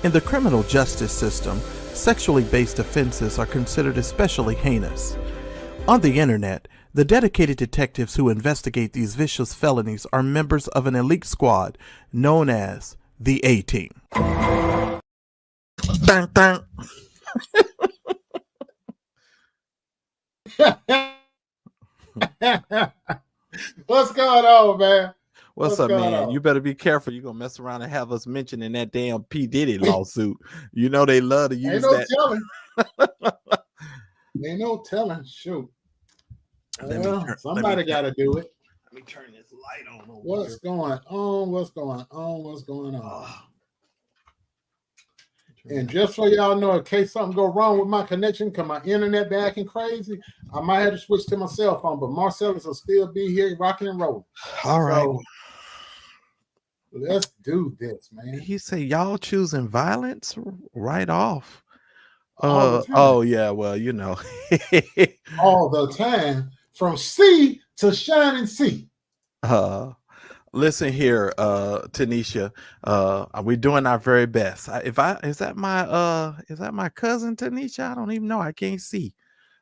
In the criminal justice system, sexually based offenses are considered especially heinous. On the internet, the dedicated detectives who investigate these vicious felonies are members of an elite squad known as the A-Team. Dun, dun. What's going on, man? What's up, man? You better be careful. You're going to mess around and have us mentioning that damn P Diddy lawsuit. You know they love to use that. Ain't no telling. Shoot. Somebody got to do it. Let me turn this light on. What's going on? What's going on? What's going on? And just so y'all know, in case something go wrong with my connection, because my internet be acting crazy, I might have to switch to my cell phone, but Marcellus will still be here rocking and rolling. All right. So, let's do this, man. He said y'all choosing violence right off. Oh yeah, well, you know. All the time, from sea to shining sea. Listen here, Tanisha. We're doing our very best. Is that my cousin Tanisha? I don't even know. I can't see.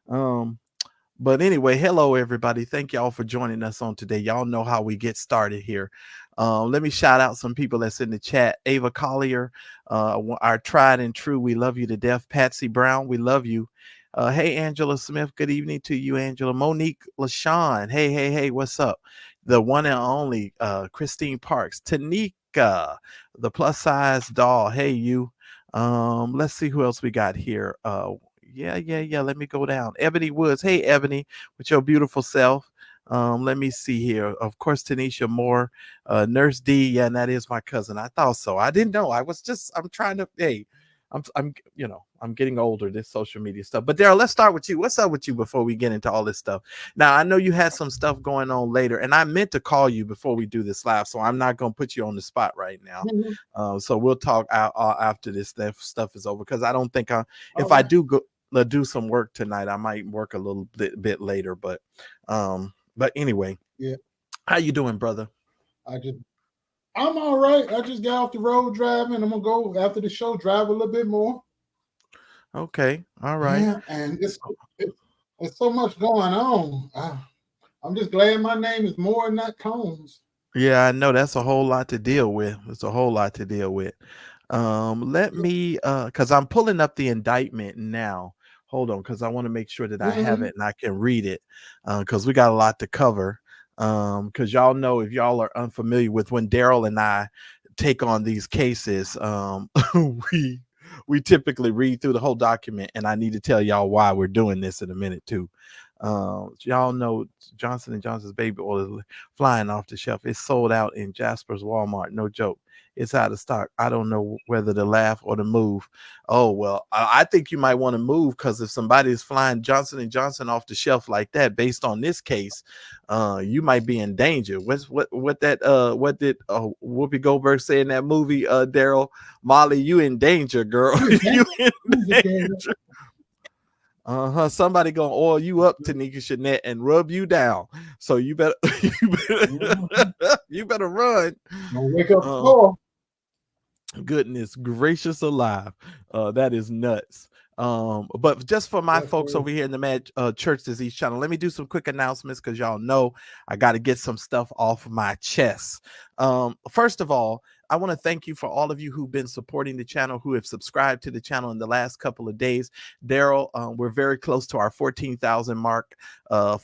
But anyway, hello everybody. Thank y'all for joining us on today. Y'all know how we get started here. Let me shout out some people that's in the chat. Ava Collier, our tried and true. We love you to death. Patsy Brown, we love you. Hey, Angela Smith. Good evening to you, Angela. Monique LaShawn. Hey, what's up? The one and only Christine Parks. Tanika, the plus size doll. Hey, you. Let's see who else we got here. Yeah. Let me go down. Ebony Woods. Hey, Ebony, with your beautiful self. Let me see here. Of course, Tanisha Moore, Nurse D. Yeah, and that is my cousin. I thought so. I didn't know. I'm trying to, hey, I'm getting older, this social media stuff. But Daryl, let's start with you. What's up with you before we get into all this stuff? Now, I know you had some stuff going on later, and I meant to call you before we do this live, so I'm not going to put you on the spot right now. So we'll talk after this stuff is over, because I don't think if I do do some work tonight, I might work a little bit later. But anyway, yeah. How you doing, brother? I'm all right. I just got off the road driving. I'm gonna go after the show, drive a little bit more. Okay, all right. Yeah, and it's so much going on. I'm just glad my name is Moore and not Combs. Yeah, I know that's a whole lot to deal with. Let me because I'm pulling up the indictment now. Hold on, because I want to make sure that I have it and I can read it, because we got a lot to cover. Because y'all know, if y'all are unfamiliar with when Daryl and I take on these cases, we typically read through the whole document, and I need to tell y'all why we're doing this in a minute too. Y'all know Johnson and Johnson's baby oil is flying off the shelf. It's sold out in Jasper's Walmart. No joke. It's out of stock. I don't know whether to laugh or to move. Oh well, I think you might want to move, because if somebody is flying Johnson and Johnson off the shelf like that, based on this case, you might be in danger. What did Whoopi Goldberg say in that movie? Daryl, Molly, you in danger, girl. You in danger. Somebody gonna oil you up, Tanika Shannette, and rub you down. So you better you better run. Don't wake up slow. Goodness gracious alive. That is nuts. But just for my folks over here in the Mad Church Disease channel, let me do some quick announcements, because y'all know I got to get some stuff off my chest. First of all, I want to thank you for all of you who've been supporting the channel, who have subscribed to the channel in the last couple of days. Daryl, we're very close to our 14,000 mark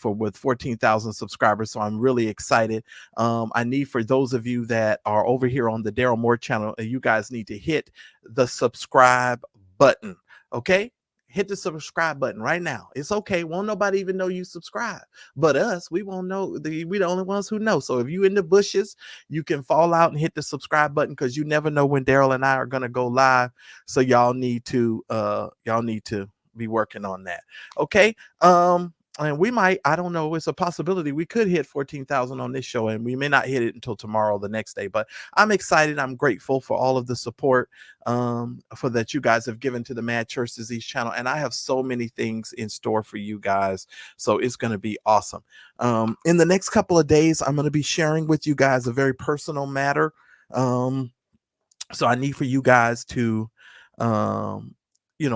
with 14,000 subscribers, so I'm really excited. I need, for those of you that are over here on the Daryl Moore channel, you guys need to hit the subscribe button. Okay, hit the subscribe button right now. It's okay. Won't nobody even know you subscribe, but us, we won't know. We the only ones who know. So if you in the bushes, you can fall out and hit the subscribe button, because you never know when Daryl and I are gonna go live. So y'all need to be working on that. Okay. And we might, I don't know, it's a possibility we could hit 14,000 on this show, and we may not hit it until tomorrow, the next day. But I'm excited. I'm grateful for all of the support for that you guys have given to the Mad Church Disease channel. And I have so many things in store for you guys. So it's going to be awesome. In the next couple of days, I'm going to be sharing with you guys a very personal matter. So I need for you guys to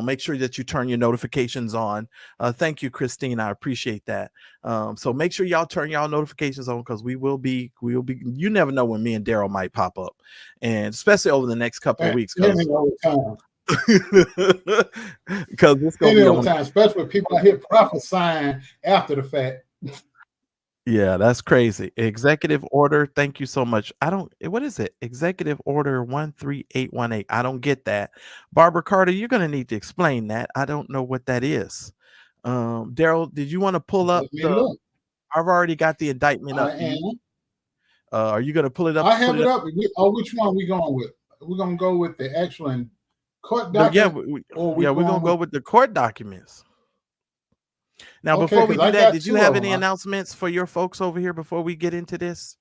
make sure that you turn your notifications on. Thank you, Christine. I appreciate that. So make sure y'all turn y'all notifications on, because we will be, you never know when me and Daryl might pop up, and especially over the next couple of weeks. Because it's going to be on time, especially with people out here prophesying after the fact. Yeah, that's crazy. Executive order. Thank you so much. What is it? Executive order 13818. I don't get that. Barbara Carter, you're going to need to explain that. I don't know what that is. Daryl, did you want to pull up I've already got the indictment up. Are you going to pull it up? I have it up. Which one are we going with? We're going to go with the actual court document? We're going to go with the court documents. Now, before we do that, did you have any announcements for your folks over here before we get into this?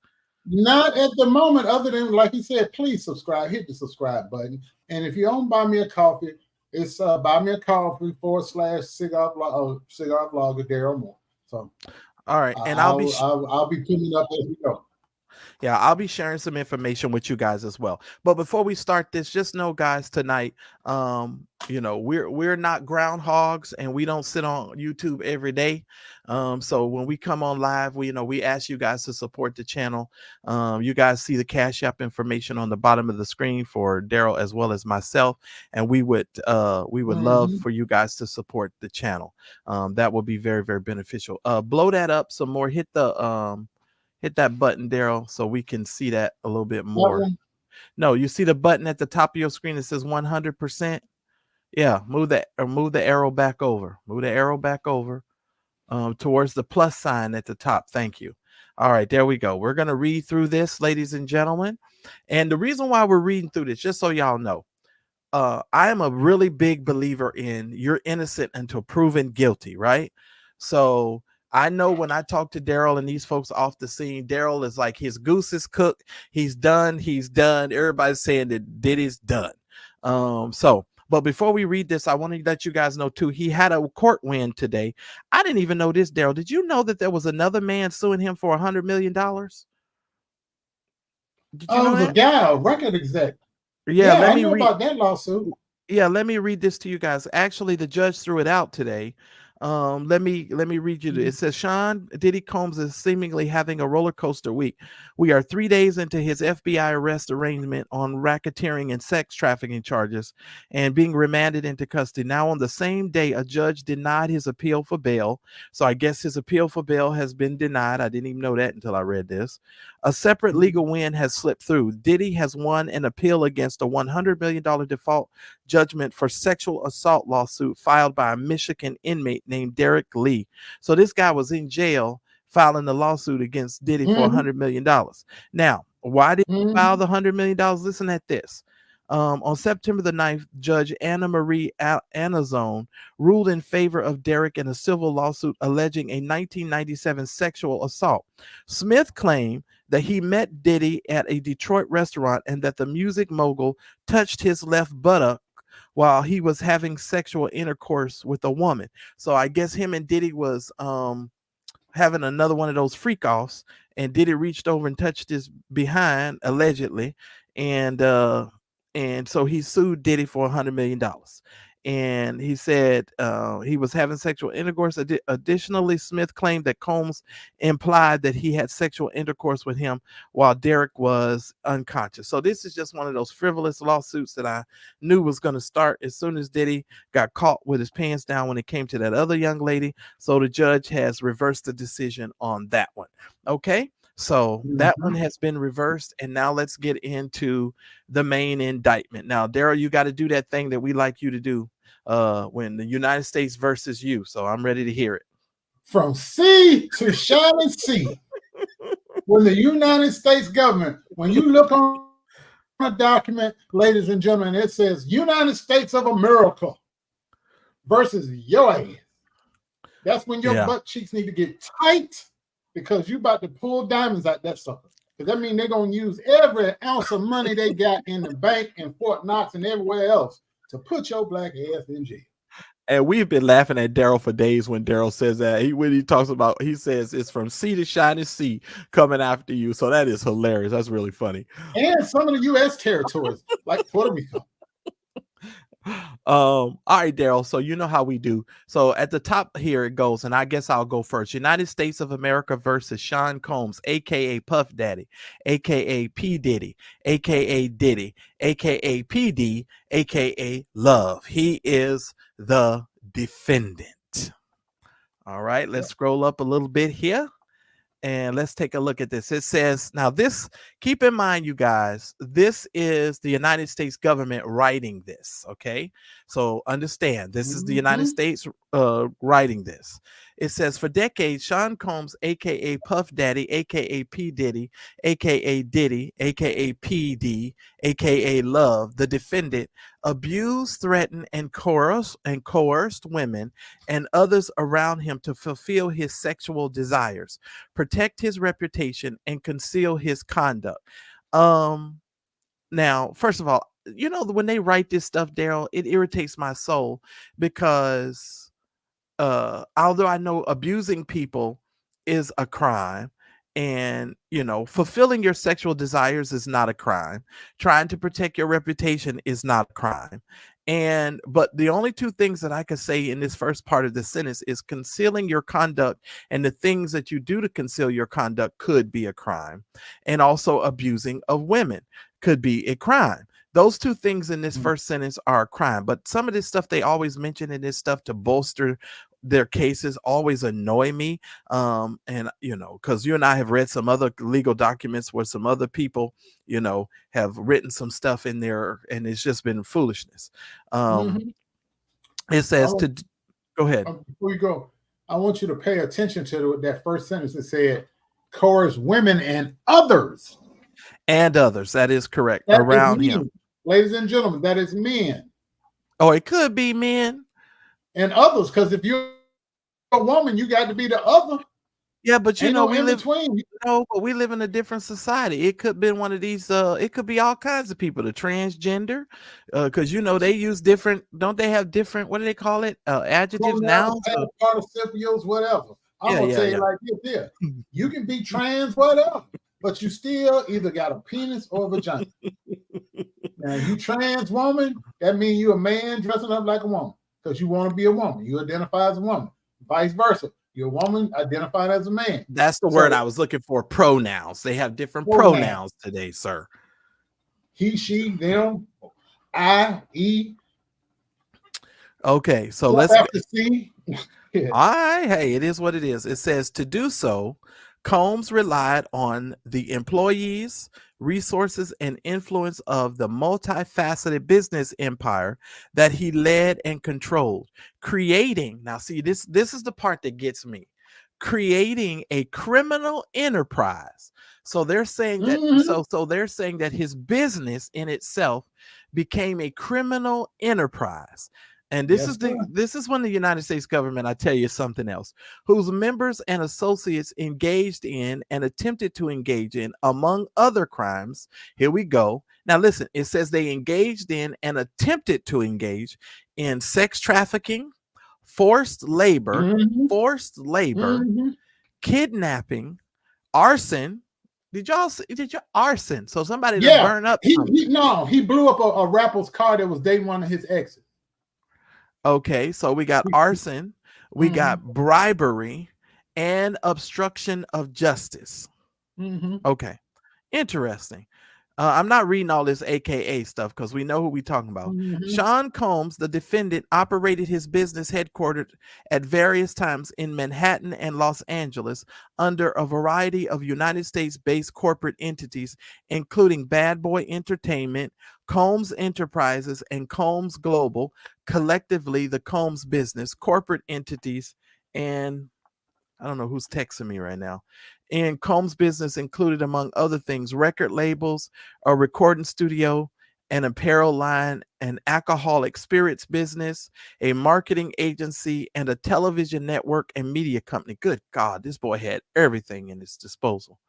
Not at the moment, other than, like he said, please subscribe, hit the subscribe button. And if you don't buy me a coffee, it's buy me a coffee / cigar vlogger Daryl Moore. So, all right. And I'll be putting it up as we go. Yeah, I'll be sharing some information with you guys as well. But before we start this, just know, guys, tonight, we're not groundhogs, and we don't sit on YouTube every day. So when we come on live, we ask you guys to support the channel. You guys see the Cash App information on the bottom of the screen for Daryl as well as myself, and we would love for you guys to support the channel. That will be very, very beneficial. Blow that up some more. Hit that button, Daryl, so we can see that a little bit more. No, you see the button at the top of your screen that says 100%. Yeah, move the arrow back over. Move the arrow back over towards the plus sign at the top. Thank you. All right, there we go. We're going to read through this, ladies and gentlemen. And the reason why we're reading through this, just so y'all know, I am a really big believer in you're innocent until proven guilty, right? So I know when I talk to Daryl and these folks off the scene, Daryl is like, his goose is cooked. He's done. Everybody's saying that Diddy's done. But before we read this, I want to let you guys know too, he had a court win today. I didn't even know this, Daryl. Did you know that there was another man suing him for $100 million? Did you know that? A guy, a record exec. Yeah, I know about that lawsuit. Yeah, let me read this to you guys. Actually, the judge threw it out today. Let me read you. It says Sean Diddy Combs is seemingly having a roller coaster week. We are 3 days into his FBI arrest arraignment on racketeering and sex trafficking charges and being remanded into custody. Now, on the same day, a judge denied his appeal for bail. So I guess his appeal for bail has been denied. I didn't even know that until I read this. A separate legal win has slipped through. Diddy has won an appeal against a $100 million default judgment for sexual assault lawsuit filed by a Michigan inmate named Derek Lee. So this guy was in jail filing the lawsuit against Diddy for Mm-hmm. $100 million. Now, why did he file Mm-hmm. the $100 million? Listen at this. On September the 9th, Judge Anna Marie Anazone ruled in favor of Derek in a civil lawsuit alleging a 1997 sexual assault. Smith claimed that he met Diddy at a Detroit restaurant and that the music mogul touched his left buttock while he was having sexual intercourse with a woman. So I guess him and Diddy was having another one of those freak offs, and Diddy reached over and touched his behind allegedly, and so he sued Diddy for $100 million. And he said he was having sexual intercourse. Additionally, Smith claimed that Combs implied that he had sexual intercourse with him while Derek was unconscious. So this is just one of those frivolous lawsuits that I knew was going to start as soon as Diddy got caught with his pants down when it came to that other young lady. So the judge has reversed the decision on that one. Okay. So that one has been reversed. And now let's get into the main indictment. Now, Daryl, you got to do that thing that we like you to do when the United States versus you. So I'm ready to hear it. From sea to shining sea. When the United States government, when you look on a document, ladies and gentlemen, it says United States of America versus your ass. That's when your butt cheeks need to get tight because you about to pull diamonds out that sucker. Because that means they're going to use every ounce of money they got in the bank in Fort Knox and everywhere else to put your black ass in jail. And we've been laughing at Daryl for days when Daryl says that. When he talks about, he says it's from sea to shining sea coming after you. So that is hilarious. That's really funny. And some of the U.S. territories, like Puerto Rico. All right, Daryl. So you know how we do. So at the top here it goes, and I guess I'll go first. United States of America versus Sean Combs, aka Puff Daddy, aka P Diddy, aka Diddy, aka PD, aka Love. He is the defendant. All right, let's scroll up a little bit here. And let's take a look at this. It says, now this, keep in mind, you guys, this is the United States government writing this, okay? So understand, this is the United States writing this. It says, for decades, Sean Combs, a.k.a. Puff Daddy, a.k.a. P. Diddy, a.k.a. Diddy, a.k.a. P.D., a.k.a. Love, the defendant, abused, threatened, and coerced women and others around him to fulfill his sexual desires, protect his reputation, and conceal his conduct. Now, first of all, you know, when they write this stuff, Daryl, it irritates my soul because although I know abusing people is a crime, and you know, fulfilling your sexual desires is not a crime, trying to protect your reputation is not a crime, and but the only two things that I could say in this first part of the sentence is concealing your conduct, and the things that you do to conceal your conduct could be a crime, and also abusing of women could be a crime. Those two things in this first sentence are a crime, but some of this stuff they always mention in this stuff to bolster their cases always annoy me. And you know, because you and I have read some other legal documents where some other people, you know, have written some stuff in there, and it's just been foolishness. It says to go ahead. Before you go, I want you to pay attention to that first sentence that said coerce women and others. And others, that is correct. That around is him. Ladies and gentlemen, that is men. Oh, it could be men. And others, because if you're a woman, you got to be the other. Yeah, but you know, we live between. but we live in a different society. It could be one of these it could be all kinds of people, the transgender, because you know they use different, don't they have different, what do they call it? Adjectives, nouns, participles, whatever. I'm gonna say it like this here. You can be trans, whatever, but you still either got a penis or a vagina. Now, you trans woman, that means you're a man dressing up like a woman because you want to be a woman. You identify as a woman. Vice versa. You're a woman identified as a man. That's the word I was looking for. Pronouns. They have different pronouns today, sir. He, she, them, I, he. Okay, so let's see. All right, hey, it is what it is. It says to do so Combs relied on the employees, resources, and influence of the multifaceted business empire that he led and controlled, creating, now see, this is the part that gets me, creating a criminal enterprise. So they're saying that Mm-hmm. so they're saying that his business in itself became a criminal enterprise. And Yes, sir. this is when the United States government, I tell you something else, whose members and associates engaged in and attempted to engage in, among other crimes. Here we go. Now, listen, it says they engaged in and attempted to engage in sex trafficking, forced labor, Mm-hmm. forced labor, Mm-hmm. kidnapping, arson. Did you arson? So somebody done Yeah. burn up something. He blew up a rapper's car that was dating one of his exes. Okay, so we got arson, we got bribery, and obstruction of justice. Mm-hmm. Okay, interesting. I'm not reading all this AKA stuff because we know who we're talking about. Mm-hmm. Sean Combs, the defendant, operated his business headquartered at various times in Manhattan and Los Angeles under a variety of United States-based corporate entities, including Bad Boy Entertainment, Combs Enterprises, and Combs Global, collectively the Combs Business, corporate entities, and I don't know who's texting me right now. And Combs Business included, among other things, record labels, a recording studio, an apparel line, an alcoholic spirits business, a marketing agency, and a television network and media company. Good God, this boy had everything in his disposal.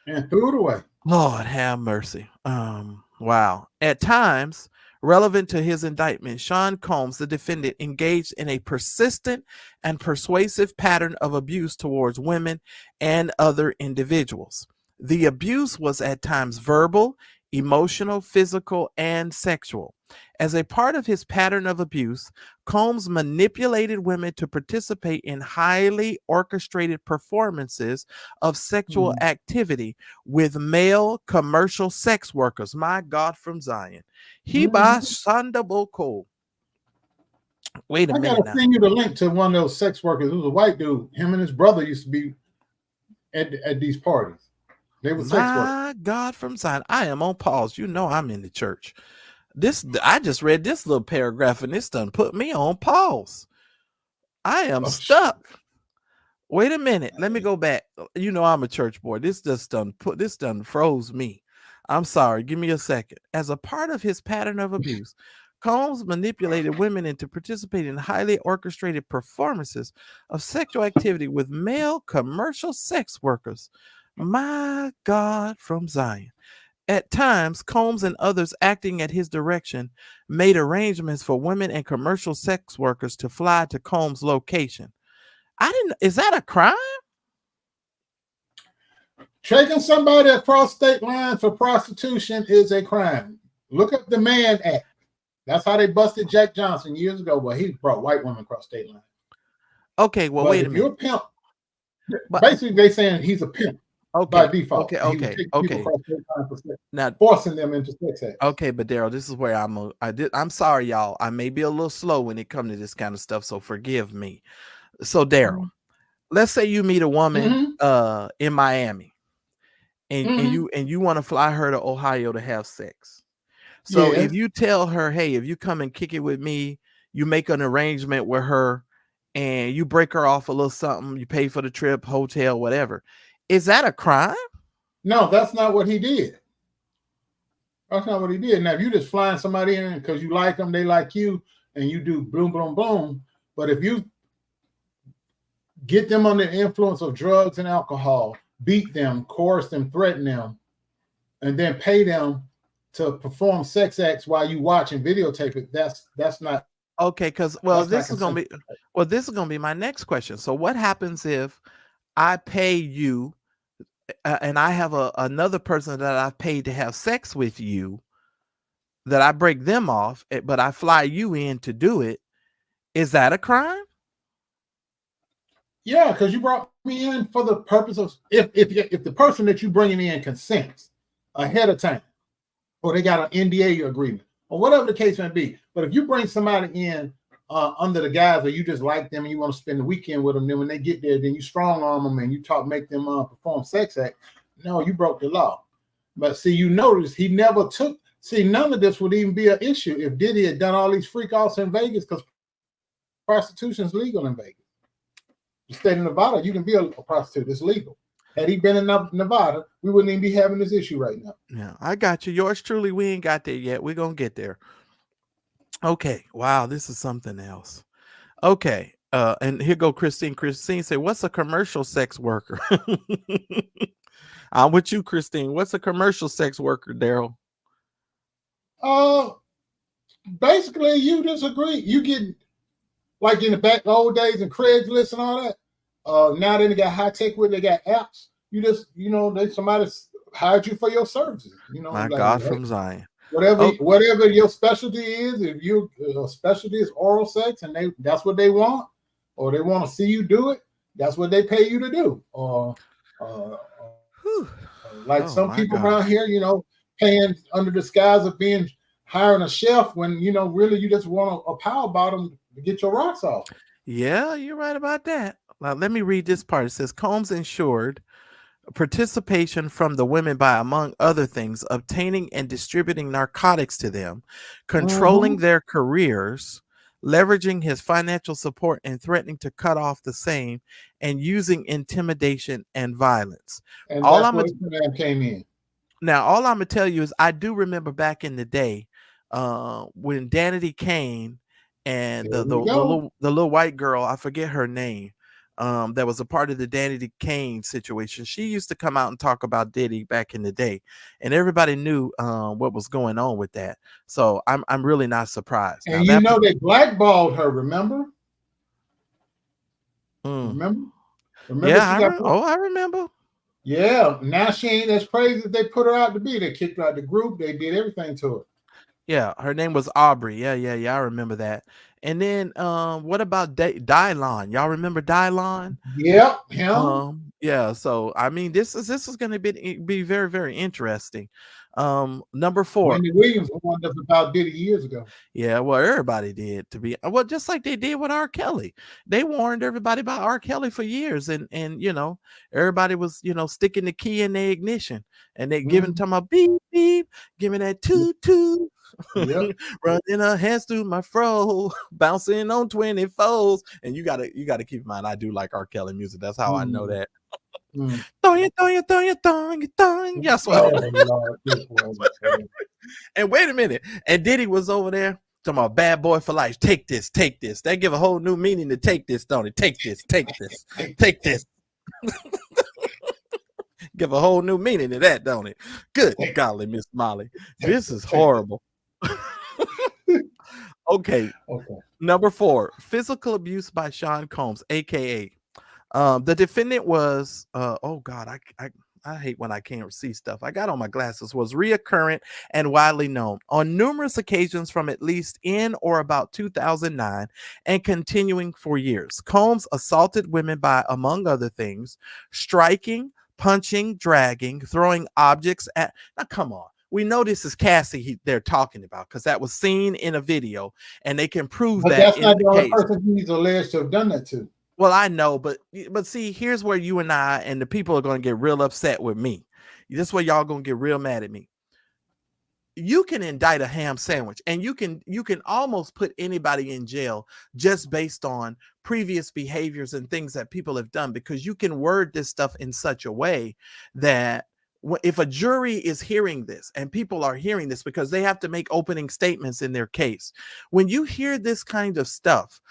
And threw it away. Lord have mercy. Wow. At times, relevant to his indictment, Sean Combs, the defendant, engaged in a persistent and persuasive pattern of abuse towards women and other individuals. The abuse was at times verbal, emotional, physical, and sexual. As a part of his pattern of abuse, Combs manipulated women to participate in highly orchestrated performances of sexual activity with male commercial sex workers. My God, from Zion. Hiba Sandaboko. Wait a I minute gotta now. send you the link to one of those sex workers. It was a white dude. Him and his brother used to be at these parties. They were sex workers. My God, from Zion. I am on pause. You know I'm in the church. I just read this little paragraph and this done put me on pause. I am stuck. Wait a minute. Let me go back. You know I'm a church boy. This done froze me. I'm sorry. Give me a second. As a part of his pattern of abuse, Combs manipulated women into participating in highly orchestrated performances of sexual activity with male commercial sex workers. My God, from Zion. At times, Combs and others acting at his direction made arrangements for women and commercial sex workers to fly to Combs' location. Is that a crime? Taking somebody across state lines for prostitution is a crime. Look up the Mann Act. That's how they busted Jack Johnson years ago, where he brought white women across state lines. Okay, well, wait a minute. If you're a pimp, basically they saying he's a pimp. Okay. By default. Okay. Now forcing them into sex acts. Okay, but Daryl, this is where I'm sorry, y'all. I may be a little slow when it comes to this kind of stuff, so forgive me. So, Daryl, let's say you meet a woman in Miami and you want to fly her to Ohio to have sex. So if you tell her, hey, if you come and kick it with me, you make an arrangement with her and you break her off a little something, you pay for the trip, hotel, whatever. Is that a crime? No, that's not what he did. That's not what he did. Now, if you just flying somebody in because you like them, they like you, and you do boom, boom, boom. But if you get them under the influence of drugs and alcohol, beat them, coerce them, threaten them, and then pay them to perform sex acts while you watch and videotape it, that's not okay. Because this is gonna be my next question. So what happens if I pay you and I have another person that I've paid to have sex with you, that I break them off, but I fly you in to do it? Is that a crime? Yeah, because you brought me in for the purpose of if the person that you bringing in consents ahead of time, or they got an NDA agreement, or whatever the case may be. But if you bring somebody in under the guise that you just like them and you want to spend the weekend with them. Then when they get there, then you strong arm them and you make them perform sex act. No, you broke the law. But see, you notice he never took. See, none of this would even be an issue if Diddy had done all these freak offs in Vegas, because prostitution is legal in Vegas. The state of Nevada, you can be a prostitute. It's legal. Had he been in Nevada, we wouldn't even be having this issue right now. Yeah, I got you. Yours truly, we ain't got there yet. We're going to get there. Okay. Wow, this is something else. Okay. And here go Christine. Christine said, what's a commercial sex worker? I'm with you, Christine. What's a commercial sex worker, Daryl? Basically, you disagree. You get, like in the back old days and Craigslist and all that. Now they got high tech with, they got apps. You just, somebody hired you for your services. My God, from Zion. Whatever your specialty is, if your specialty is oral sex and that's what they want, or they want to see you do it, that's what they pay you to do. Or some people around here, paying under the disguise of hiring a chef when really you just want a power bottom to get your rocks off. Yeah, you're right about that. Now let me read this part. It says Combs ensured participation from the women by, among other things, obtaining and distributing narcotics to them, controlling their careers, leveraging his financial support and threatening to cut off the same, and using intimidation and violence. And all that's where the came in. Now, all I'm gonna tell you is I do remember back in the day when Danity Kane and the little white girl, I forget her name, that was a part of the Danity Kane situation. She used to come out and talk about Diddy back in the day, and everybody knew what was going on with that. So I'm really not surprised. And now, they blackballed her. Remember? Remember? Yeah. I remember. Yeah. Now she ain't as crazy as they put her out to be. They kicked her out the group. They did everything to her. Yeah, her name was Aubrey. Yeah, I remember that. And then what about Dylon? Y'all remember Dylon? Yep. Yeah, so I mean this is going to be very, very interesting. Number 4. Wendy Williams warned us about Diddy years ago. Yeah, well, everybody did, just like they did with R. Kelly. They warned everybody about R. Kelly for years, and everybody was sticking the key in the ignition, and they talking about beep beep, giving that toot toot. Yep. Running her hands through my fro, bouncing on 24s. And you gotta keep in mind, I do like R. Kelly music. That's how I know that. Yes. And wait a minute. And Diddy was over there talking about bad boy for life. Take this. They give a whole new meaning to take this, don't it? Take this. Give a whole new meaning to that, don't it? Good golly, Miss Molly. This is horrible. Okay. Number 4, physical abuse by Sean Combs, aka the defendant was oh God, I hate when I can't see stuff. I got on my glasses. Was reoccurrent and widely known on numerous occasions from at least in or about 2009 and continuing for years. Combs assaulted women by, among other things, striking, punching, dragging, throwing objects at. Now, come on. We know this is Cassie they're talking about because that was seen in a video, and they can prove that. That's not the only person he's alleged to have done that to. Well, I know, but see, here's where you and I and the people are going to get real upset with me. This is where y'all going to get real mad at me. You can indict a ham sandwich, and you can almost put anybody in jail just based on previous behaviors and things that people have done, because you can word this stuff in such a way that if a jury is hearing this, and people are hearing this because they have to make opening statements in their case, when you hear this kind of stuff,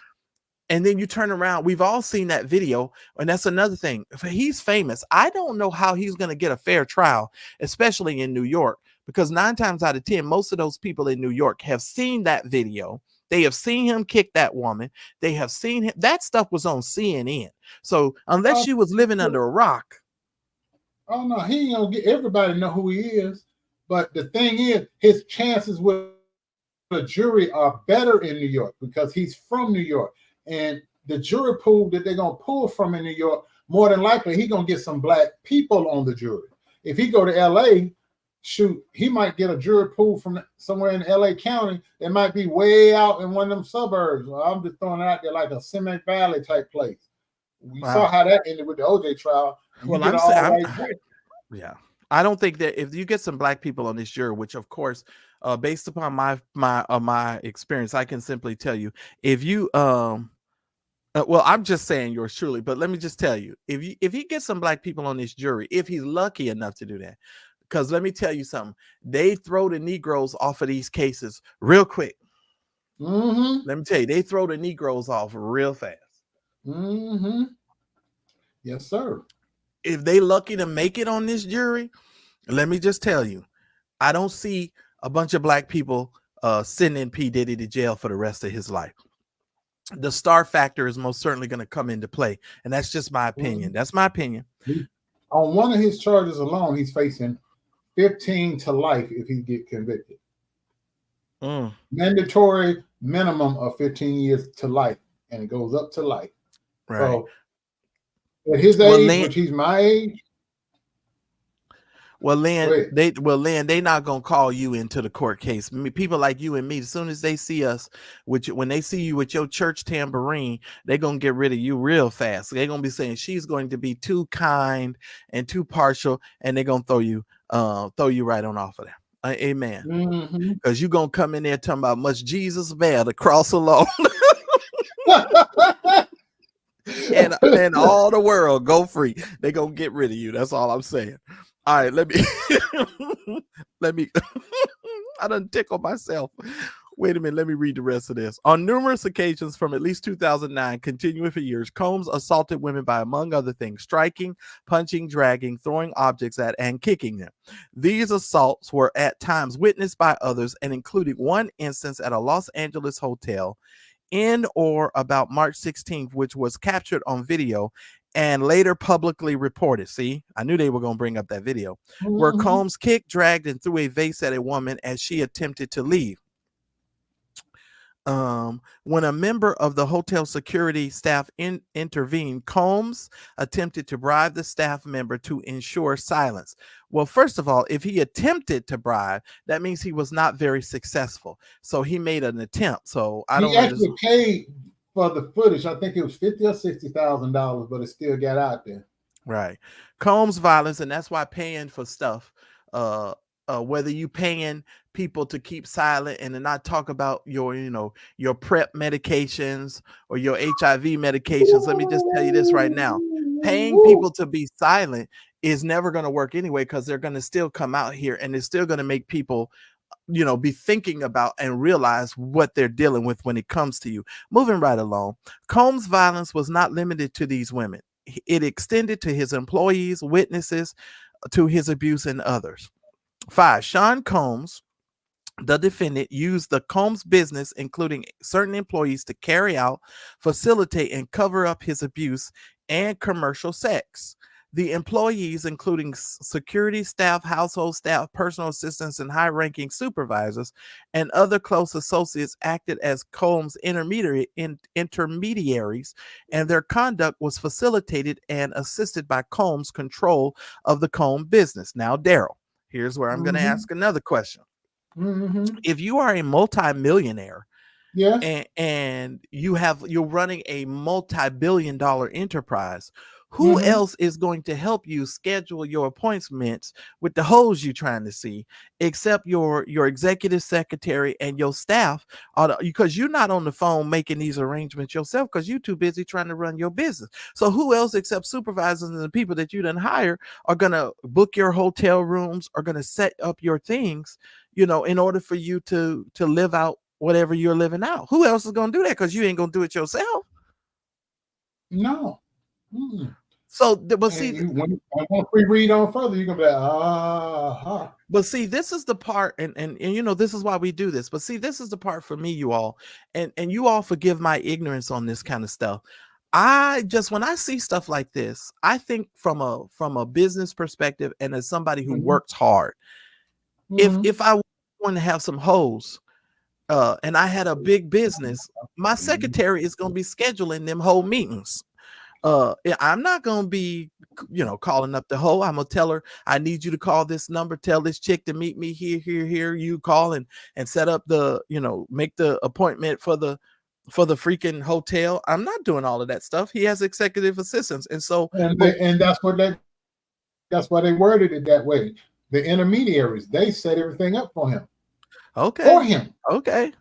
and then you turn around, we've all seen that video. And that's another thing. If he's famous, I don't know how he's going to get a fair trial, especially in New York, because 9 times out of 10, most of those people in New York have seen that video. They have seen him kick that woman. They have seen him. That stuff was on CNN. So unless she was living under a rock. Oh, no, he ain't going to get everybody to know who he is. But the thing is, his chances with the jury are better in New York because he's from New York. And the jury pool that they're going to pull from in New York, more than likely, he's going to get some black people on the jury. If he go to L.A., shoot, he might get a jury pool from somewhere in LA County that might be way out in one of them suburbs. Well, I'm just throwing it out there like a Simi Valley type place. We saw Wow. how that ended with the OJ trial, and you Well, get an I'm saying, all white jury. yeah. I don't think that if you get some black people on this jury, which of course, based upon my experience, I can simply tell you, if you well, I'm just saying yours truly, but let me just tell you, if you get some black people on this jury, if he's lucky enough to do that, because let me tell you something, they throw the Negroes off of these cases real quick. Mm-hmm. Let me tell you, they throw the Negroes off real fast. Mm-hmm. Yes, sir. If they lucky to make it on this jury, let me just tell you, I don't see a bunch of black people sending P Diddy to jail for the rest of his life. The star factor is most certainly going to come into play, and that's just my opinion. Mm-hmm. That's my opinion. On one of his charges alone, he's facing 15 to life if he get convicted. Mm. Mandatory minimum of 15 years to life, and it goes up to life. Right. So at his Well, age, Lynn, which he's my age, Lynn, they not gonna call you into the court case. I mean, people like you and me, as soon as they see us, when they see you with your church tambourine, they gonna get rid of you real fast. They're gonna be saying she's going to be too kind and too partial, and they're gonna throw you right on off of there. Amen. mm-hmm. Because you gonna come in there talking about much Jesus bear the cross alone, and all the world go free. They gonna get rid of you. That's all I'm saying. All right, let me let me I done tickle myself. Wait a minute, let me read the rest of this. On numerous occasions from at least 2009, continuing for years, Combs assaulted women by, among other things, striking, punching, dragging, throwing objects at, and kicking them. These assaults were at times witnessed by others and including one instance at a Los Angeles hotel in or about March 16th, which was captured on video and later publicly reported. See, I knew they were going to bring up that video, where Mm-hmm. Combs kicked, dragged, and threw a vase at a woman as she attempted to leave. When a member of the hotel security staff intervened, Combs attempted to bribe the staff member to ensure silence. Well, first of all, if he attempted to bribe, that means he was not very successful. So he made an attempt. So I He don't actually understand. paid for the footage. I think it was $50,000 or $60,000, but it still got out there. Right. Combs violence, and that's why paying for stuff, whether you paying people to keep silent and to not talk about your, your PrEP medications or your HIV medications. Let me just tell you this right now. Paying people to be silent is never going to work anyway, because they're going to still come out here and it's still going to make people be thinking about and realize what they're dealing with when it comes to you. Moving right along, Combs' violence was not limited to these women. It extended to his employees, witnesses, to his abuse, and others. 5. Sean Combs, the defendant, used the Combs business, including certain employees, to carry out, facilitate, and cover up his abuse and commercial sex. The employees, including security staff, household staff, personal assistants, and high-ranking supervisors, and other close associates, acted as Combs' intermediaries, and their conduct was facilitated and assisted by Combs' control of the Combs business. Now, Daryl, here's where I'm going to ask another question. Mm-hmm. If you are a multimillionaire, Yes. and you're running a multi-billion-dollar enterprise, who Mm-hmm. else is going to help you schedule your appointments with the hoes you're trying to see, except your executive secretary and your staff? Because you're not on the phone making these arrangements yourself, because you're too busy trying to run your business. So who else except supervisors and the people that you done hire are going to book your hotel rooms, are going to set up your things, in order for you to live out whatever you're living out? Who else is going to do that? Because you ain't going to do it yourself. No. Mm-mm. So, but And see, when I want to read on further, you're gonna be like, but see, this is the part, and this is why we do this. But see, this is the part for me, you all, and you all forgive my ignorance on this kind of stuff. When I see stuff like this, I think from a business perspective, and as somebody who mm-hmm. works hard. Mm-hmm. If I want to have some hoes, and I had a big business, my secretary is going to be scheduling them whole meetings. I'm not gonna be, calling up the hoe. I'm gonna tell her I need you to call this number, tell this chick to meet me here. You call and set up the, make the appointment for the freaking hotel. I'm not doing all of that stuff. He has executive assistants, and so, but And that's why they worded it that way. The intermediaries, they set everything up for him. For okay, him. okay,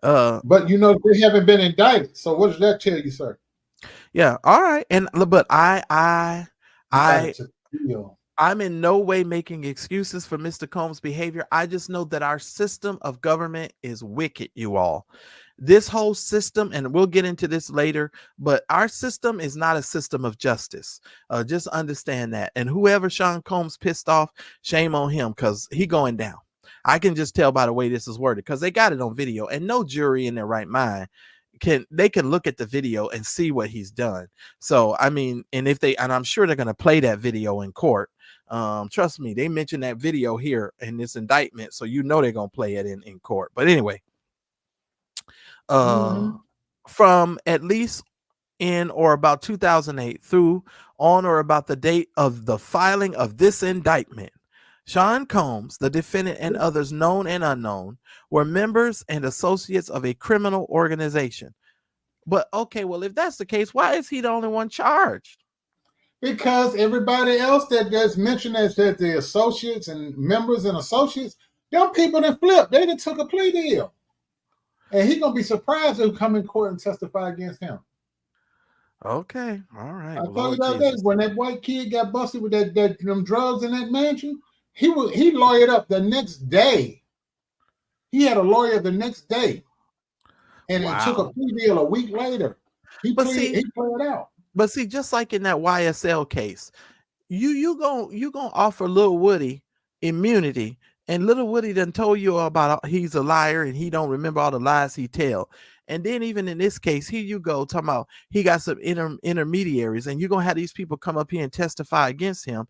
But they haven't been indicted. So what does that tell you, sir? yeah, all right, but You got it I to feel. I'm in no way making excuses for Mr. Combs' behavior. I just know that our system of government is wicked, you all. This whole system, and we'll get into this later, but our system is not a system of justice. Just understand that. And whoever Sean Combs pissed off, shame on him, because he going down. I can just tell by the way this is worded, because they got it on video, and no jury in their right mind can look at the video and see what he's done. So I mean, and I'm sure they're going to play that video in court. Trust me, they mentioned that video here in this indictment, so they're gonna play it in court. But anyway, Mm-hmm. from at least in or about 2008 through on or about the date of the filing of this indictment, Sean Combs, the defendant, and others known and unknown were members and associates of a criminal organization. But okay, well, if that's the case, why is he the only one charged? Because everybody else that's mentioned as that the associates and members and associates, them people that flipped, they done took a plea deal. And he gonna be surprised if come in court and testify against him. Okay, all right. I told you Lord about Jesus. that when that white kid got busted with them drugs in that mansion. He lawyered up the next day. He had a lawyer the next day, and it took a plea deal a week later. He played out. But see, just like in that YSL case, you gonna offer Lil Woody immunity, and Little Woody done told you about he's a liar and he don't remember all the lies he tell. And then even in this case, here you go talking about he got some intermediaries, and you're gonna have these people come up here and testify against him,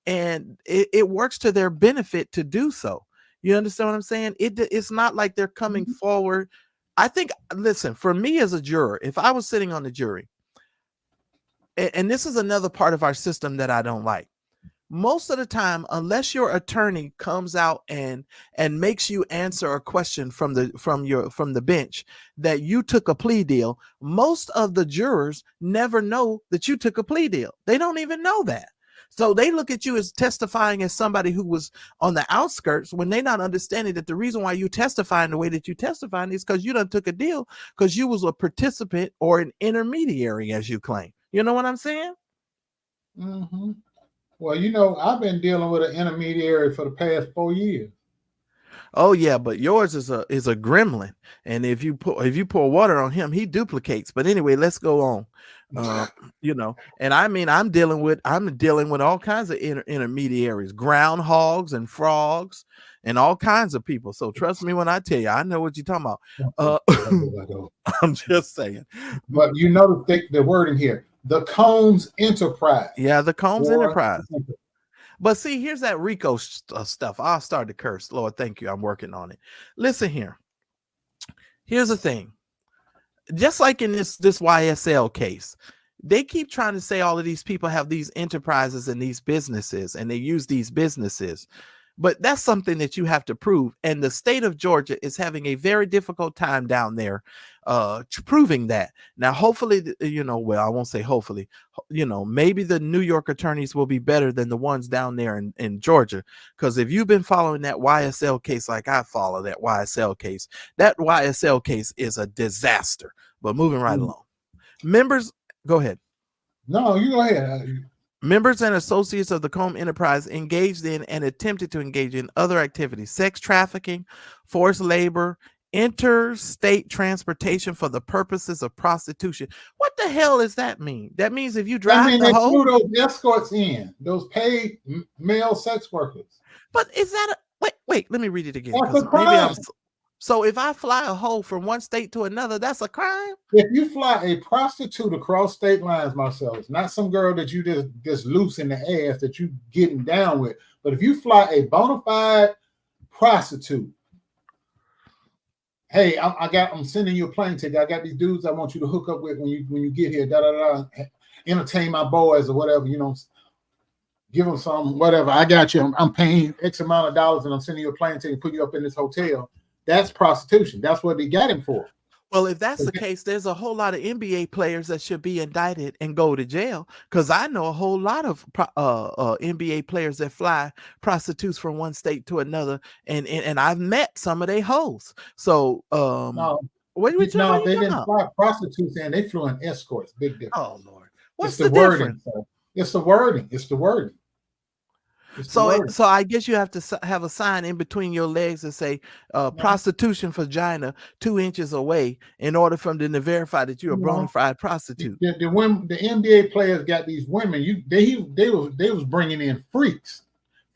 and it works to their benefit to do so. You understand what I'm saying? It's not like they're coming forward. I think, listen, for me as a juror, if I was sitting on the jury, and this is another part of our system that I don't like. Most of the time, unless your attorney comes out and makes you answer a question from the bench that you took a plea deal, most of the jurors never know that you took a plea deal. They don't even know that. So they look at you as testifying as somebody who was on the outskirts, when they're not understanding that the reason why you testifying the way that you testifying is because you done took a deal, because you was a participant or an intermediary, as you claim. You know what I'm saying? Mm-hmm. Well, I've been dealing with an intermediary for the past 4 years. Oh yeah, but yours is a gremlin, and if you pour water on him, he duplicates. But anyway, let's go on. And I mean, I'm dealing with all kinds of intermediaries, groundhogs and frogs, and all kinds of people. So trust me when I tell you, I know what you're talking about. I'm just saying. But the wording here, the Combs Enterprise. Yeah, the Combs Enterprise. But see, here's that RICO stuff. I'll start to curse. Lord, thank you. I'm working on it. Listen here. Here's the thing. Just like in this YSL case, they keep trying to say all of these people have these enterprises and these businesses, and they use these businesses. But that's something that you have to prove. And the state of Georgia is having a very difficult time down there proving that. Now, hopefully, well, I won't say hopefully, maybe the New York attorneys will be better than the ones down there in Georgia. Because if you've been following that YSL case like I follow that YSL case is a disaster. But moving right along. Members, go ahead. No, you go ahead. Members and associates of the Combs Enterprise engaged in and attempted to engage in other activities: sex trafficking, forced labor, interstate transportation for the purposes of prostitution. What the hell does that mean? That means if you drive they flew those escorts in, those paid male sex workers. But is that wait, let me read it again. That's a crime. So if I fly a hoe from one state to another, that's a crime? If you fly a prostitute across state lines, Marcel, it's not some girl that you just loose in the ass that you getting down with. But if you fly a bona fide prostitute, hey, I'm sending you a plane ticket. I got these dudes I want you to hook up with when you get here. Da da da. entertain my boys or whatever, give them some whatever. I got you. I'm paying X amount of dollars and I'm sending you a plane ticket, put you up in this hotel. That's prostitution. That's what they got him for. Well, if that's the case, there's a whole lot of NBA players that should be indicted and go to jail. Because I know a whole lot of NBA players that fly prostitutes from one state to another, and I've met some of their hoes. So, no, what they didn't fly prostitutes in. They flew in escorts. Big difference. Oh Lord, what's the difference? Wording, it's the wording. It's the wording. So I guess you have to have a sign in between your legs that say prostitution vagina 2 inches away in order for them to verify that you're a bona fide prostitute. The NBA players got these women. They was bringing in freaks,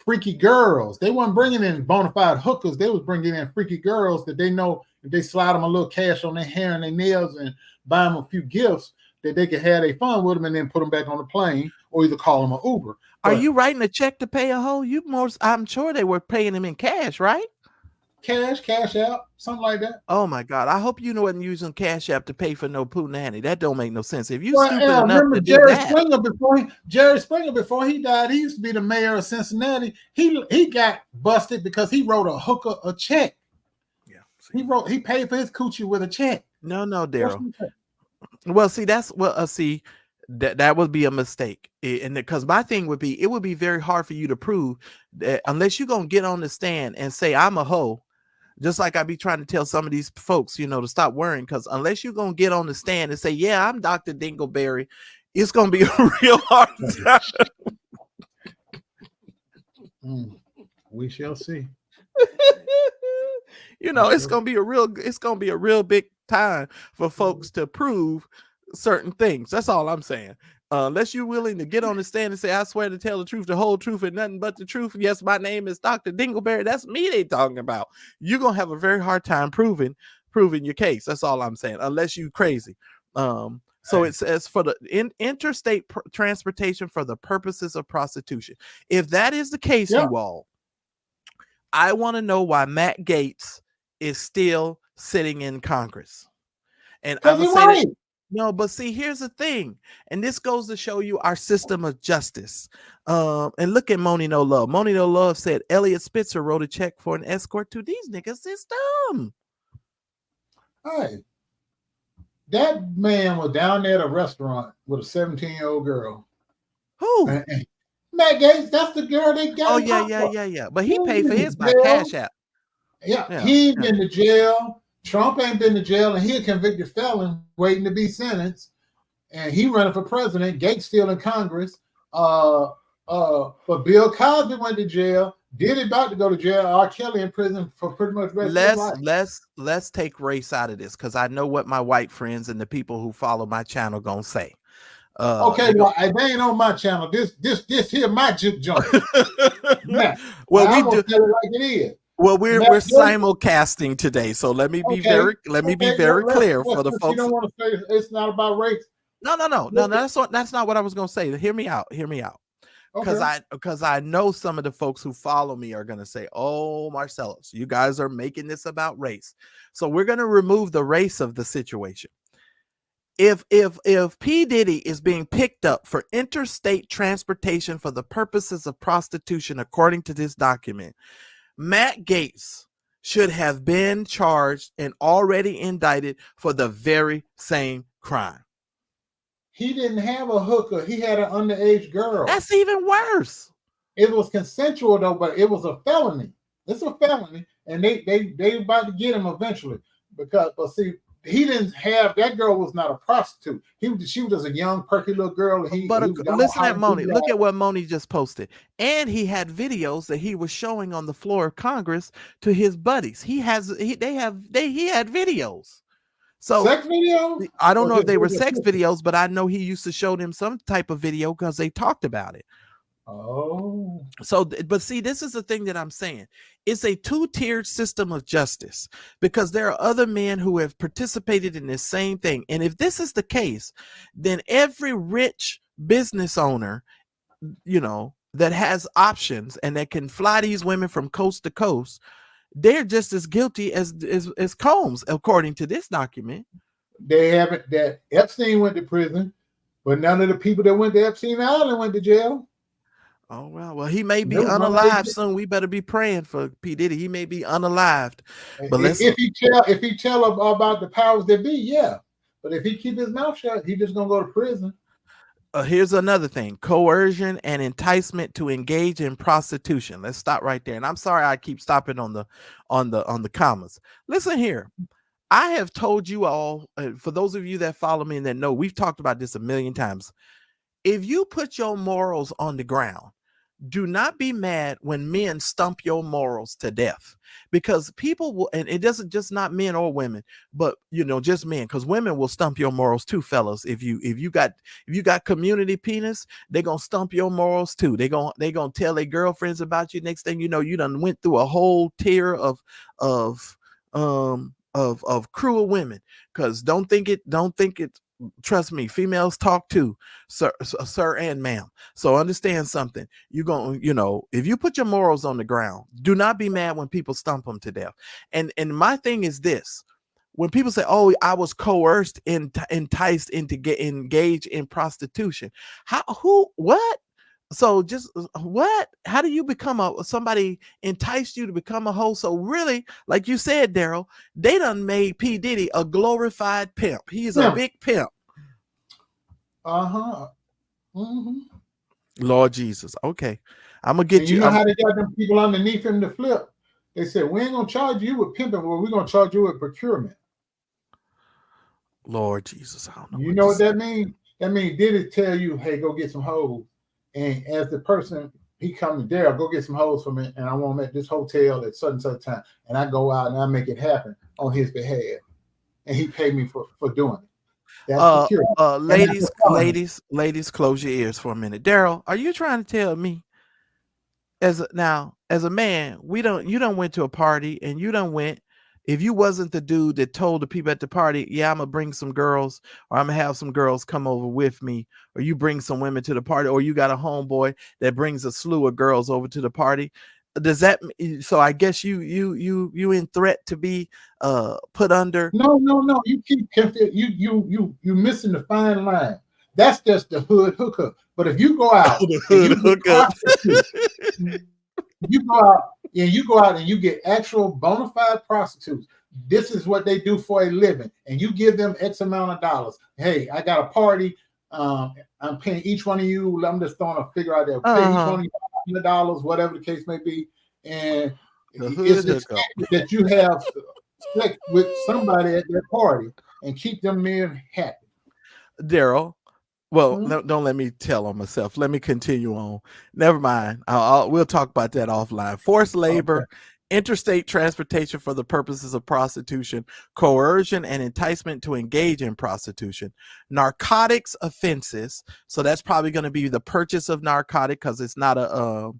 freaky girls. They weren't bringing in bona fide hookers. They was bringing in freaky girls that they know if they slide them a little cash on their hair and their nails and buy them a few gifts that they could have their fun with them and then put them back on the plane or either call them an Uber. Are you writing a check to pay a hoe? I'm sure they were paying them in cash, right? Cash out, something like that. Oh my God! I hope you wasn't using Cash App to pay for no punani. That don't make no sense. If you stupid enough to do that. Jerry Springer before he died, he used to be the mayor of Cincinnati. He got busted because he wrote a hooker a check. Yeah, he paid for his coochie with a check. No, Daryl. Well, see, that would be a mistake. And because my thing would be, it would be very hard for you to prove that unless you're going to get on the stand and say, I'm a hoe, just like I be trying to tell some of these folks, to stop worrying. Because unless you're going to get on the stand and say, yeah, I'm Dr. Dingleberry, it's going to be a real hard time. We shall see. It's going to be a real big time for folks to prove certain things. That's all I'm saying. Unless you're willing to get on the stand and say, I swear to tell the truth, the whole truth, and nothing but the truth. Yes, my name is Dr. Dingleberry. That's me they talking about. You're going to have a very hard time proving your case. That's all I'm saying. Unless you crazy. So it says for the interstate transportation for the purposes of prostitution. If that is the case, you all, I want to know why Matt Gaetz is still sitting in Congress. And I would say that, no, but see, here's the thing, and this goes to show you our system of justice. And look at Moni No Love. Moni No Love said Elliot Spitzer wrote a check for an escort to these niggas. It's dumb. Hey, that man was down there at a restaurant with a 17-year-old girl. Who? Matt Gaetz. That's the girl they got. Oh yeah. But he paid for his by Cash App. Yeah, he ain't been to jail. Trump ain't been to jail, and he a convicted felon waiting to be sentenced. And he running for president. Gaetz still in Congress. But Bill Cosby went to jail. Diddy about to go to jail. R. Kelly in prison for pretty much the rest of his life. Let's take race out of this because I know what my white friends and the people who follow my channel gonna say. Okay, well, they ain't on my channel. This here my juke joint. Well, we do tell it like it is. Well, we're simulcasting today, so let me be very clear for the folks. You don't want to say it's not about race. No. That's not what I was going to say. Hear me out. Because I know some of the folks who follow me are going to say, "Oh, Marcellus, you guys are making this about race." So we're going to remove the race of the situation. If P Diddy is being picked up for interstate transportation for the purposes of prostitution, according to this document, Matt Gaetz should have been charged and already indicted for the very same crime. He didn't have a hooker. He had an underage girl. That's even worse. It was consensual though, but it was a felony. It's a felony, and they about to get him eventually but see, he didn't have that girl was not a prostitute. She was just a young perky little girl. Listen at Moni. Look at what Moni just posted. And he had videos that he was showing on the floor of Congress to his buddies. He had videos. So sex videos? I don't know if they were sex videos, but I know he used to show them some type of video because they talked about it. Oh. So, but see, this is the thing that I'm saying. It's a two-tiered system of justice because there are other men who have participated in this same thing. And if this is the case, then every rich business owner, that has options and that can fly these women from coast to coast, they're just as guilty as Combs, according to this document. They haven't. That Epstein went to prison, But none of the people that went to Epstein Island went to jail. Oh well, he may be No, none of unalived soon. We better be praying for P Diddy. He may be unalived, but let's. if he tell about the powers that be, yeah. But if he keep his mouth shut, he just gonna go to prison. Here's another thing: coercion and enticement to engage in prostitution. Let's stop right there. And I'm sorry I keep stopping on the commas. Listen here. I have told you all, for those of you that follow me and that know, we've talked about this a million times. If you put your morals on the ground, do not be mad when men stump your morals to death, because people will, and it doesn't just not men or women, but just men, because women will stump your morals too, fellas. If you got community penis, they're gonna stump your morals too. They gonna tell their girlfriends about you. Next thing you know, you done went through a whole tier of cruel women. Because don't think it trust me, females talk too, sir and ma'am. So understand something. You're going, if you put your morals on the ground, do not be mad when people stump them to death. And my thing is this: when people say, "Oh, I was coerced, enticed into get engaged in prostitution," what? So just what? How do you become somebody enticed you to become a hoe? So really, like you said, Daryl, they done made P Diddy a glorified pimp. He is a big pimp. Mm-hmm. Lord Jesus. Okay, I'm gonna get and you. You know how they got them people underneath him to flip? They said, "We ain't gonna charge you with pimping, but we're gonna charge you with procurement." Lord Jesus, I don't know. You know what that means? That means Diddy tell you, "Hey, go get some hoes," and as the person he come to Daryl, go get some hoes for me, and I want them at this hotel at such and such time, and I go out and I make it happen on his behalf, and he paid me for doing it. That's procurement. Ladies, close your ears for a minute. Daryl, are you trying to tell me, as a man, you don't went to a party and you don't went, if you wasn't the dude that told the people at the party, yeah, I'm gonna bring some girls, or I'm gonna have some girls come over with me, or you bring some women to the party, or you got a homeboy that brings a slew of girls over to the party, does that, so I guess you in threat to be put under? No. You keep you missing the fine line. That's just the hood hookup. But if you go out The and hood you get hookup. you go out and you get actual bona fide prostitutes. This is what they do for a living, and you give them X amount of dollars. Hey, I got a party. I'm paying each one of you. I'm just throwing a figure out there. Pay each one of you $100, whatever the case may be, and it's expected that you have sex with somebody at their party and keep them men happy. Daryl, well, don't let me tell on myself. Let me continue on. Never mind. We'll talk about that offline. Forced labor, interstate transportation for the purposes of prostitution, coercion and enticement to engage in prostitution, narcotics offenses. So that's probably going to be the purchase of narcotic, because it's not a,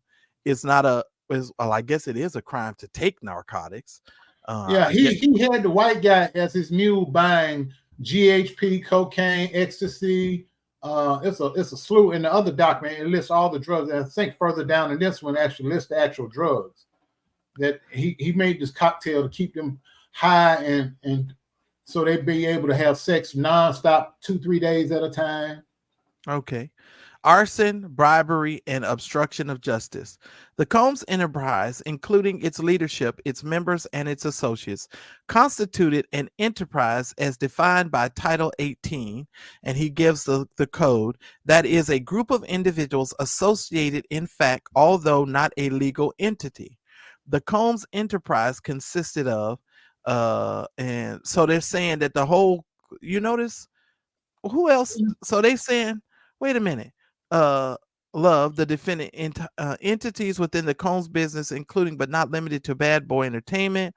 well, I guess it is a crime to take narcotics. He had the white guy as his mule buying GHP, cocaine, ecstasy. It's a slew in the other document. It lists all the drugs. And I think further down in this one actually lists the actual drugs that he made this cocktail to keep them high and so they'd be able to have sex nonstop 2-3 days at a time. Okay. Arson, bribery, and obstruction of justice. The Combs enterprise, including its leadership, its members, and its associates, constituted an enterprise as defined by Title 18, and he gives the code, that is a group of individuals associated in fact, although not a legal entity. The Combs enterprise consisted of, and so they're saying that the whole, you notice, who else? So they saying, wait a minute, Love, the defendant entities within the Combs business, including but not limited to Bad Boy Entertainment,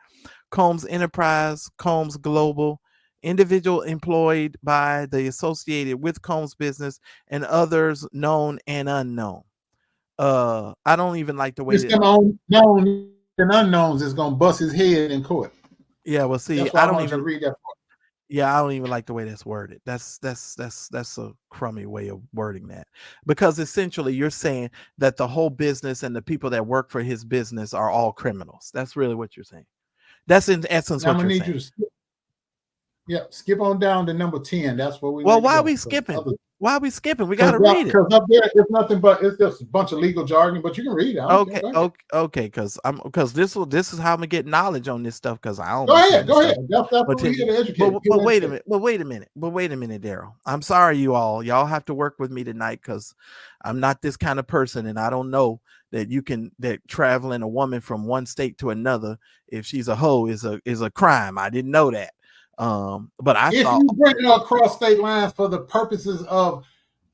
Combs Enterprise, Combs Global, individual employed by the associated with Combs business, and others known and unknown. I don't even like the way it's them known and unknowns is gonna bust his head in court. Yeah, well, see, that's why I don't even read that part. Yeah, I don't even like the way that's worded. That's a crummy way of wording that, because essentially you're saying that the whole business and the people that work for his business are all criminals. That's really what you're saying. That's in essence what you're saying. You to skip on down to number 10. That's what we. Well, why are we skipping? Why are we skipping? We got to read it. Because up there it's nothing but it's just a bunch of legal jargon, but you can read it. I don't care. Okay, okay, because this is how I'm gonna get knowledge on this stuff because I don't Go be ahead, saying this go stuff. ahead. That's what But we're here to educate. but wait a minute, Daryl. I'm sorry, you all. Y'all have to work with me tonight because I'm not this kind of person, and I don't know that traveling a woman from one state to another, if she's a hoe, is a crime. I didn't know that. But I If thought you bring her across state lines for the purposes of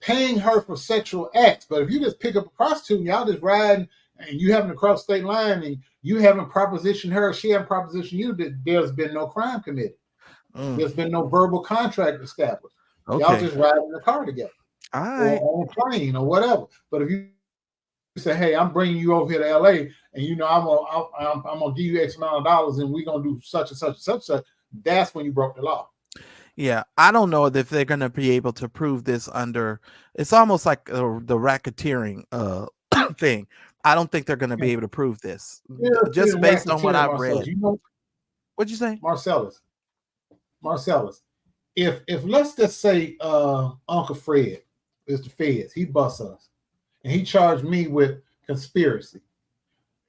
paying her for sexual acts, but if you just pick up a prostitute and y'all just riding and you haven't crossed state line and you haven't propositioned her, she haven't propositioned you, that there's been no crime committed. There's been no verbal contract established. Y'all just ride in the car together, all right. or on a plane or whatever. But if you say, "Hey, I'm bringing you over here to LA, and you know I'm gonna give you X amount of dollars, and we're gonna do such and such and such and such," that's when you broke the law. Yeah, I don't know if they're going to be able to prove this under. It's almost like the racketeering thing. I don't think they're going to be able to prove this just based on what I've read. You know, What'd you say, Marcellus? If let's just say Uncle Fred is the feds, he busts us, and he charged me with conspiracy.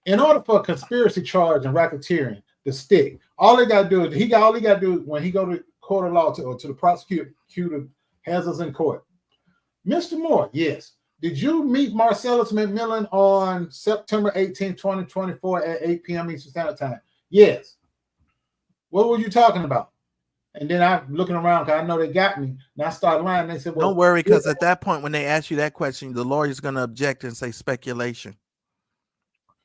In order for a conspiracy charge and racketeering to stick, all he got to do is when he go to court of law to the prosecutor has us in court. Mr. Moore, yes. Did you meet Marcellus McMillan on September 18, 2024 at 8 p.m. Eastern Standard Time? Yes. What were you talking about? And then I'm looking around because I know they got me. And I started lying. They said, well, don't worry, because at that point, when they ask you that question, the lawyer's going to object and say speculation.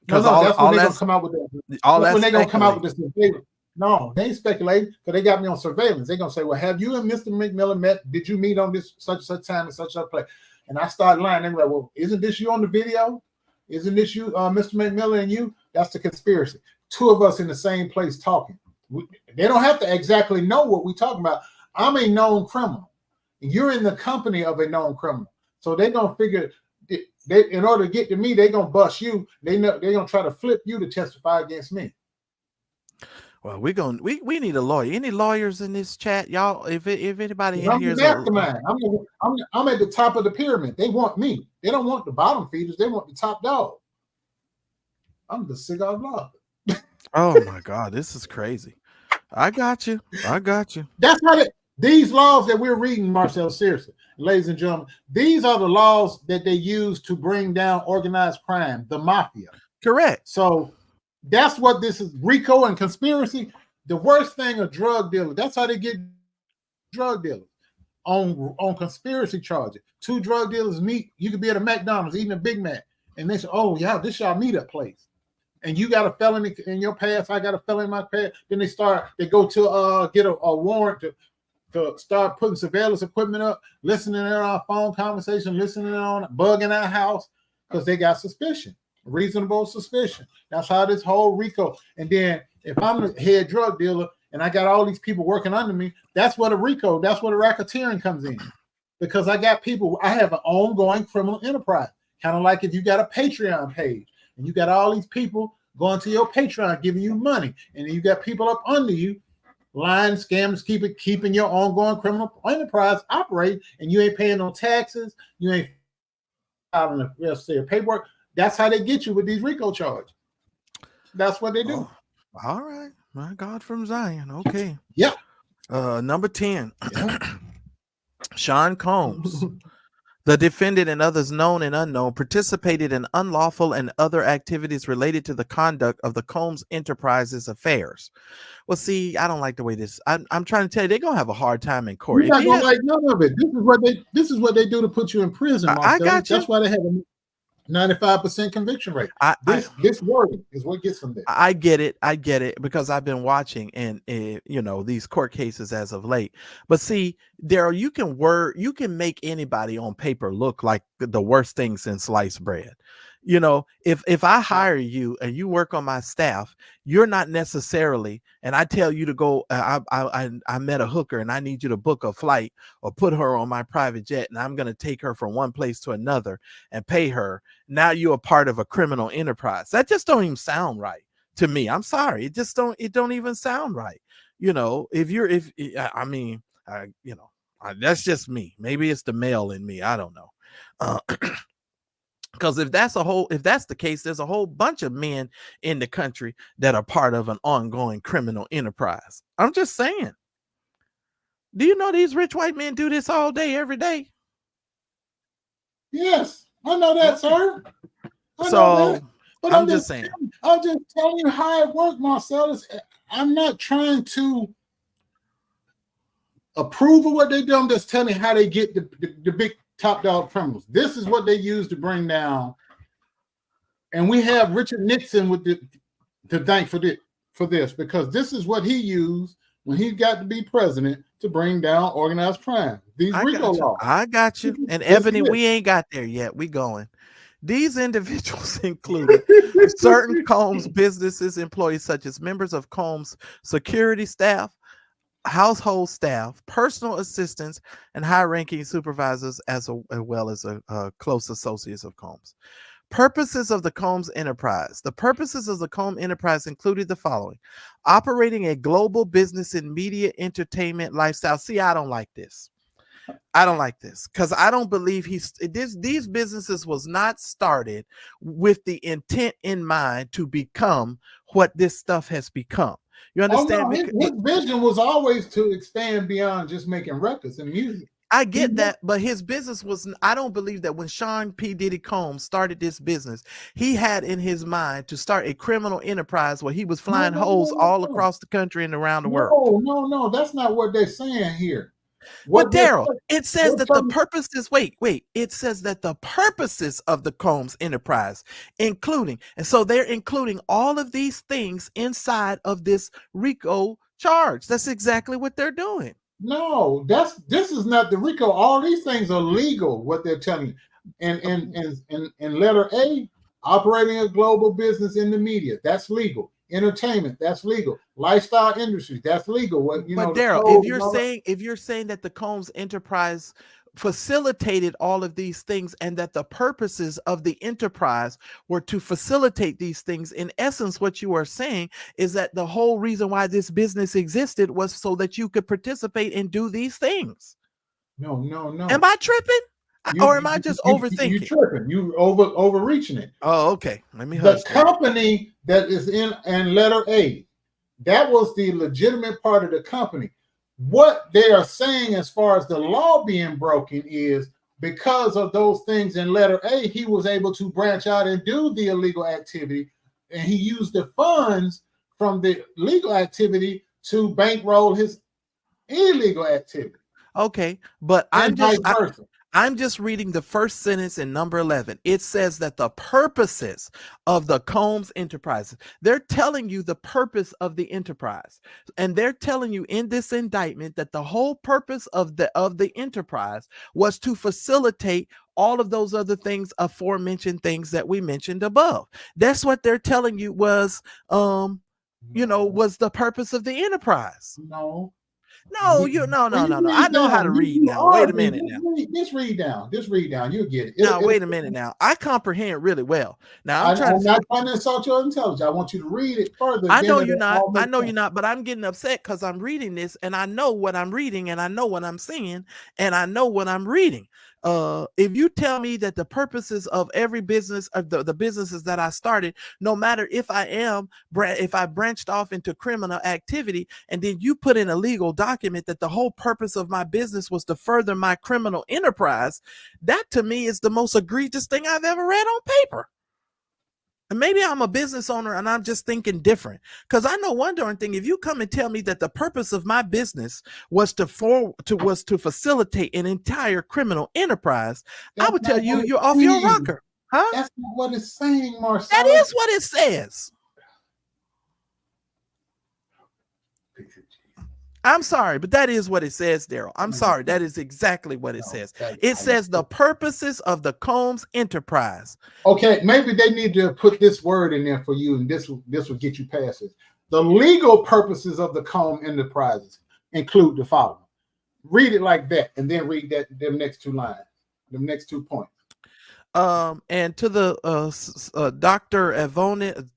Because that's when they're going to come out with that. That's when they're going to come out with this. No, they ain't speculating because they got me on surveillance. They're going to say, well, have you and Mr. McMillan met? Did you meet on this such and such time and such a place? And I started lying. They're like, well, isn't this you on the video? Isn't this you, Mr. McMillan and you? That's the conspiracy. Two of us in the same place talking. They don't have to exactly know what we're talking about. I'm a known criminal. You're in the company of a known criminal. So they're going to figure, in order to get to me, they're going to bust you. They're going to try to flip you to testify against me. Well, we need a lawyer. Any lawyers in this chat, y'all? If anybody in here is mastermind, I'm at the top of the pyramid. They want me. They don't want the bottom feeders. They want the top dog. I'm the cigar blogger. Oh my God, this is crazy. I got you. That's how these laws that we're reading, Marcel, seriously, ladies and gentlemen, these are the laws that they use to bring down organized crime, the mafia. Correct. So that's what this is. RICO and conspiracy. The worst thing, a drug dealer. That's how they get drug dealers on conspiracy charges. Two drug dealers meet. You could be at a McDonald's eating a Big Mac, and they say, "Oh yeah, this y'all meetup place." And you got a felony in your past. I got a felony in my past. Then they go to get a warrant to start putting surveillance equipment up, listening in on our phone conversation, listening on bugging our house because they got suspicion. Reasonable suspicion. That's how this whole RICO. And then if I'm the head drug dealer and I got all these people working under me, that's what a RICO, that's what a racketeering comes in. Because I got people, I have an ongoing criminal enterprise. Kind of like if you got a Patreon page and you got all these people going to your Patreon giving you money, and then you got people up under you, lying, scams, keeping your ongoing criminal enterprise operating, and you ain't paying no taxes, you ain't filing the paperwork. That's how they get you with these RICO charges. That's what they do. Oh, all right. My God from Zion. Okay. Yeah. Number 10. Yeah. Sean Combs. The defendant and others known and unknown participated in unlawful and other activities related to the conduct of the Combs Enterprises affairs. Well, see, I don't like the way this. I'm trying to tell you, they're gonna have a hard time in court. You're not gonna like none of it. This is what they do to put you in prison. Marcel. I got you. That's why they have a 95% conviction rate. This wording is what gets them there. I get it because I've been watching and these court cases as of late. But see, Daryl, you can make anybody on paper look like the worst thing since sliced bread. You know, if I hire you and you work on my staff, you're not necessarily, and I tell you to go, I met a hooker and I need you to book a flight or put her on my private jet and I'm going to take her from one place to another and pay her. Now you're a part of a criminal enterprise. That just don't even sound right to me. I'm sorry. It don't even sound right. You know, That's just me. Maybe it's the male in me. I don't know. Because if that's the case, there's a whole bunch of men in the country that are part of an ongoing criminal enterprise. I'm just saying. Do you know these rich white men do this all day, every day? Yes, I know that, Okay. sir. I know So that. But I'm just saying. I'm just telling you how it works, Marcellus. I'm not trying to approve of what they do. I'm just telling you how they get the big top dog criminals. This is what they use to bring down. And we have Richard Nixon with to thank for this, because this is what he used when he got to be president to bring down organized crime. These RICO laws. I got you. And Ebony, we ain't got there yet. We going. These individuals included certain Combs businesses employees, such as members of Combs security staff, household staff, personal assistants, and high-ranking supervisors, as well as close associates of Combs. Purposes of the Combs enterprise. The purposes of the Combs enterprise included the following: operating a global business in media, entertainment, lifestyle. See, I don't like this. I don't like this because I don't believe these businesses was not started with the intent in mind to become what this stuff has become. You understand? Oh, no, his vision was always to expand beyond just making records and music. I get that, but his business was, I don't believe that when Sean P. Diddy Combs started this business, he had in his mind to start a criminal enterprise where he was flying hoes all across the country and around the world. No, that's not what they're saying here. But Daryl, it says that the purposes, it says that the purposes of the Combs enterprise, including, and so they're including all of these things inside of this RICO charge. That's exactly what they're doing. No, this is not the RICO. All these things are legal, what they're telling you. And letter A, operating a global business in the media, that's legal. Entertainment, that's legal. Lifestyle industry, that's legal. What you know, but Daryl, if you're saying that the Combs enterprise facilitated all of these things and that the purposes of the enterprise were to facilitate these things, in essence, what you are saying is that the whole reason why this business existed was so that you could participate and do these things. No. Am I tripping? Or am I just overthinking? You tripping. You overreaching it. Oh, okay. Let me The company that is in letter A, that was the legitimate part of the company. What they are saying as far as the law being broken is because of those things in letter A, he was able to branch out and do the illegal activity, and he used the funds from the legal activity to bankroll his illegal activity. Okay, but I'm just reading the first sentence in number 11. It says that the purposes of the Combs enterprises, they're telling you the purpose of the enterprise. And they're telling you in this indictment that the whole purpose of the enterprise was to facilitate all of those other things, aforementioned things that we mentioned above. That's what they're telling you was, was the purpose of the enterprise. No. No. I know how to read now. Wait a minute now. Just read down. You'll get it. Now, wait a minute now. I comprehend really well. Now, I'm not trying to insult your intelligence. I want you to read it further. I know you're not, but I'm getting upset because I'm reading this and I know what I'm reading and I know what I'm seeing and I know what I'm reading. If you tell me that the purposes of every business of the businesses that I started, no matter if I branched off into criminal activity, and then you put in a legal document that the whole purpose of my business was to further my criminal enterprise, that to me is the most egregious thing I've ever read on paper. And maybe I'm a business owner and I'm just thinking different, because I know one darn thing. If you come and tell me that the purpose of my business was to facilitate an entire criminal enterprise, I would tell you you're off your rocker. Huh? That's not what it's saying, Marcel. That is what it says. I'm sorry, but that is what it says, Daryl. I'm sorry. That is exactly what it says. It says the purposes of the Combs enterprise. Okay, maybe they need to put this word in there for you, and this will get you past it. The legal purposes of the Combs enterprises include the following. Read it like that, and then read them next two lines, the next 2 points. And to the Dr. Avone,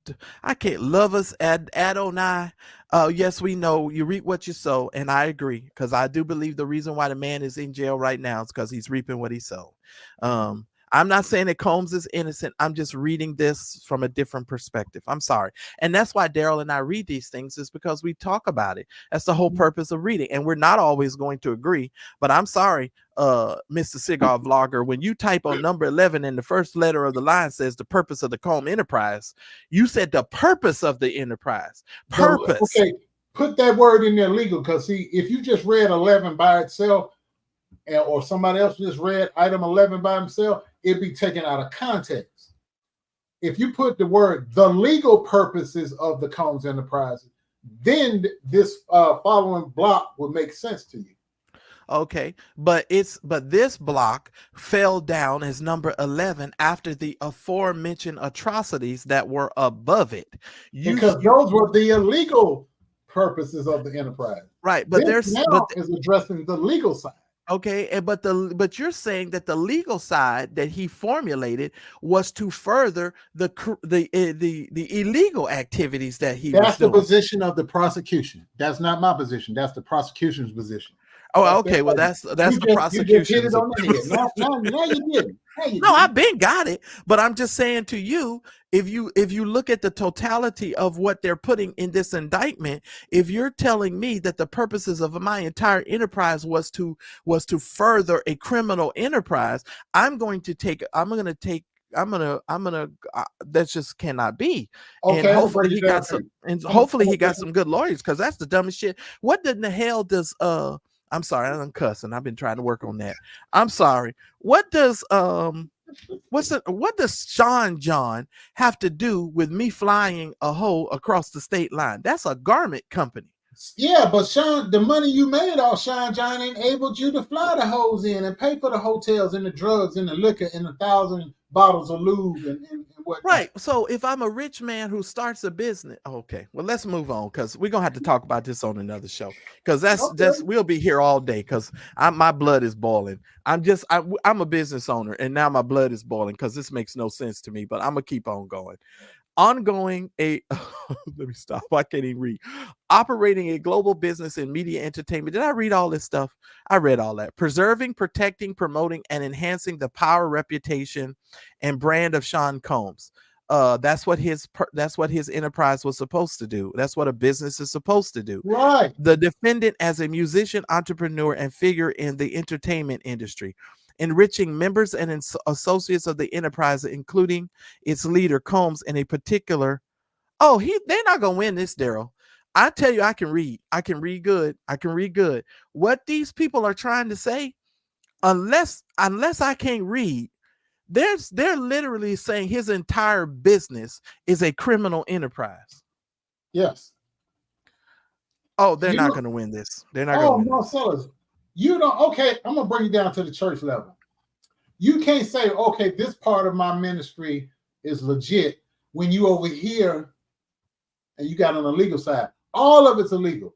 I can't love us Adonai. Yes, we know you reap what you sow, and I agree because I do believe the reason why the man is in jail right now is because he's reaping what he sowed. I'm not saying that Combs is innocent. I'm just reading this from a different perspective. I'm sorry, and that's why Daryl and I read these things is because we talk about it. That's the whole purpose of reading, and we're not always going to agree. But I'm sorry, Mr. Cigar Vlogger, when you type on number 11 and the first letter of the line says the purpose of the Comb Enterprise, you said the purpose of the enterprise. Purpose. Okay, put that word in there legal, because see, if you just read 11 by itself, or somebody else just read item 11 by himself, it'd be taken out of context. If you put the word the legal purposes of the Combs Enterprises, then this following block would make sense to you. Okay, but this block fell down as number 11 after the aforementioned atrocities that were above it. Because those were the illegal purposes of the enterprise. Right, but this is addressing the legal side. Okay, but you're saying that the legal side that he formulated was to further the illegal activities that he was doing. That's the position of the prosecution. That's not my position. That's the prosecution's position. Oh, okay. Well, that's the prosecution. No, you didn't. No, I've been got it. But I'm just saying to you, if you look at the totality of what they're putting in this indictment, if you're telling me that the purposes of my entire enterprise was to further a criminal enterprise, that just cannot be. Okay, and hopefully he got some good lawyers, because that's the dumbest shit. What in the hell does I'm sorry, I'm cussing. I've been trying to work on that. I'm sorry. What does what does Sean John have to do with me flying a hoe across the state line? That's a garment company. Yeah, but Sean, the money you made off Sean John enabled you to fly the hoes in and pay for the hotels and the drugs and the liquor and 1,000 bottles of lube and what. Right. So if I'm a rich man who starts a business, okay. Well, let's move on, because we're gonna have to talk about this on another show. Because that's we'll be here all day, because my blood is boiling. I'm a business owner, and now my blood is boiling because this makes no sense to me. But I'm gonna keep on going. Let me stop. I can't even read. Operating a global business in media entertainment. Did I read all this stuff? I read all that. Preserving, protecting, promoting, and enhancing the power, reputation, and brand of Sean Combs. That's what his enterprise was supposed to do. That's what a business is supposed to do. Right. The defendant as a musician, entrepreneur, and figure in the entertainment industry, enriching members and associates of the enterprise, including its leader Combs in a particular. They're not gonna win this, Daryl. I tell you, I can read good. What these people are trying to say, unless I can't read, they're literally saying his entire business is a criminal enterprise. Yes. Oh, they're not going to win this. They're not going to win. Sellers. You don't. Okay, I'm gonna bring you down to the church level. You can't say, okay, this part of my ministry is legit when you over here and you got on the legal side. All of it's illegal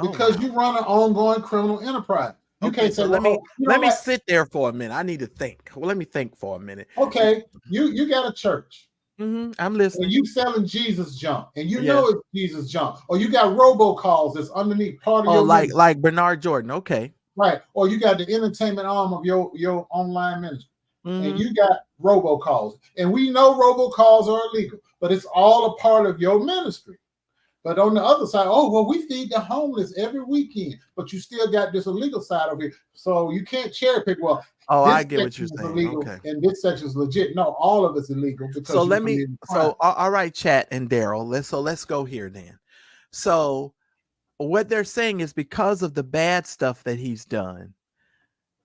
because you run an ongoing criminal enterprise. You can't say, let me sit there for a minute. I need to think. Well, let me think for a minute. Okay, you got a church. I'm listening. And you selling Jesus junk, and you know it's Jesus junk, or you got robocalls that's underneath part of your like Bernard Jordan. Okay, right. Or you got the entertainment arm of your online ministry, and you got robocalls, and we know robocalls are illegal, but it's all a part of your ministry. But on the other side, we feed the homeless every weekend, but you still got this illegal side of it, so you can't cherry pick. Well, I get what you're saying. Illegal, okay, and this section is legit. No, all of it's illegal. Because all right, chat and Daryl. Let's go here then. So what they're saying is, because of the bad stuff that he's done,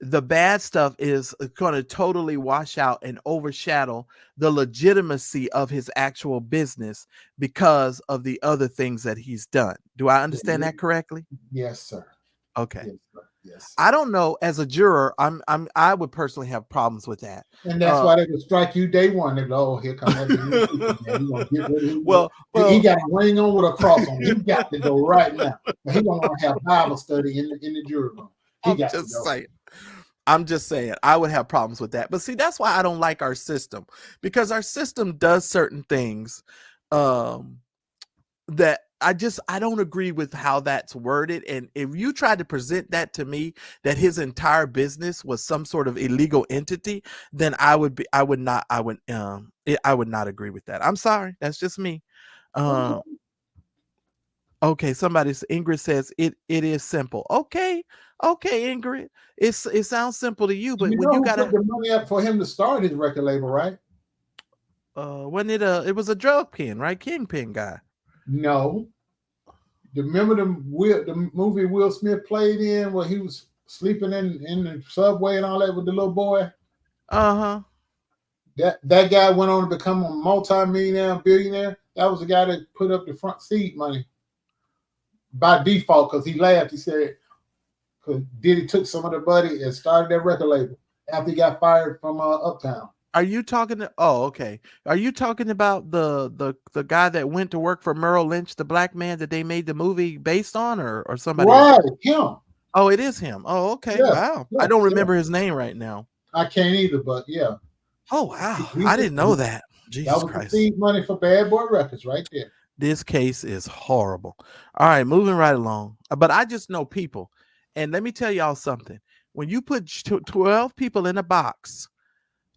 the bad stuff is going to totally wash out and overshadow the legitimacy of his actual business because of the other things that he's done. Do I understand that correctly? Yes, sir. Okay. Yes, sir. Yes. I don't know. As a juror, I would personally have problems with that. And that's why they would strike you day one. They go, here comes that. Well, he got a ring on with a cross on. He got to go right now. He don't want to have Bible study in the jury room. I'm just saying. I'm just saying I would have problems with that. But see, that's why I don't like our system, because our system does certain things um that I don't agree with how that's worded. And if you tried to present that to me, that his entire business was some sort of illegal entity, then I would not agree with that. I'm sorry, that's just me. Okay. um okay, Ingrid says it is simple. Okay, okay, Ingrid, it sounds simple to you, but You when know you who gotta put the money up for him to start his record label, right? when it was a drug pen, right? Kingpin guy. No. Remember the movie Will Smith played in where he was sleeping in the subway and all that with the little boy? Uh-huh. That guy went on to become a multi-millionaire, billionaire. That was the guy that put up the front seat money by default because he laughed. He said, because Diddy took some of the money and started that record label after he got fired from Uptown. Are you talking to, oh, okay. Are you talking about the guy that went to work for Merrill Lynch, the black man that they made the movie based on, or somebody else? Right, him. Oh, it is him. Oh, okay. Yeah, Wow. I yeah, don't yeah. remember his name right now. I can't either, but yeah. Oh, wow. He I took didn't know that. that Jesus was the Christ. seed money for Bad Boy Records right there. This case is horrible. All right, moving right along. But I just know people. And let me tell y'all something. When you put 12 people in a box,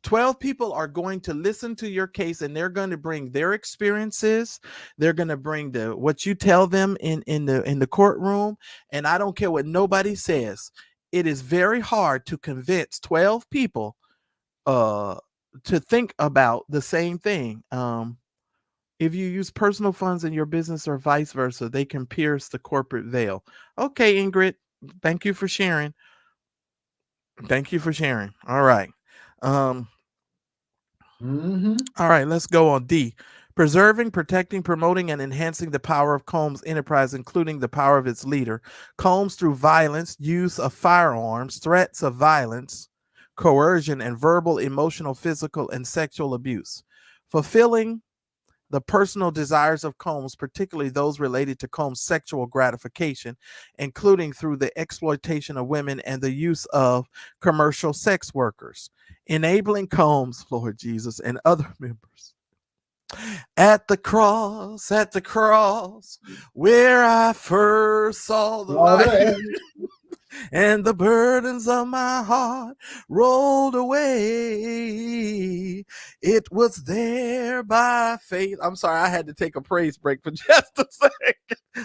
12 people are going to listen to your case, and they're going to bring their experiences. They're going to bring what you tell them in the courtroom. And I don't care what nobody says. It is very hard to convince 12 people uh to think about the same thing. If you use personal funds in your business or vice versa, they can pierce the corporate veil. Okay, Ingrid, thank you for sharing. Thank you for sharing. All right. Um, all right, let's go on D. Preserving, protecting, promoting, and enhancing the power of Combs Enterprise, including the power of its leader. Combs through violence, use of firearms, threats of violence, coercion, and verbal, emotional, physical, and sexual abuse. Fulfilling the personal desires of Combs, particularly those related to Combs' sexual gratification, including through the exploitation of women and the use of commercial sex workers, enabling Combs, Lord Jesus, and other members at the cross, where I first saw the light and the burdens of my heart rolled away. It was there by faith. I'm sorry, I had to take a praise break for just a second.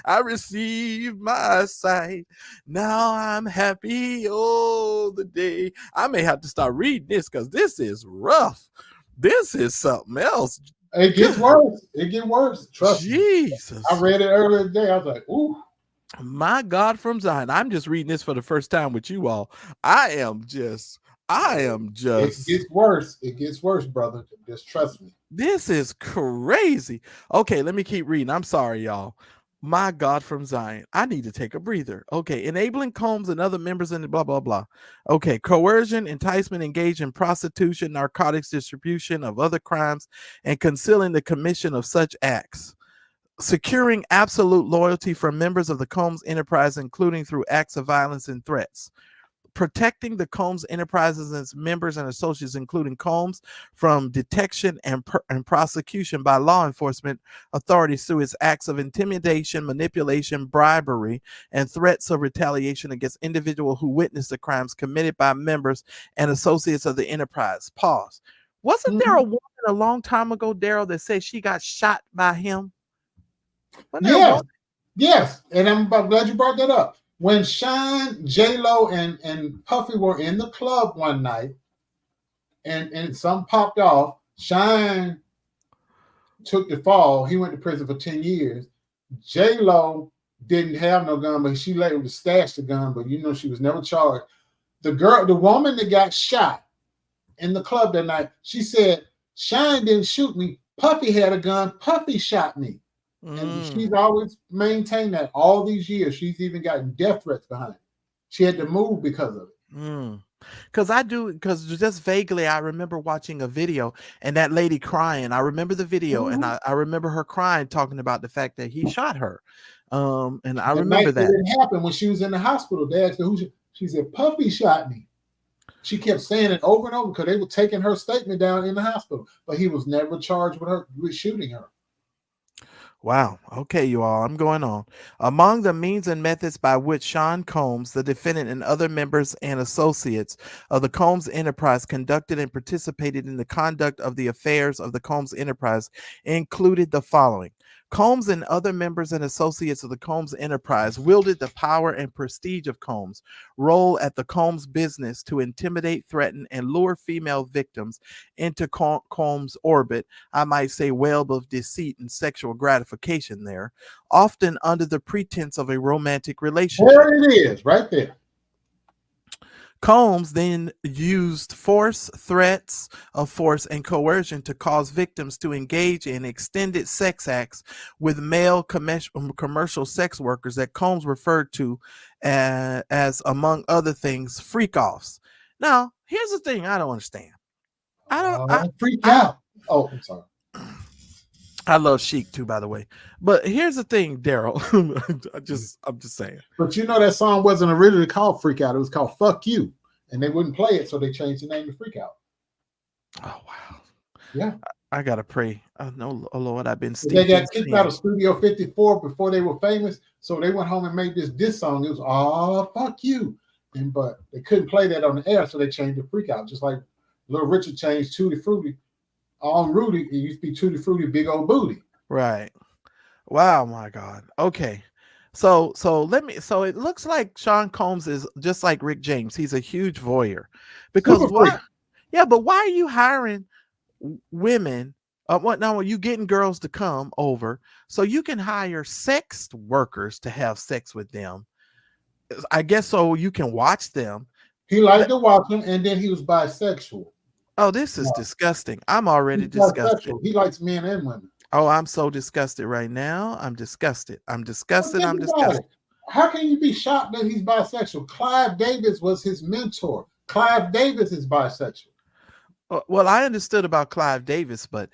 I received my sight. Now I'm happy all the day. I may have to start reading this because this is rough. This is something else. It gets worse. It gets worse. Trust Jesus. me. I read it earlier today. I was like, ooh. My God from Zion. I'm just reading this for the first time with you all. I am just. It gets worse. It gets worse, brother. Just trust me. This is crazy. Okay, let me keep reading. I'm sorry, y'all. My God from Zion. I need to take a breather. Okay, enabling Combs and other members in the blah, blah, blah. Okay, coercion, enticement, engage in prostitution, narcotics distribution of other crimes, and concealing the commission of such acts. Securing absolute loyalty from members of the Combs Enterprise, including through acts of violence and threats. Protecting the Combs Enterprises and its members and associates, including Combs, from detection and prosecution by law enforcement authorities through its acts of intimidation, manipulation, bribery, and threats of retaliation against individuals who witnessed the crimes committed by members and associates of the enterprise. Pause. Wasn't there a woman a long time ago, Daryl, that said she got shot by him? Yes, yes, and I'm glad you brought that up. When Shine, J-Lo, and Puffy were in the club one night, and something popped off, Shine took the fall. He went to prison for 10 years. J-Lo didn't have no gun, but she later stashed the gun, but she was never charged. The woman that got shot in the club that night, she said, Shine didn't shoot me. Puffy had a gun. Puffy shot me. And she's always maintained that all these years. She's even gotten death threats behind it. She had to move because of it. Because just vaguely, I remember watching a video and that lady crying. I remember the video and I remember her crying, talking about the fact that he shot her. And I remember that. It didn't happen when she was in the hospital. They asked her who she said, Puffy shot me. She kept saying it over and over because they were taking her statement down in the hospital, but he was never charged with shooting her. Wow. Okay, you all, I'm going on. Among the means and methods by which Sean Combs, the defendant, and other members and associates of the Combs Enterprise conducted and participated in the conduct of the affairs of the Combs Enterprise included the following. Combs and other members and associates of the Combs Enterprise wielded the power and prestige of Combs' role at the Combs business to intimidate, threaten, and lure female victims into Combs' orbit. I might say web of deceit and sexual gratification there, often under the pretense of a romantic relationship. There it is, right there. Combs then used force, threats of force, and coercion to cause victims to engage in extended sex acts with male commercial sex workers that Combs referred to as, among other things, freak offs. Now, here's the thing I don't understand. I don't. Freak I out. Oh, I'm sorry. I love Chic too, by the way. But here's the thing, Daryl. I'm just saying. But you know that song wasn't originally called Freak Out. It was called Fuck You. And they wouldn't play it, so they changed the name to Freak Out. Oh wow. Yeah. I gotta pray. Oh no, oh Lord, I've been They steeped in got kicked sin. out of Studio 54 before they were famous. So they went home and made this diss song. It was fuck you. But they couldn't play that on the air, so they changed to Freak Out. Just like Little Richard changed Tutti Frutti on Rudy. It used to be Tutti Frutti Big Old Booty. Right. Wow, my God. Okay. So it looks like Sean Combs is just like Rick James. He's a huge voyeur. Because Super why? freak. Yeah, but why are you hiring women? What now? Are you getting girls to come over so you can hire sex workers to have sex with them? I guess so you can watch them. He liked to watch them, and then he was bisexual. Oh, this is disgusting. I'm already He's disgusted. bisexual. He likes men and women. Oh, I'm so disgusted right now. I'm disgusted. I'm disgusted. I'm disgusted. How can you be shocked that he's bisexual? Clive Davis was his mentor. Clive Davis is bisexual. Well, I understood about Clive Davis, but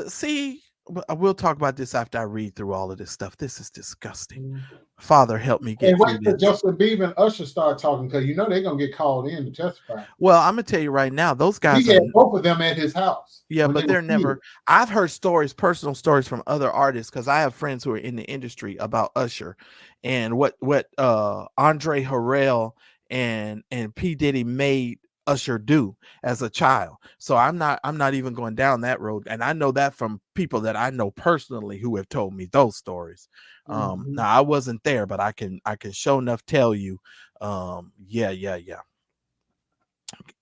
see, we'll talk about this after I read through all of this stuff. This is disgusting. Mm-hmm. Father, help me get through this. Justin Bieber and Usher start talking because you know they're gonna get called in to testify. Well, I'm gonna tell you right now, those guys. He had both of them at his house. Yeah, but they're never. I've heard stories, personal stories from other artists, because I have friends who are in the industry about Usher and what Andre Harrell and P Diddy made Usher do as a child. So I'm not even going down that road, and I know that from people that I know personally who have told me those stories. Now I wasn't there, but I can sure enough tell you. Yeah.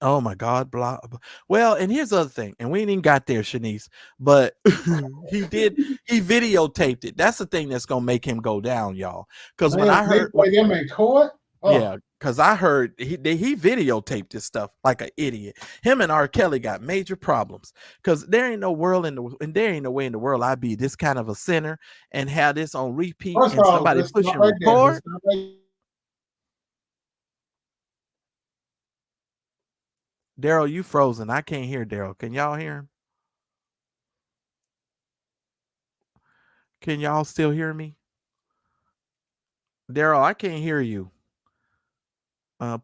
Oh my God, blah, blah. Well, and here's the other thing, and we ain't even got there, Shanice, but he videotaped it. That's the thing that's gonna make him go down, y'all. Because when I heard them in court, yeah, because I heard he videotaped this stuff like an idiot. Him and R. Kelly got major problems because there ain't no way in the world I'd be this kind of a sinner and have this on repeat and somebody pushing record. Daryl, you frozen. I can't hear Daryl. Can y'all hear him? Can y'all still hear me? Daryl, I can't hear you.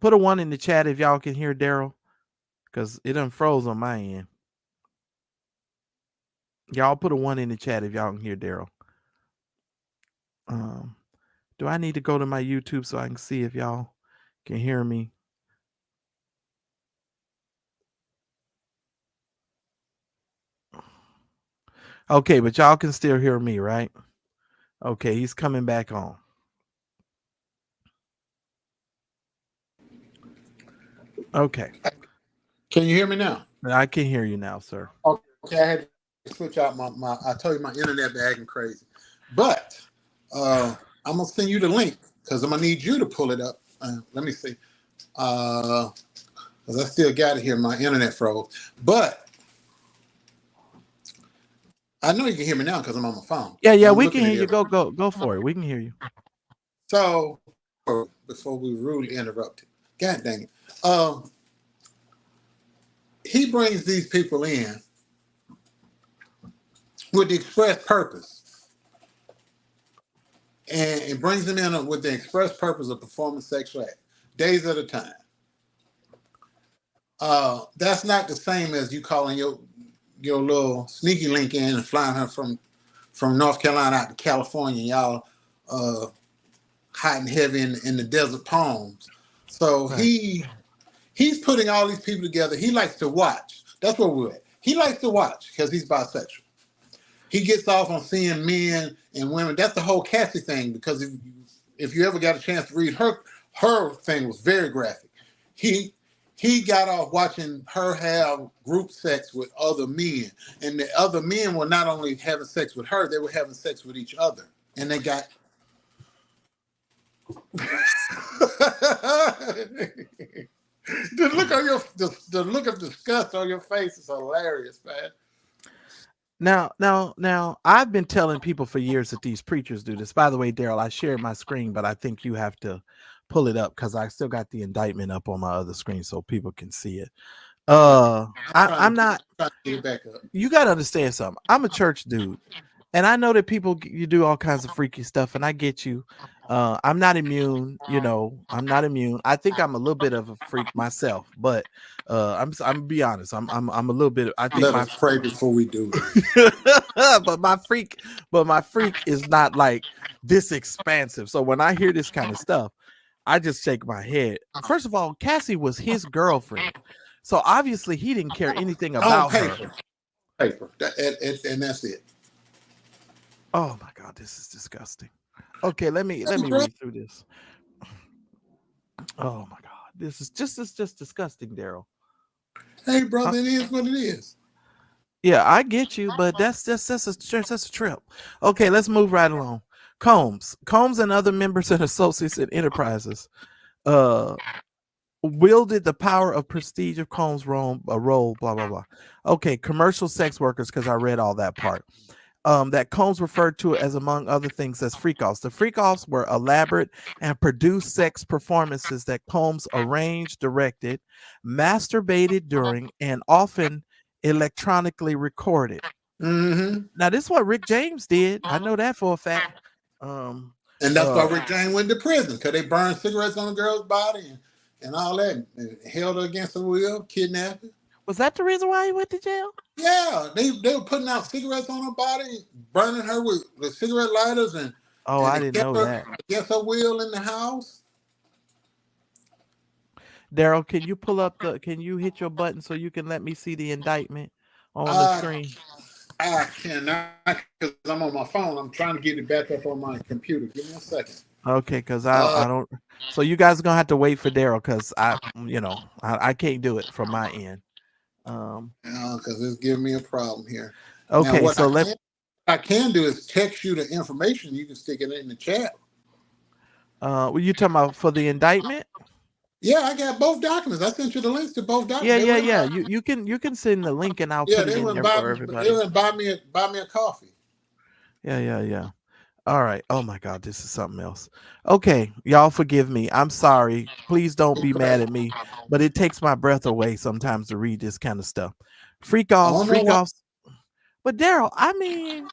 Put a 1 in the chat if y'all can hear Daryl, because it done froze on my end. Y'all put a 1 in the chat if y'all can hear Daryl. Do I need to go to my YouTube so I can see if y'all can hear me? Okay, but y'all can still hear me, right? Okay, he's coming back on. Okay. Can you hear me now? I can hear you now, sir. Okay, I had to switch out my I told you my internet been acting crazy. But I'm gonna send you the link because I'm gonna need you to pull it up. Let me see. Because I still got it here. My internet froze. But I know you can hear me now because I'm on my phone. Yeah, we can hear you. Go for it. We can hear you. So before we rudely interrupted, God dang it. He brings these people in with the express purpose, and brings them in with the express purpose of performing sexual acts, days at a time. That's not the same as you calling your little sneaky link in and flying her from North Carolina out to California. Y'all uh, hot and heavy in the desert palms. So Right. he's putting all these people together. He likes to watch. That's what we're at. He likes to watch because he's bisexual. He gets off on seeing men and women. That's the whole Cassie thing. Because if you ever got a chance to read her thing was very graphic. He got off watching her have group sex with other men, and the other men were not only having sex with her, they were having sex with each other, and they got. The look of disgust on your face is hilarious, man. Now, I've been telling people for years that these preachers do this. By the way, Daryl, I shared my screen, but I think you have to pull it up because I still got the indictment up on my other screen so people can see it. I'm not. Trying to get it back up. You got to understand something. I'm a church dude, and I know that people you do all kinds of freaky stuff, and I get you. I'm not immune, I'm not immune. I think I'm a little bit of a freak myself, but I'm be honest. I'm a little bit. I think Let us pray before we do but my freak is not like this expansive. So when I hear this kind of stuff, I just shake my head. First of all, Cassie was his girlfriend, so obviously he didn't care anything about her. Paper, and that's it. Oh my God, this is disgusting. Okay, let me read through this. Oh my God, this is just disgusting, Daryl. Hey, brother, it is what it is. Yeah, I get you, but that's a trip. Okay, let's move right along. Combs and other members and associates in enterprises wielded the power of prestige of Combs' role, blah blah blah. Okay, commercial sex workers, because I read all that part. That Combs referred to as, among other things, as freak-offs. The freak-offs were elaborate and produced sex performances that Combs arranged, directed, masturbated during, and often electronically recorded. Mm-hmm. Now, this is what Rick James did. I know that for a fact. And that's why Rick James went to prison, because they burned cigarettes on the girl's body and all that, and held her against her will, kidnapped her. Was that the reason why he went to jail? Yeah, they were putting out cigarettes on her body, burning her with cigarette lighters, and I didn't know that. Against her will in the house. Daryl, can you hit your button so you can let me see the indictment on the screen? I cannot, because I'm on my phone. I'm trying to get it back up on my computer. Give me a second. Okay, because I don't. So you guys are gonna have to wait for Daryl, because I can't do it from my end. Because it's giving me a problem here. Okay, now, so I can do is text you the information. You can stick it in the chat. Were you talking about for the indictment? Yeah, I got both documents. I sent you the links to both documents. Yeah. You can send the link and I'll put it in there for everybody. They wouldn't buy me a coffee. Yeah. All right. Oh my God, this is something else. Okay, y'all forgive me. I'm sorry. Please don't be mad at me, but it takes my breath away sometimes to read this kind of stuff. Freak offs. But Daryl, I mean,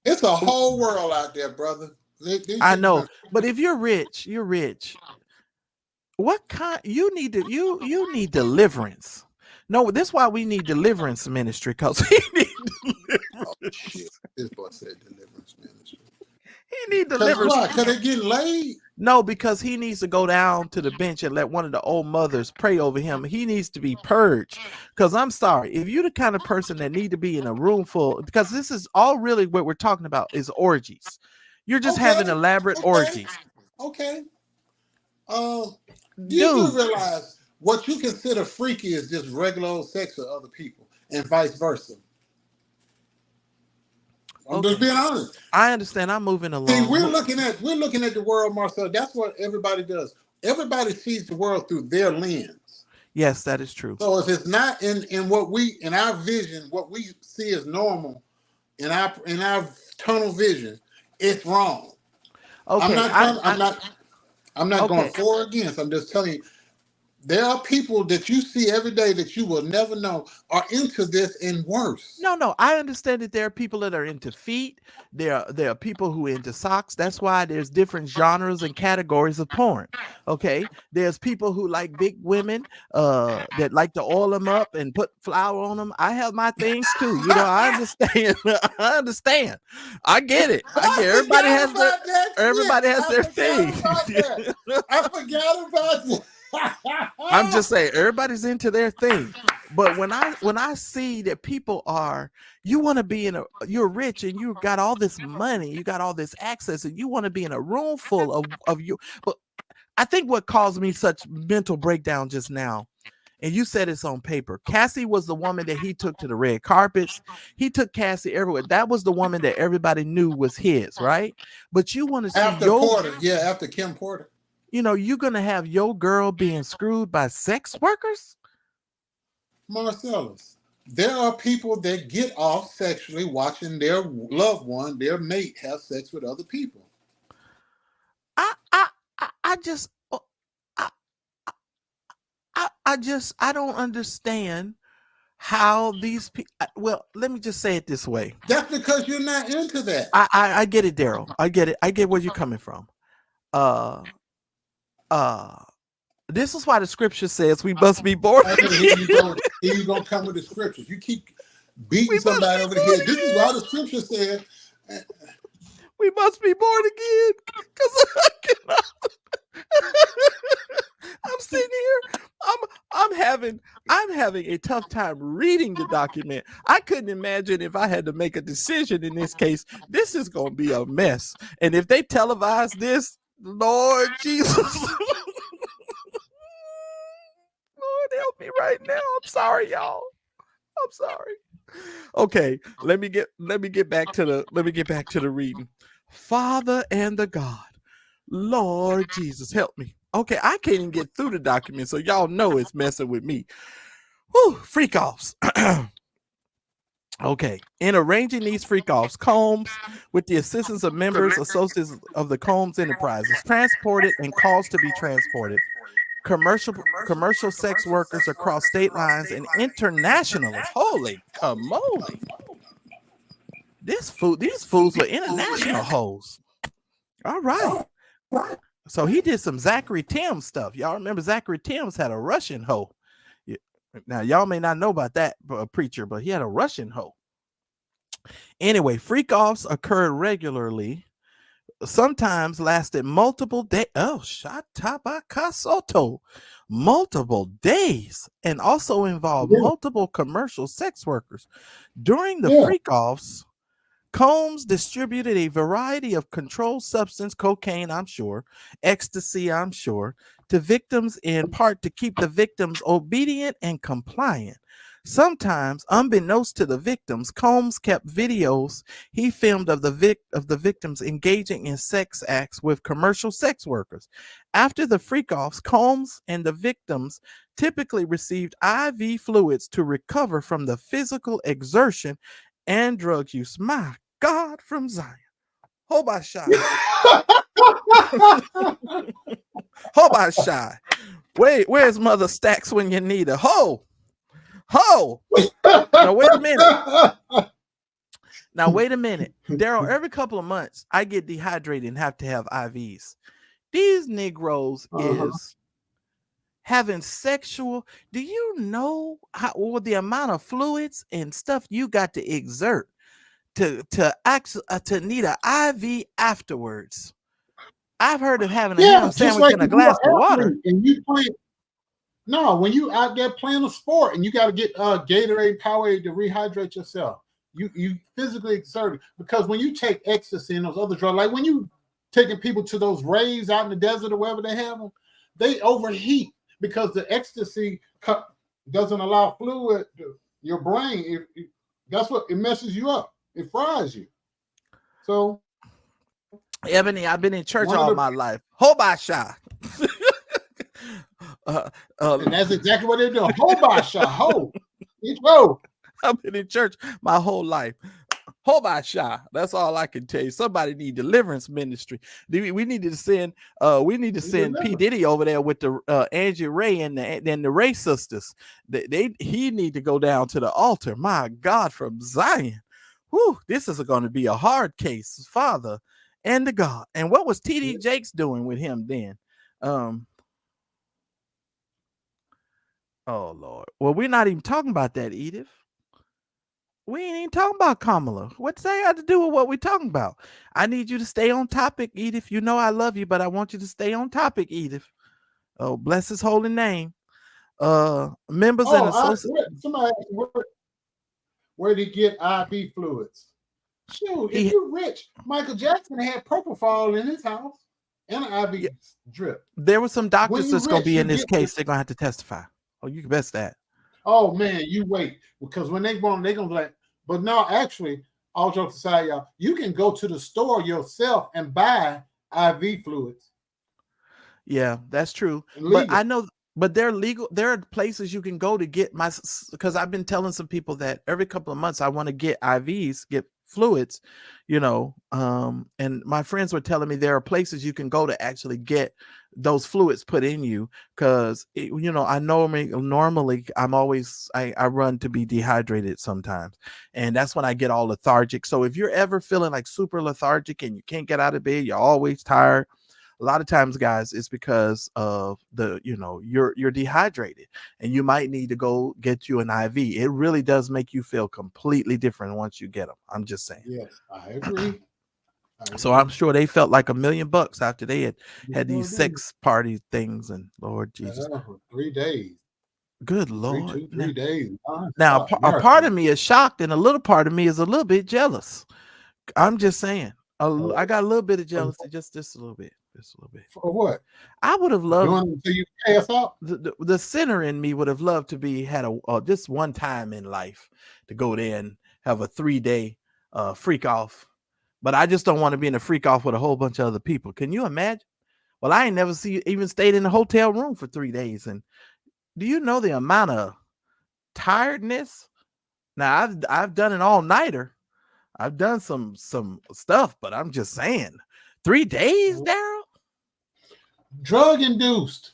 it's a whole world out there, brother. I know, but if you're rich. What kind you need deliverance. No, that's why we need deliverance ministry, because he need deliverance. Oh, shit. This boy said deliverance ministry. He need deliverance. Why? Because they getting laid? No, because he needs to go down to the bench and let one of the old mothers pray over him. He needs to be purged. Because I'm sorry, if you're the kind of person that need to be in a room full, because this is all really what we're talking about is orgies. You're just having elaborate orgies. Okay. You do realize what you consider freaky is just regular old sex with other people, and vice versa. I'm just being honest. I understand. I'm moving along. See, we're looking at the world, Marcel. That's what everybody does. Everybody sees the world through their lens. Yes, that is true. So if it's not in our vision, what we see as normal, in our tunnel vision, it's wrong. Okay, I'm not going for or against. I'm just telling you, There are people that you see every day that you will never know are into this and worse. No, I understand that there are people that are into feet. There are people who are into socks. That's why there's different genres and categories of porn. Okay, there's people who like big women, that like to oil them up and put flour on them. I have my things too. You know, I understand. I understand. I get it. I get it. Everybody has their thing. I forgot about that. I'm just saying everybody's into their thing. But when I see that people are, you want to be you're rich and you got all this money, you got all this access, and you want to be in a room full of you. But I think what caused me such mental breakdown just now, and you said it's on paper. Cassie was the woman that he took to the red carpets. He took Cassie everywhere. That was the woman that everybody knew was his, right? But you want to see after Kim Porter. You know, you're gonna have your girl being screwed by sex workers? Marcellus, there are people that get off sexually watching their loved one, their mate, have sex with other people. I don't understand how these people. Well, let me just say it this way. That's because you're not into that. I get it, Daryl. I get it. I get where you're coming from. This is why the scripture says we must be born again. Here you gonna come with the scriptures. You keep beating somebody over the head. This is why the scripture says we must be born again. Because I cannot. I'm sitting here. I'm having a tough time reading the document. I couldn't imagine if I had to make a decision in this case. This is gonna be a mess. And if they televise this, Lord Jesus. Lord help me right now. I'm sorry, y'all. I'm sorry. Okay, let me get back to the reading. Father and the God, Lord Jesus, help me. Okay, I can't even get through the document, so y'all know it's messing with me. Whew, freak offs. Okay, in arranging these freak offs, Combs, with the assistance of members, associates of the Combs Enterprises, transported and caused to be transported commercial sex workers across state lines and internationally. Holy camoly. These fools were international hoes. All right. So he did some Zachary Timms stuff. Y'all remember Zachary Timms had a Russian hoe. Now, y'all may not know about that preacher, but he had a Russian hoe. Anyway, freak offs occurred regularly, sometimes lasted multiple days. Oh, Shatabakasoto. Multiple days, and also involved multiple commercial sex workers. During the freak offs, Combs distributed a variety of controlled substance, cocaine, I'm sure, ecstasy, I'm sure, to victims, in part to keep the victims obedient and compliant. Sometimes, unbeknownst to the victims, Combs kept videos he filmed of the victims engaging in sex acts with commercial sex workers. After the freak-offs, Combs and the victims typically received IV fluids to recover from the physical exertion and drug use. My God, from Zion. Hobashai. Hobashai. Where's Mother Stacks when you need her? Ho! Now wait a minute. Daryl, every couple of months I get dehydrated and have to have IVs. These Negroes is having sexual. Do you know the amount of fluids and stuff you got to exert to need an IV afterwards? I've heard of having a ham sandwich and a glass of water. And you play. No, when you out there playing a sport and you got to get Gatorade, Powerade to rehydrate yourself, you physically exert it. Because when you take ecstasy and those other drugs, like when you taking people to those raves out in the desert or wherever they have them, they overheat because the ecstasy doesn't allow fluid to your brain. That's what it messes you up. It fries you. So, Ebony, I've been in church all my life. Hobasha. And that's exactly what they're doing. Hobasha, ho. Each row. I've been in church my whole life. Hobasha. That's all I can tell you. Somebody need deliverance ministry. We need to send P Diddy over there with the Angie Ray and the Ray sisters. He need to go down to the altar. My God, from Zion. Whew, this is going to be a hard case, Father and the God. And what was TD Jakes doing with him then? Oh Lord. Well, we're not even talking about that, Edith. We ain't even talking about Kamala. What's that got to do with what we're talking about? I need you to stay on topic, Edith. You know I love you, but I want you to stay on topic, Edith. Oh, bless his holy name. Members and associates. Somebody asked, where did he get IV fluids? Shoot, if you're rich, Michael Jackson had propofol in his house and an IV drip. There were some doctors that's going to be in this case. They're going to have to testify. Oh, you can best that. Oh man, you wait, because when they're going to be like, but no, actually, all jokes aside, y'all, you can go to the store yourself and buy IV fluids. Yeah, that's true. But I know, but they're legal. There are places you can go to get because I've been telling some people that every couple of months I want to get IVs, get fluids, and my friends were telling me there are places you can go to actually get those fluids put in you, because I normally I run to be dehydrated sometimes, and that's when I get all lethargic. So if you're ever feeling like super lethargic and you can't get out of bed, you're always tired, a lot of times, guys, it's because of you're dehydrated, and you might need to go get you an IV. It really does make you feel completely different once you get them. I'm just saying. Yes, I agree. So I'm sure they felt like $1 million after they had these sex party things, and Lord Jesus, 3 days. Good Lord, 3 days. Now a part of me is shocked, and a little part of me is a little bit jealous. I'm just saying. I got a little bit of jealousy, just a little bit. Just a little bit. For what? I would have loved until you pass out. The sinner in me would have loved to had just one time in life to go there and have a 3-day freak off. But I just don't want to be in a freak off with a whole bunch of other people. Can you imagine? Well, I ain't never even stayed in a hotel room for 3 days. And do you know the amount of tiredness? Now I've done an all-nighter. I've done some stuff, but I'm just saying, 3 days, Daryl? Drug induced.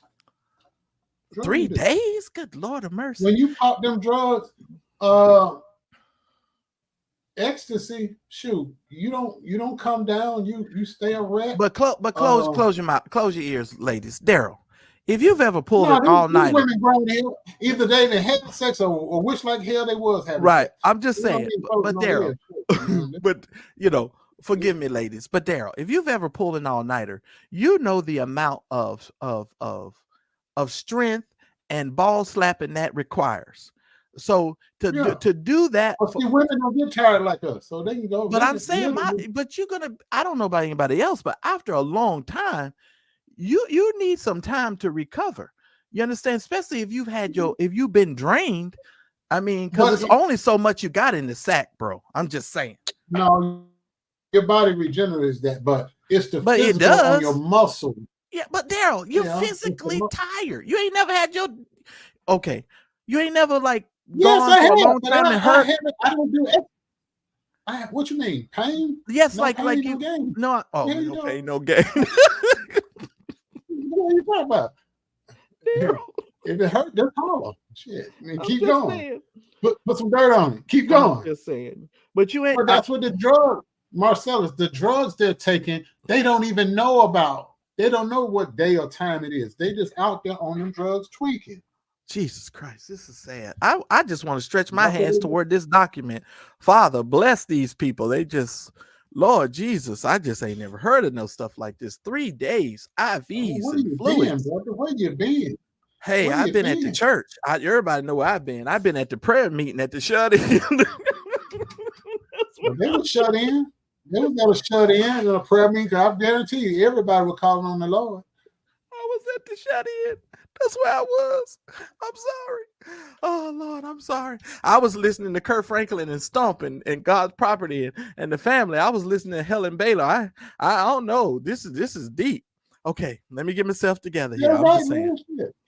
3 days? Good Lord of mercy. When you pop them drugs, ecstasy, shoot, you don't come down, you stay erect. But close your mouth, close your ears, ladies. Daryl, if you've ever pulled an all-nighter, women grown hell, either they had sex or wish like hell they was having right sex. I'm just saying, but Daryl, but forgive me, ladies, but Daryl, if you've ever pulled an all-nighter, you know the amount of strength and ball slapping that requires. So to do that, see, women don't get tired like us, so they can go. But I'm saying, I don't know about anybody else, but after a long time, you need some time to recover. You understand? Especially if you've been drained. I mean, because it's only so much you got in the sack, bro. I'm just saying. No, your body regenerates that, but it's the physical on your muscle. Yeah, but Daryl, you're physically tired. You ain't never had you ain't never like gone for a long time and hurt. I don't do it. What you mean? Pain? Yes, no like pain, like no you. Game. No, no pain, no gain. What are you talking about? If it hurt, just holler. Shit, keep going. Saying. Put some dirt on it. Keep going. I'm just saying. But you ain't. But that's what the drug, Marcellus. The drugs they're taking, they don't even know about. They don't know what day or time it is. They just out there on them drugs tweaking. Jesus Christ, this is sad. I just want to stretch my hands toward this document. Father, bless these people. They just, Lord Jesus, I just ain't never heard of no stuff like this. 3 days, IVs and fluids. Where you been? Hey, I've been at the church. Everybody know where I've been. I've been at the prayer meeting at the shut-in. They were shut in. They was never shut in a prayer meeting. I guarantee you, everybody was calling on the Lord. I was at the shut-in. That's where I was. I'm sorry. Oh, Lord, I'm sorry. I was listening to Kurt Franklin and Stomp and God's Property and the Family. I was listening to Helen Baylor. I don't know. This is deep. Okay, let me get myself together here. I'm just saying.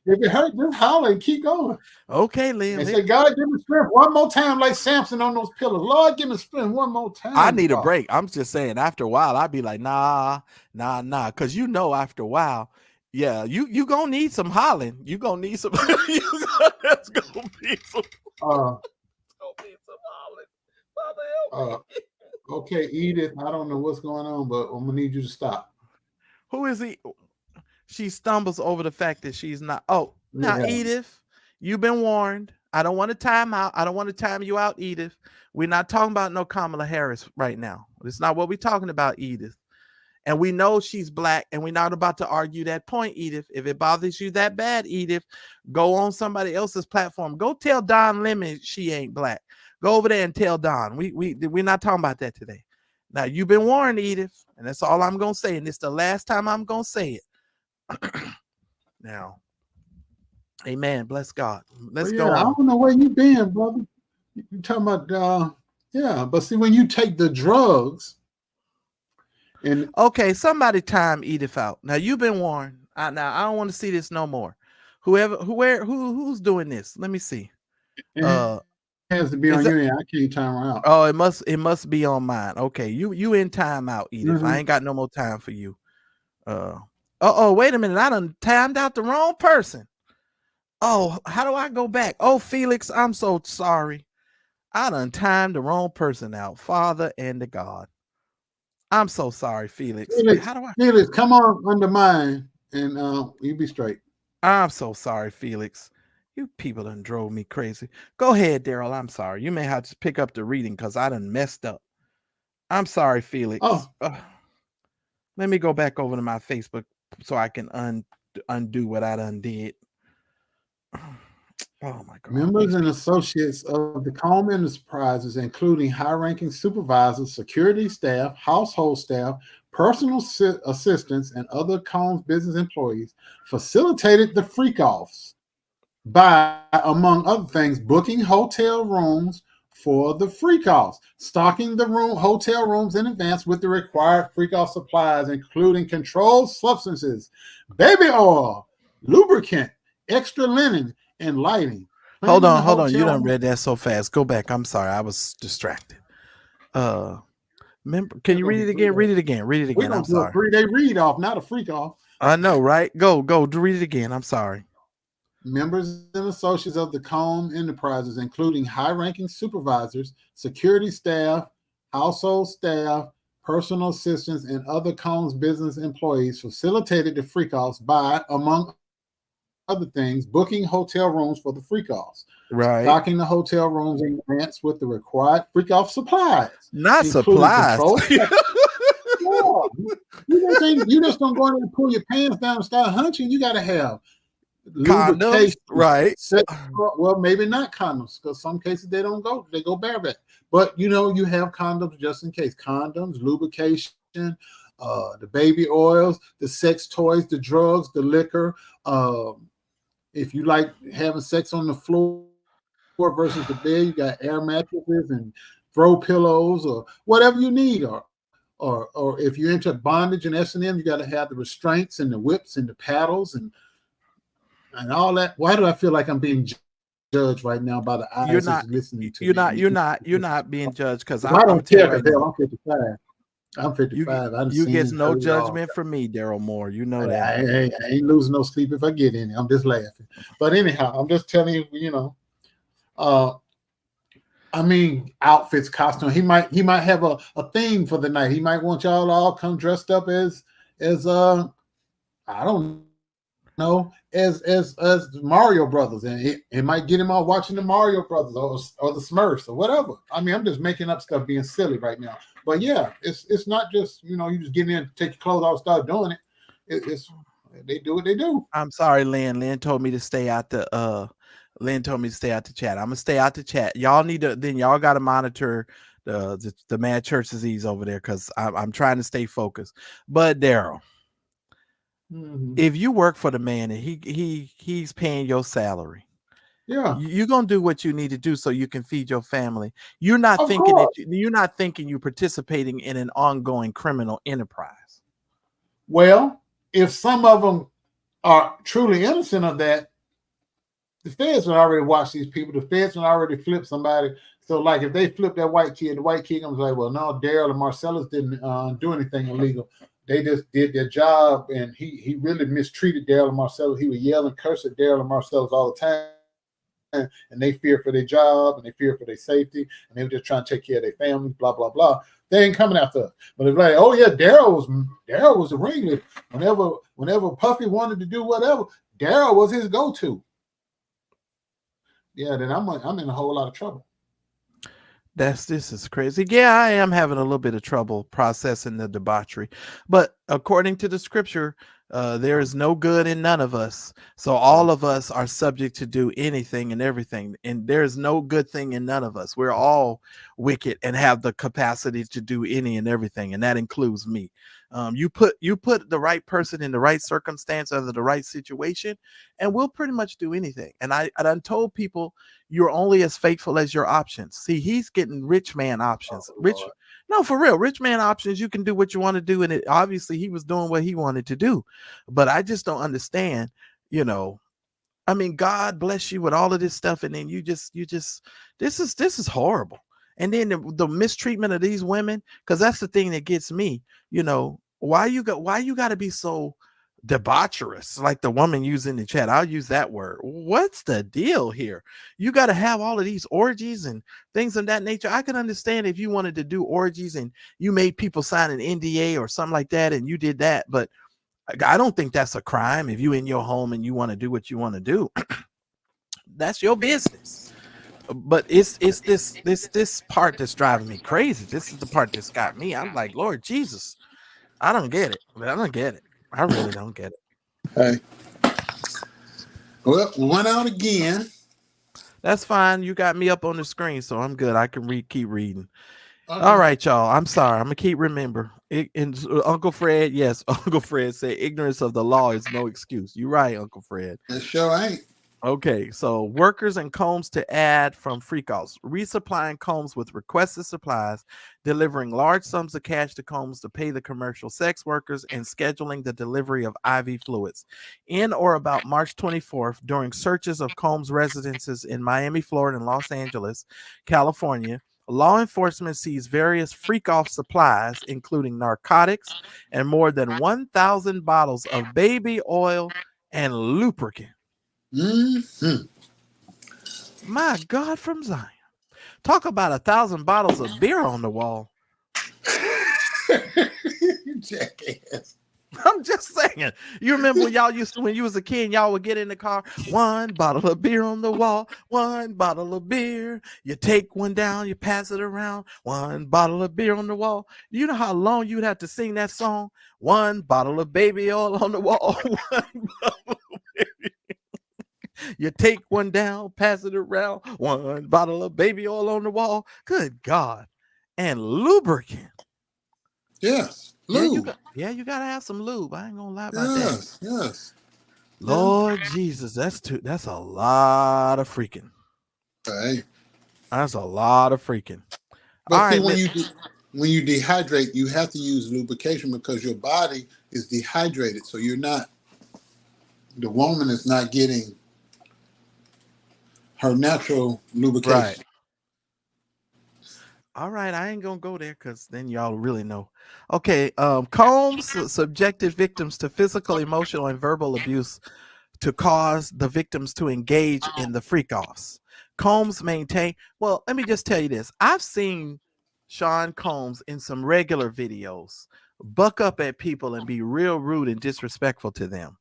If it hurt, just holler and keep going. Okay, Lynn. And say, God, give me strength one more time, like Samson on those pillars. Lord, give me strength one more I time, need a Father. break. I'm just saying, after a while, I'd be like, nah. Cause after a while, yeah, you gonna need some hollering. You gonna need some that's gonna be some Uh, hollering. Father, help uh, okay, Edith, I don't know what's going on, but I'm gonna need you to stop. Who is he? She stumbles over the fact that she's not. Oh, now Yeah. Edith, you've been warned. I don't want to time out. I don't want to time you out, Edith. We're not talking about no Kamala Harris right now. It's not what we're talking about, Edith. And we know she's black, and we're not about to argue that point, Edith. If it bothers you that bad, Edith, go on somebody else's platform. Go tell Don Lemon she ain't black. Go over there and tell Don. We're not talking about that today. Now you've been warned, Edith, and that's all I'm gonna say. And it's the last time I'm gonna say it. Now, amen. Bless God. Let's But go yeah, I on. don't know where you been, brother. You talking about yeah, but see when you take the drugs and Okay, somebody time Edith out. Now you've been warned. Now I don't want to see this no more. Who's doing this? Let me see. it has to be Is on that your end. I can't time her out. oh it must be on mine. Okay, you in time out, Edith. I Mm-hmm. ain't got no more time for you. Oh, wait a minute. I done timed out the wrong person. Oh, how do I go back? Oh, Felix, I'm so sorry. I done timed the wrong person out. Father and the God. I'm so sorry, Felix. Felix, How do I? Felix, come on under mine and you be straight. I'm so sorry, Felix. You people done drove me crazy. Go ahead, Daryl. I'm sorry. You may have to pick up the reading because I done messed up. I'm sorry, Felix. Oh, Let me go back over to my Facebook so I can undo what I done did. Oh my God. members and associates of the Calm Enterprises, including high-ranking supervisors, security staff, household staff, personal assistants, and other Calm's business employees, facilitated the freak-offs by, among other things, booking hotel rooms for the freak-offs, stocking the hotel rooms in advance with the required freak-off supplies, including controlled substances, baby oil, lubricant, extra linen, and lighting. Hold Planning the on. You done hotel. read that so fast. Go back. I'm sorry. I was distracted. Remember, can you read it again? Read it again. Read it We're again. gonna I'm do a sorry. 3-day read off, not a freak off. I know, right? Go. Read it again. I'm sorry. Members and associates of the Calm Enterprises, including high-ranking supervisors, security staff, household staff, personal assistants, and other Calm's business employees, facilitated the freak-offs by, among other things, booking hotel rooms for the freak-offs, Right. stocking the hotel rooms in advance with the required freak-off supplies, Not including supplies. controlled. You just don't go in and pull your pants down and start hunching. You got to have Condoms. lubrication, Right. well, maybe not condoms, because some cases they go bareback. But you have condoms just in case. Condoms, lubrication, the baby oils, the sex toys, the drugs, the liquor. If you like having sex on the floor versus the bed, you got air mattresses and throw pillows or whatever you need, or if you're into bondage and S&M, you got to have the restraints and the whips and the paddles and all that. Why do I feel like I'm being judged right now by the eyes You're that's not. listening to You're me? not. You're not being judged because I I'm don't telling care you right because now. I'm 55. I'm 55. I done You seen gets and no heard it all. judgment from me, Daryl Moore. You know I, that. I ain't losing no sleep if I get in it. I'm just laughing. But anyhow, I'm just telling you, I mean, outfits, costume. He might have a theme for the night. He might want y'all all come dressed up as I don't know, as Mario Brothers, and it might get him all watching the Mario Brothers or the Smurfs or whatever. I mean, I'm just making up stuff, being silly right now. But yeah, it's not just you just get in, take your clothes off, start doing it. It's they do what they do. I'm sorry, Lynn. Lynn told me to stay out the Lynn told me to stay out the chat. I'm gonna stay out the chat. Y'all need to then y'all gotta monitor the mad church disease over there because I'm trying to stay focused. But Daryl, if you work for the man and he's paying your salary, Yeah, you're gonna do what you need to do so you can feed your family. You're not of thinking course. you're not thinking you're participating in an ongoing criminal enterprise. Well, if some of them are truly innocent of that, the feds would already watch these people. The feds would already flip somebody. So, like, if they flip that white kid, the white kid comes like, well, no, Daryl and Marcellus didn't do anything illegal. They just did their job, and he really mistreated Daryl and Marcellus. He would yell and curse at Daryl and Marcellus all the time, and they fear for their job, and they fear for their safety, and they were just trying to take care of their families, blah blah blah. They ain't coming after us. But if like, oh yeah, Daryl was the ringleader. Whenever Puffy wanted to do whatever, Daryl was his go-to. Yeah, then I'm in a whole lot of trouble. This is crazy. Yeah, I am having a little bit of trouble processing the debauchery, but according to the scripture, there is no good in none of us. So all of us are subject to do anything and everything, and there is no good thing in none of us. We're all wicked and have the capacity to do any and everything, and that includes me. You put the right person in the right circumstance under the right situation, and we'll pretty much do anything. And I done told people you're only as faithful as your options. See, he's getting rich man options. Oh Rich, Lord. no, for real, rich man options. You can do what you want to do, and it obviously he was doing what he wanted to do. But I just don't understand, you know. I mean, God bless you with all of this stuff, and then you just this is horrible. And then the mistreatment of these women, because that's the thing that gets me. You know, why you got to be so debaucherous, like the woman used in the chat. I'll use that word. What's the deal here? You got to have all of these orgies and things of that nature. I can understand if you wanted to do orgies and you made people sign an NDA or something like that, and you did that, but I don't think that's a crime. If you in your home and you want to do what you want to do, that's your business. But it's this part that's driving me crazy. This is the part that's got me. I'm like, Lord Jesus, I don't get it. I don't get it. I really don't get it. Hey, well, one out again. That's fine. You got me up on the screen, so I'm good. I can keep reading. All Okay. right, y'all. I'm sorry. I'm gonna keep remember. Uncle Fred, yes, Uncle Fred said ignorance of the law is no excuse. You're right, Uncle Fred. It sure ain't. Okay, so workers and combs to add from freakouts, resupplying combs with requested supplies, delivering large sums of cash to combs to pay the commercial sex workers, and scheduling the delivery of IV fluids. In or about March 24th, during searches of Combs' residences in Miami, Florida, and Los Angeles, California, law enforcement seized various freak-off supplies, including narcotics and more than 1,000 bottles of baby oil and lubricant. Mm-hmm. My God, from Zion. Talk about 1,000 bottles of beer on the wall. You jackass. I'm just saying. You remember when y'all used to, when you was a kid, y'all would get in the car, one bottle of beer on the wall, one bottle of beer. You take one down, you pass it around, one bottle of beer on the wall. You know how long you'd have to sing that song? One bottle of baby oil on the wall. You take one down, pass it around, one bottle of baby oil on the wall. Good God. And lubricant. Yes. Yeah, Lou. you gotta have some lube. I ain't gonna lie about that. Yes. Yes. Yeah. Lord Jesus, that's a lot of freaking. Hey. That's a lot of freaking. All But see, right, when you dehydrate, you have to use lubrication because your body is dehydrated. So you're not, the woman is not getting her natural right. lubrication. All right, I ain't gonna go there because then y'all really know. Okay, Combs subjected victims to physical, emotional, and verbal abuse to cause the victims to engage in the freak offs. Combs maintained, well, let me just tell you this. I've seen Sean Combs in some regular videos buck up at people and be real rude and disrespectful to them.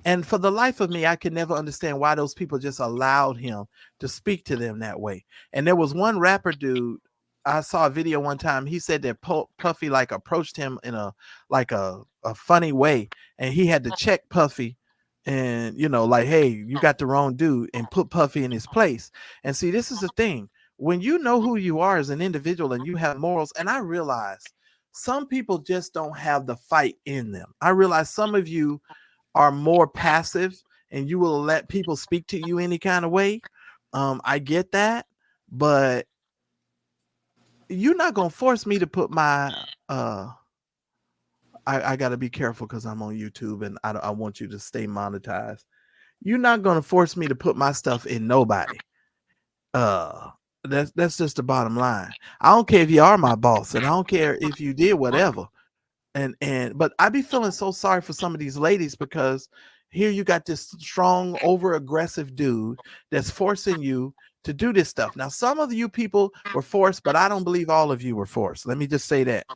And for the life of me, I could never understand why those people just allowed him to speak to them that way. And there was one rapper dude. I saw a video one time. He said that Puffy like approached him in a funny way, and he had to check Puffy, and like, hey, you got the wrong dude, and put Puffy in his place. And see, this is the thing: when you know who you are as an individual and you have morals, and I realize some people just don't have the fight in them. I realize some of you are more passive and you will let people speak to you any kind of way. I get that, but you're not gonna force me to put my I gotta be careful because I'm on YouTube and I want you to stay monetized. You're not gonna force me to put my stuff in nobody. Uh, that's just the bottom line. I don't care if you are my boss, and I don't care if you did whatever. But I be feeling so sorry for some of these ladies because here you got this strong, over aggressive dude that's forcing you to do this stuff. Now, some of you people were forced, but I don't believe all of you were forced. Let me just say that.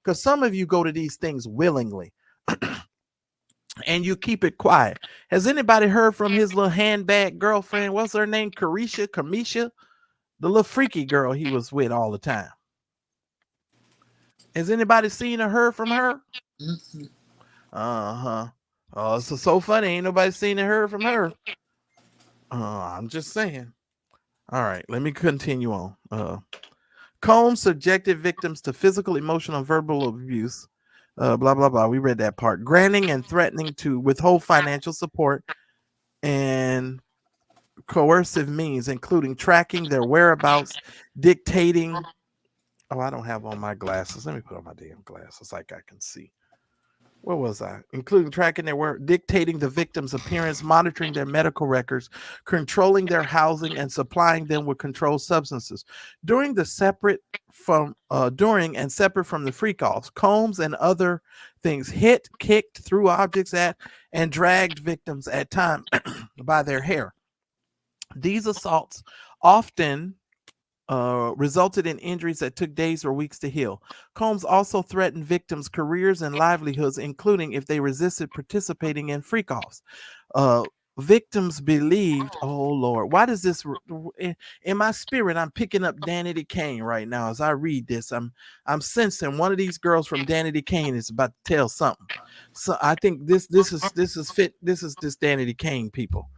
Because some of you go to these things willingly and you keep it quiet. Has anybody heard from his little handbag girlfriend? What's her name? Kamisha? The little freaky girl he was with all the time. Has anybody seen or heard from her? Mm-hmm. Uh-huh. Oh, it's so funny. Ain't nobody seen or heard from her. I'm just saying. All right, let me continue on. Combs subjected victims to physical, emotional, and verbal abuse. Blah, blah, blah. We read that part. Granting and threatening to withhold financial support and coercive means, including tracking their whereabouts, dictating. Oh, I don't have on my glasses. Let me put on my damn glasses like I can see. Where was I? Including tracking their work, dictating the victim's appearance, monitoring their medical records, controlling their housing, and supplying them with controlled substances. During and separate from the freak offs, Combs and other things hit, kicked, threw objects at, and dragged victims at times by their hair. These assaults often resulted in injuries that took days or weeks to heal. Combs also threatened victims' careers and livelihoods, including if they resisted participating in freak offs. Uh, Victims believed, oh Lord, why does this in my spirit? I'm picking up Danity Kane right now as I read this. I'm sensing one of these girls from Danity Kane is about to tell something. So I think this is fit. This is this Danity Kane people.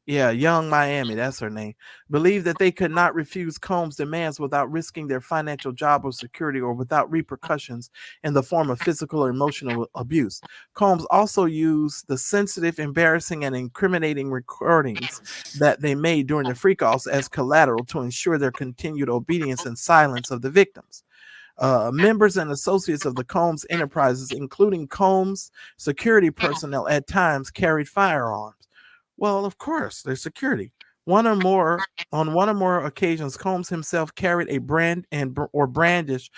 Yeah, Young Miami, that's her name, believed that they could not refuse Combs' demands without risking their financial job or security or without repercussions in the form of physical or emotional abuse. Combs also used the sensitive, embarrassing, and incriminating recordings that they made during the freak-offs as collateral to ensure their continued obedience and silence of the victims. Members and associates of the Combs enterprises, including Combs security personnel, at times carried firearms. Well, of course, there's security. On one or more occasions, Combs himself carried a or brandish,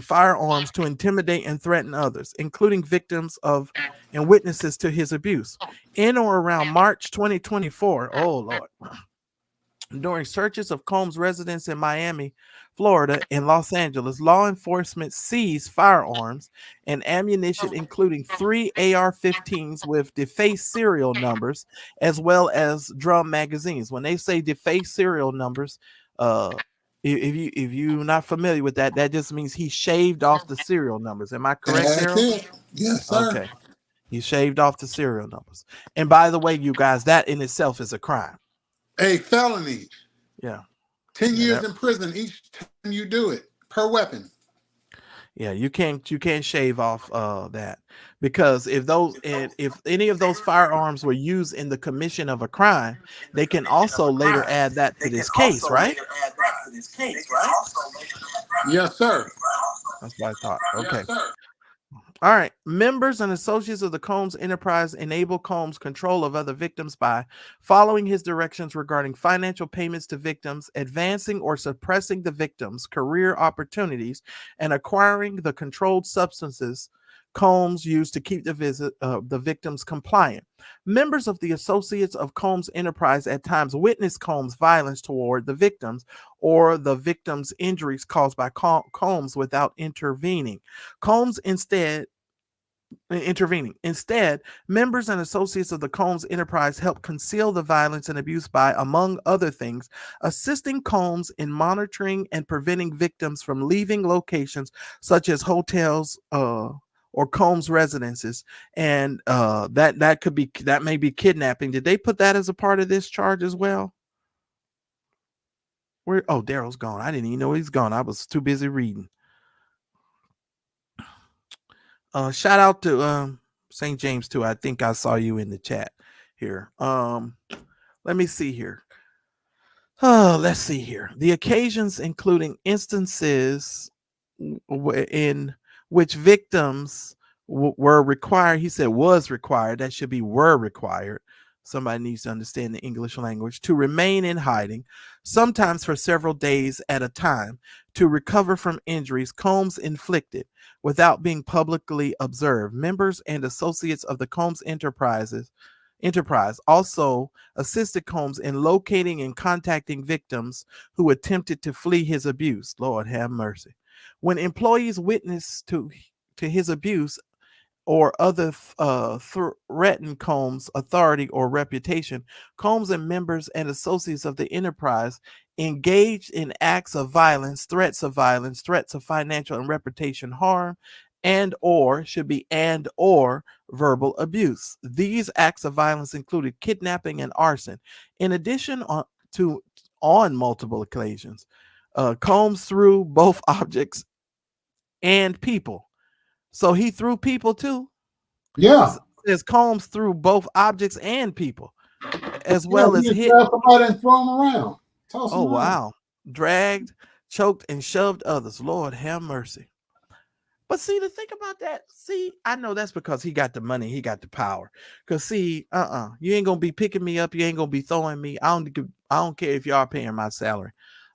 firearms to intimidate and threaten others, including victims of and witnesses to his abuse. In or around March 2024, oh Lord, during searches of Combs' residence in Miami, Florida, and Los Angeles, law enforcement seized firearms and ammunition, including 3 AR-15s with defaced serial numbers, as well as drum magazines. When they say defaced serial numbers, if you're not familiar with that, that just means he shaved off the serial numbers. Am I correct, That's Daryl? it. Yes, sir. Okay, he shaved off the serial numbers. And by the way, you guys, that in itself is a crime. A felony. Yeah. 10 Yeah, years that in prison each time you do it per weapon. Yeah, you can't shave off that because if any of those firearms were used in the commission of a crime, they can also later add that to this case, right? Yes, sir. That's what I thought. Okay. Yes, sir. All right. Members and associates of the Combs enterprise enable Combs control of other victims by following his directions regarding financial payments to victims, advancing or suppressing the victims' career opportunities, and acquiring the controlled substances Combs used to keep the victims compliant. Members of the associates of Combs enterprise at times witness Combs' violence toward the victims or the victims' injuries caused by Combs without Combs instead intervening. Instead, members and associates of the Combs enterprise help conceal the violence and abuse by, among other things, assisting Combs in monitoring and preventing victims from leaving locations such as hotels or Combs residences, and that may be kidnapping. Did they put that as a part of this charge as well? Where? Oh, Daryl's gone. I didn't even know he's gone. I was too busy reading. Shout out to St. James too. I think I saw you in the chat here. Let me see here. Let's see here. The occasions including instances in which victims were required. He said was required. That should be were required. Somebody needs to understand the English language to remain in hiding, sometimes for several days at a time, to recover from injuries Combs inflicted without being publicly observed. Members and associates of the Combs enterprise also assisted Combs in locating and contacting victims who attempted to flee his abuse. Lord have mercy. When employees witnessed to his abuse or other threaten Combs' authority or reputation, Combs and members and associates of the enterprise engaged in acts of violence, threats of financial and reputation harm, and or verbal abuse. These acts of violence included kidnapping and arson. In addition, on multiple occasions, Combs threw both objects and people. So he threw people too. Yeah. Says Combs threw both objects and people, as Yeah, well he as just hit. grabbed somebody and throw them around, toss Oh them around. wow, dragged, choked, and shoved others. Lord have mercy. But see, the thing about that, see, I know that's because he got the money, he got the power. Cause see, you ain't gonna be picking me up, you ain't gonna be throwing me. I don't care if y'all paying my salary.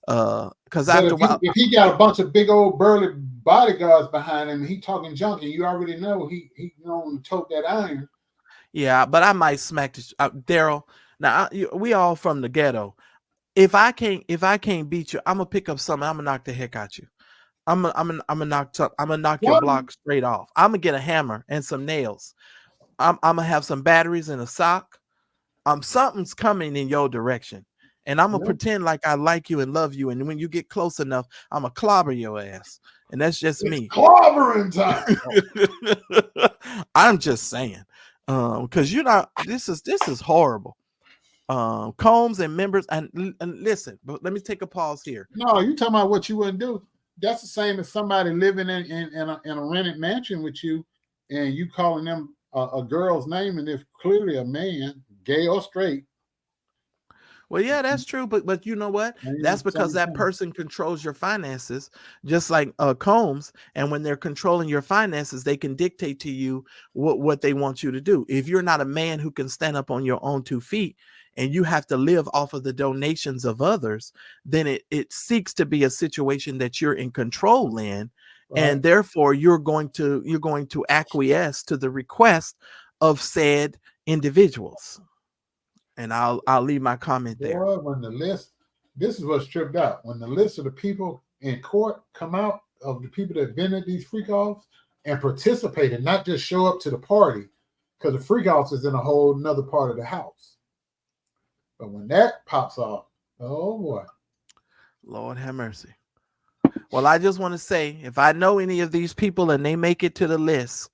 Cause But after a while, if he got a bunch of big old burly bodyguards behind him, he talking junk, and you already know he known to tote that iron. yeah, but I might smack this Daryl. Now we all from the ghetto. If I can't beat you, I'm gonna pick up something. I'm gonna knock the heck out you. I'm gonna knock your What? block straight off. I'm gonna get a hammer and some nails. I'm gonna have some batteries and a sock. Something's coming in your direction, and I'm gonna Yeah. pretend like I like you and love you. And when you get close enough, I'm gonna clobber your ass. And that's just It's me. clobbering time. I'm just saying, because you're not. This is horrible. Combs and members and listen, but let me take a pause here. No, you talking about what you wouldn't do. That's the same as somebody living in a rented mansion with you, and you calling them a girl's name, and if clearly a man, gay or straight. Well, yeah, that's true, but you know what? That's Same, because same that thing. person controls your finances, just like Combs. And when they're controlling your finances, they can dictate to you what they want you to do. If you're not a man who can stand up on your own 2 feet, and you have to live off of the donations of others, then it seeks to be a situation that you're in control in, Right. and therefore you're going to acquiesce to the request of said individuals. And I'll leave my comment there. Boy, when the list, this is what's tripped out. When the list of the people in court come out of the people that been at these freak offs and participated, not just show up to the party, because the freak offs is in a whole another part of the house. But when that pops off, oh boy. Lord have mercy. Well, I just want to say, if I know any of these people and they make it to the list,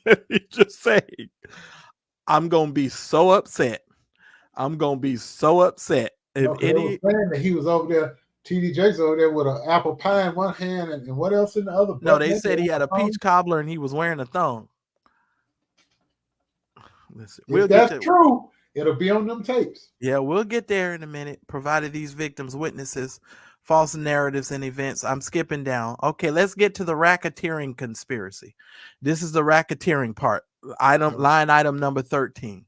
let me just say, I'm gonna be so upset. I'm gonna be so upset if No, because they were any. saying that he was over there, TD Jakes over there with an apple pie in one hand and what else in the other, No, butt they naked said he on had the a phone. peach cobbler and he was wearing a thong. Listen, If we'll get that's to. true, it'll be on them tapes. Yeah, we'll get there in a minute, provided these victims witnesses false narratives and events. I'm skipping down. Okay, let's get to the racketeering conspiracy. This is the racketeering part. Line item number 13.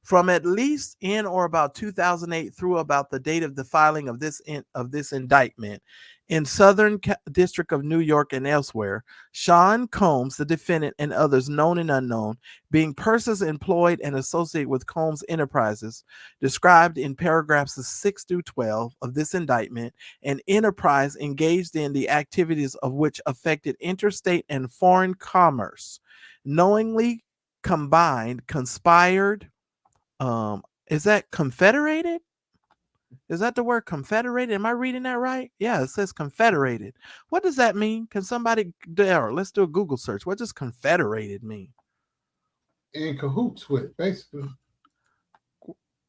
From at least in or about 2008 through about the date of the filing of this indictment in Southern District of New York and elsewhere, Sean Combs, the defendant, and others known and unknown, being persons employed and associated with Combs Enterprises, described in paragraphs 6 through 12 of this indictment, an enterprise engaged in the activities of which affected interstate and foreign commerce, knowingly conspired. Is that confederated? Is that the word confederated? Am I reading that right? Yeah, it says confederated. What does that mean? Can somebody there? Let's do a Google search. What does confederated mean? In cahoots with, basically.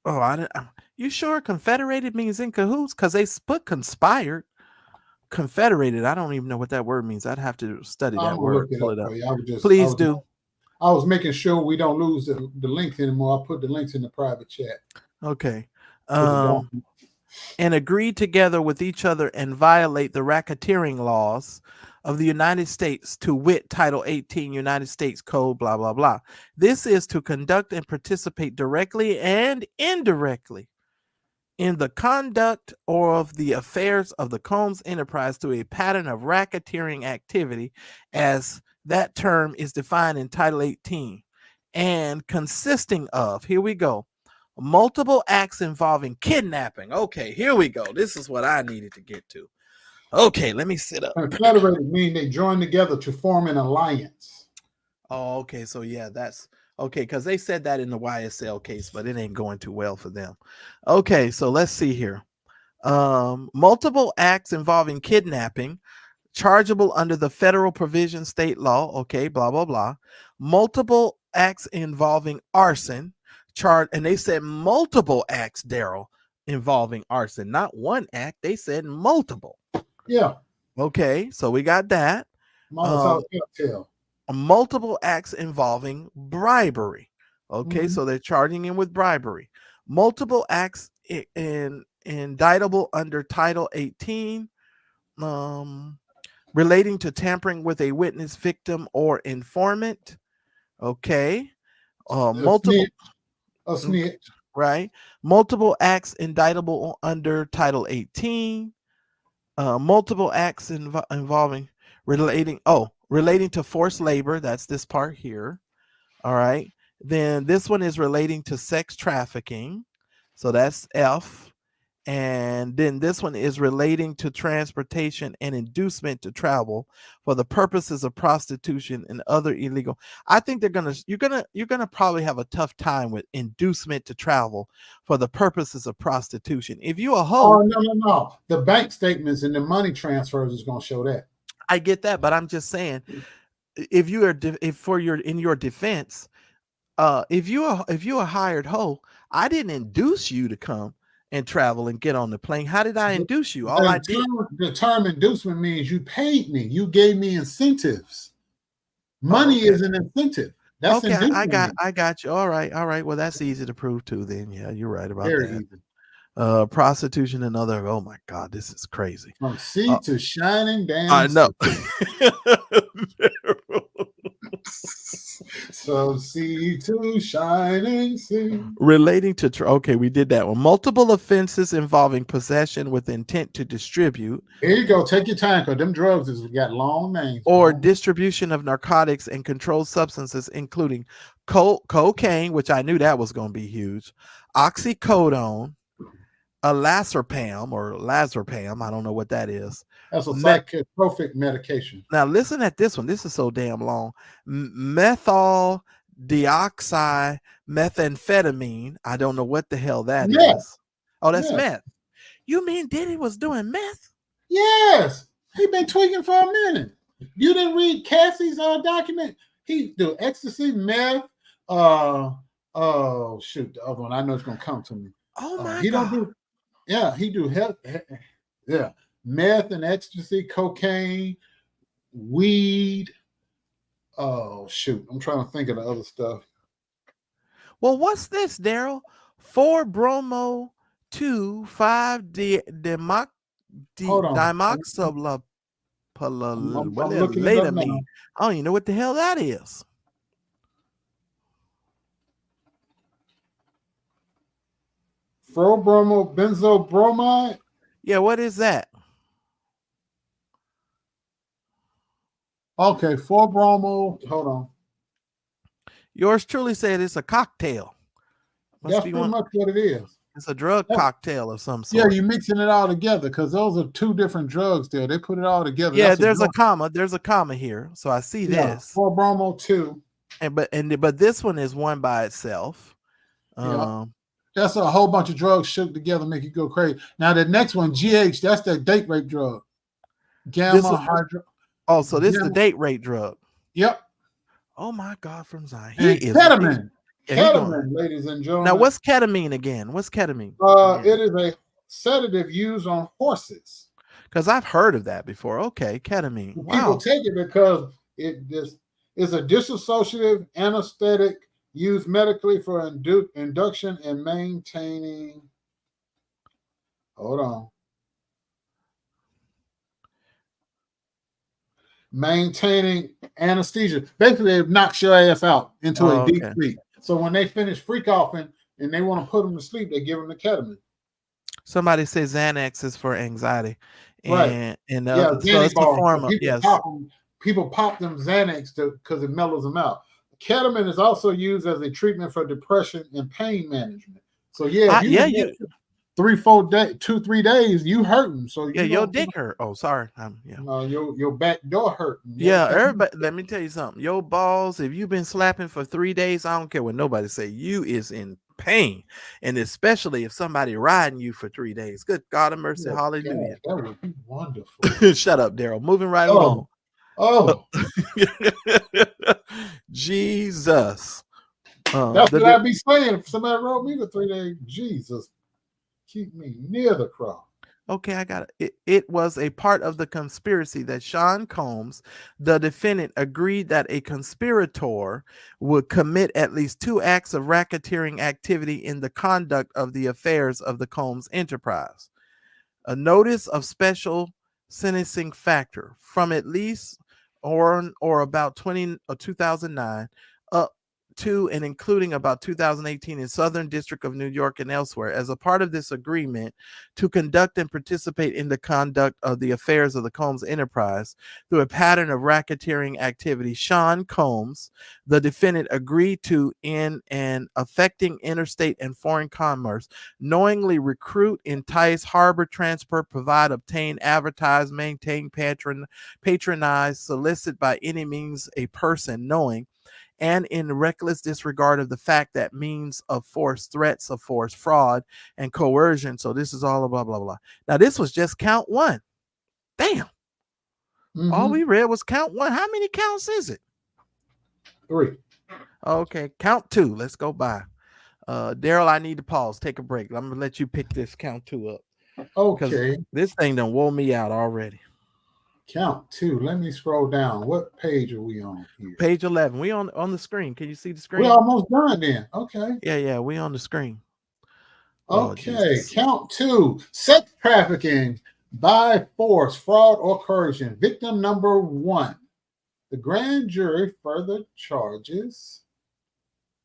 Oh, I didn't. You sure confederated means in cahoots? Because they put conspired. Confederated. I don't even know what that word means. I'd have to study I'm that gonna look word. it Pull up it up. for you. Please do. I was making sure we don't lose the links anymore. I put the links in the private chat Okay. to the Um, document. and agreed together with each other and violate the racketeering laws of the United States, to wit, Title 18, United States Code, blah, blah, blah. This is to conduct and participate directly and indirectly in the conduct or of the affairs of the Combs enterprise through a pattern of racketeering activity, as that term is defined in Title 18, and consisting of, here we go, multiple acts involving kidnapping. Okay, here we go. This is what I needed to get to. Okay, let me sit up. Confederated mean they join together to form an alliance. Oh, okay. So yeah, that's okay, because they said that in the YSL case, but it ain't going too well for them. Okay, so let's see here. Multiple acts involving kidnapping, chargeable under the federal provision state law. Okay, blah blah blah. Multiple acts involving arson, and they said multiple acts, Daryl, involving arson, not one act. They said multiple. Yeah. Okay, so we got that. Multiple acts involving bribery. Okay, so they're charging him with bribery. Multiple acts indictable under Title 18, relating to tampering with a witness, victim, or informant. Okay, multiple. A snitch. Right. Multiple acts indictable under Title 18. Multiple acts involving relating to forced labor. That's this part here. All right. Then this one is relating to sex trafficking. So that's F. And then this one is relating to transportation and inducement to travel for the purposes of prostitution and other illegal. I think you're gonna probably have a tough time with inducement to travel for the purposes of prostitution. If you a hoe, no. The bank statements and the money transfers is gonna show that. I get that, but I'm just saying, if you are in your defense, if you a hired hoe, I didn't induce you to come and travel and get on the plane. How did I induce you? All I did. The term inducement means you paid me. You gave me incentives. Money is an incentive. That's okay. I got you. All right. Well, that's easy to prove too. Then, yeah, you're right about Very that. Easy. Prostitution and other. Oh my God, this is crazy. From sea to shining damn. I know. So sea to shining sea. Relating to okay, we did that one. Multiple offenses involving possession with intent to distribute. Here you go. Take your time, because them drugs has got long names. Or distribution of narcotics and controlled substances, including cocaine, which I knew that was going to be huge, oxycodone, lazarpam, I don't know what that is. That's a psychotropic medication. Now listen at this one. This is so damn long. Methyl methamphetamine. I don't know what the hell that is. Oh, that's meth. You mean Diddy was doing meth? Yes. He been tweaking for a minute. You didn't read Cassie's document? He do ecstasy, meth. Oh shoot, the other one. I know it's gonna come to me. Oh my he God. Don't do. Yeah, he do health. Yeah, meth and ecstasy, cocaine, weed. Oh shoot, I'm trying to think of the other stuff. Well, what's this, Daryl? 4-bromo-2,5-dimoxyl. Dimoxylatamine. I don't even know what the hell that is. 4-bromo benzobromide. Yeah, what is that? Okay, 4-bromo. Hold on. Yours truly said it's a cocktail. That's pretty much what it is. It's a drug cocktail of some sort. Yeah, you're mixing it all together because those are two different drugs there. They put it all together. Yeah, there's a comma. There's a comma here. So I see this. 4-bromo 2. But this one is one by itself. That's a whole bunch of drugs shook together, make you go crazy. Now the next one, GH, that's that date rape drug. Gamma hydro. Oh, so this is the date rape drug. Yep. Oh my God, from Zion. Ketamine. Ketamine, ladies and gentlemen. Now, what's ketamine again? What's ketamine? It is a sedative used on horses. Because I've heard of that before. Okay, ketamine. People take it because it is a dissociative anesthetic used medically for induction and maintaining. Hold on. maintaining anesthesia. Basically, it knocks your ass out into a Oh, deep okay. sleep. So when they finish freak offing and they want to put them to sleep, they give them the ketamine. Somebody says Xanax is for anxiety, Right. and Yeah, so Xanax it's a bars. So form of yes. people pop them Xanax because it mellows them out. Ketamine is also used as a treatment for depression and pain management. So yeah, if you Yeah, done you had 3-4 days, 2-3 days, you hurting. So yeah, you your know, dick hurt. Oh, sorry. Yeah. your back door hurting. Yeah, Everything. everybody. Let me tell you something. Your balls, if you've been slapping for 3 days, I don't care what nobody say. You is in pain, and especially if somebody riding you for 3 days. Good God of mercy, Oh hallelujah. God, that would be wonderful. Shut up, Daryl. Moving right Oh, along. oh, Jesus. that's The what I'd be saying if somebody wrote me for 3 days. Jesus, keep me near the cross. Okay, I got it. It was a part of the conspiracy that Sean Combs, the defendant, agreed that a conspirator would commit at least 2 acts of racketeering activity in the conduct of the affairs of the Combs enterprise. A notice of special sentencing factor from at least or about 2009 up to and including about 2018 in Southern District of New York and elsewhere. As a part of this agreement to conduct and participate in the conduct of the affairs of the Combs enterprise through a pattern of racketeering activity, Sean Combs, the defendant, agreed to in and affecting interstate and foreign commerce, knowingly recruit, entice, harbor, transfer, provide, obtain, advertise, maintain, patronize, solicit by any means a person knowing and in reckless disregard of the fact that means of force, threats of force, fraud, and coercion. So this is all blah, blah, blah. Now, this was just count one. Damn. All Mm-hmm. we read was count one. How many counts is it? 3. Okay, count two. Let's go by. Daryl, I need to pause. Take a break. I'm gonna let you pick this count two up because Okay. this thing done wore me out already. Count 2. Let me scroll down. What page are we on here? Page 11. We on the screen. Can you see the We're screen? almost done then. Okay. Yeah, we on the screen. Lord Okay. Jesus. Count 2. Sex trafficking by force, fraud, or coercion. Victim number 1. The grand jury further charges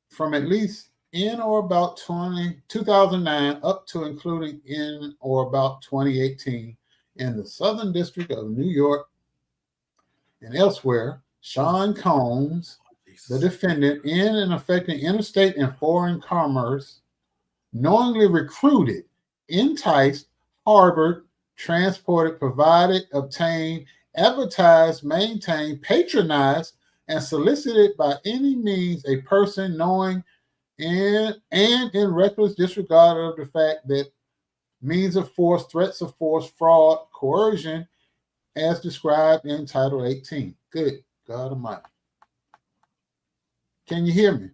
from at least in or about 2009 up to including in or about 2018 in the Southern District of New York and elsewhere, Sean Combs, the Jesus. defendant, in and affecting interstate and foreign commerce, knowingly recruited, enticed, harbored, transported, provided, obtained, advertised, maintained, patronized, and solicited by any means a person knowing and in reckless disregard of the fact that means of force, threats of force, fraud, coercion, as described in Title 18. Good God Almighty. Can you hear me?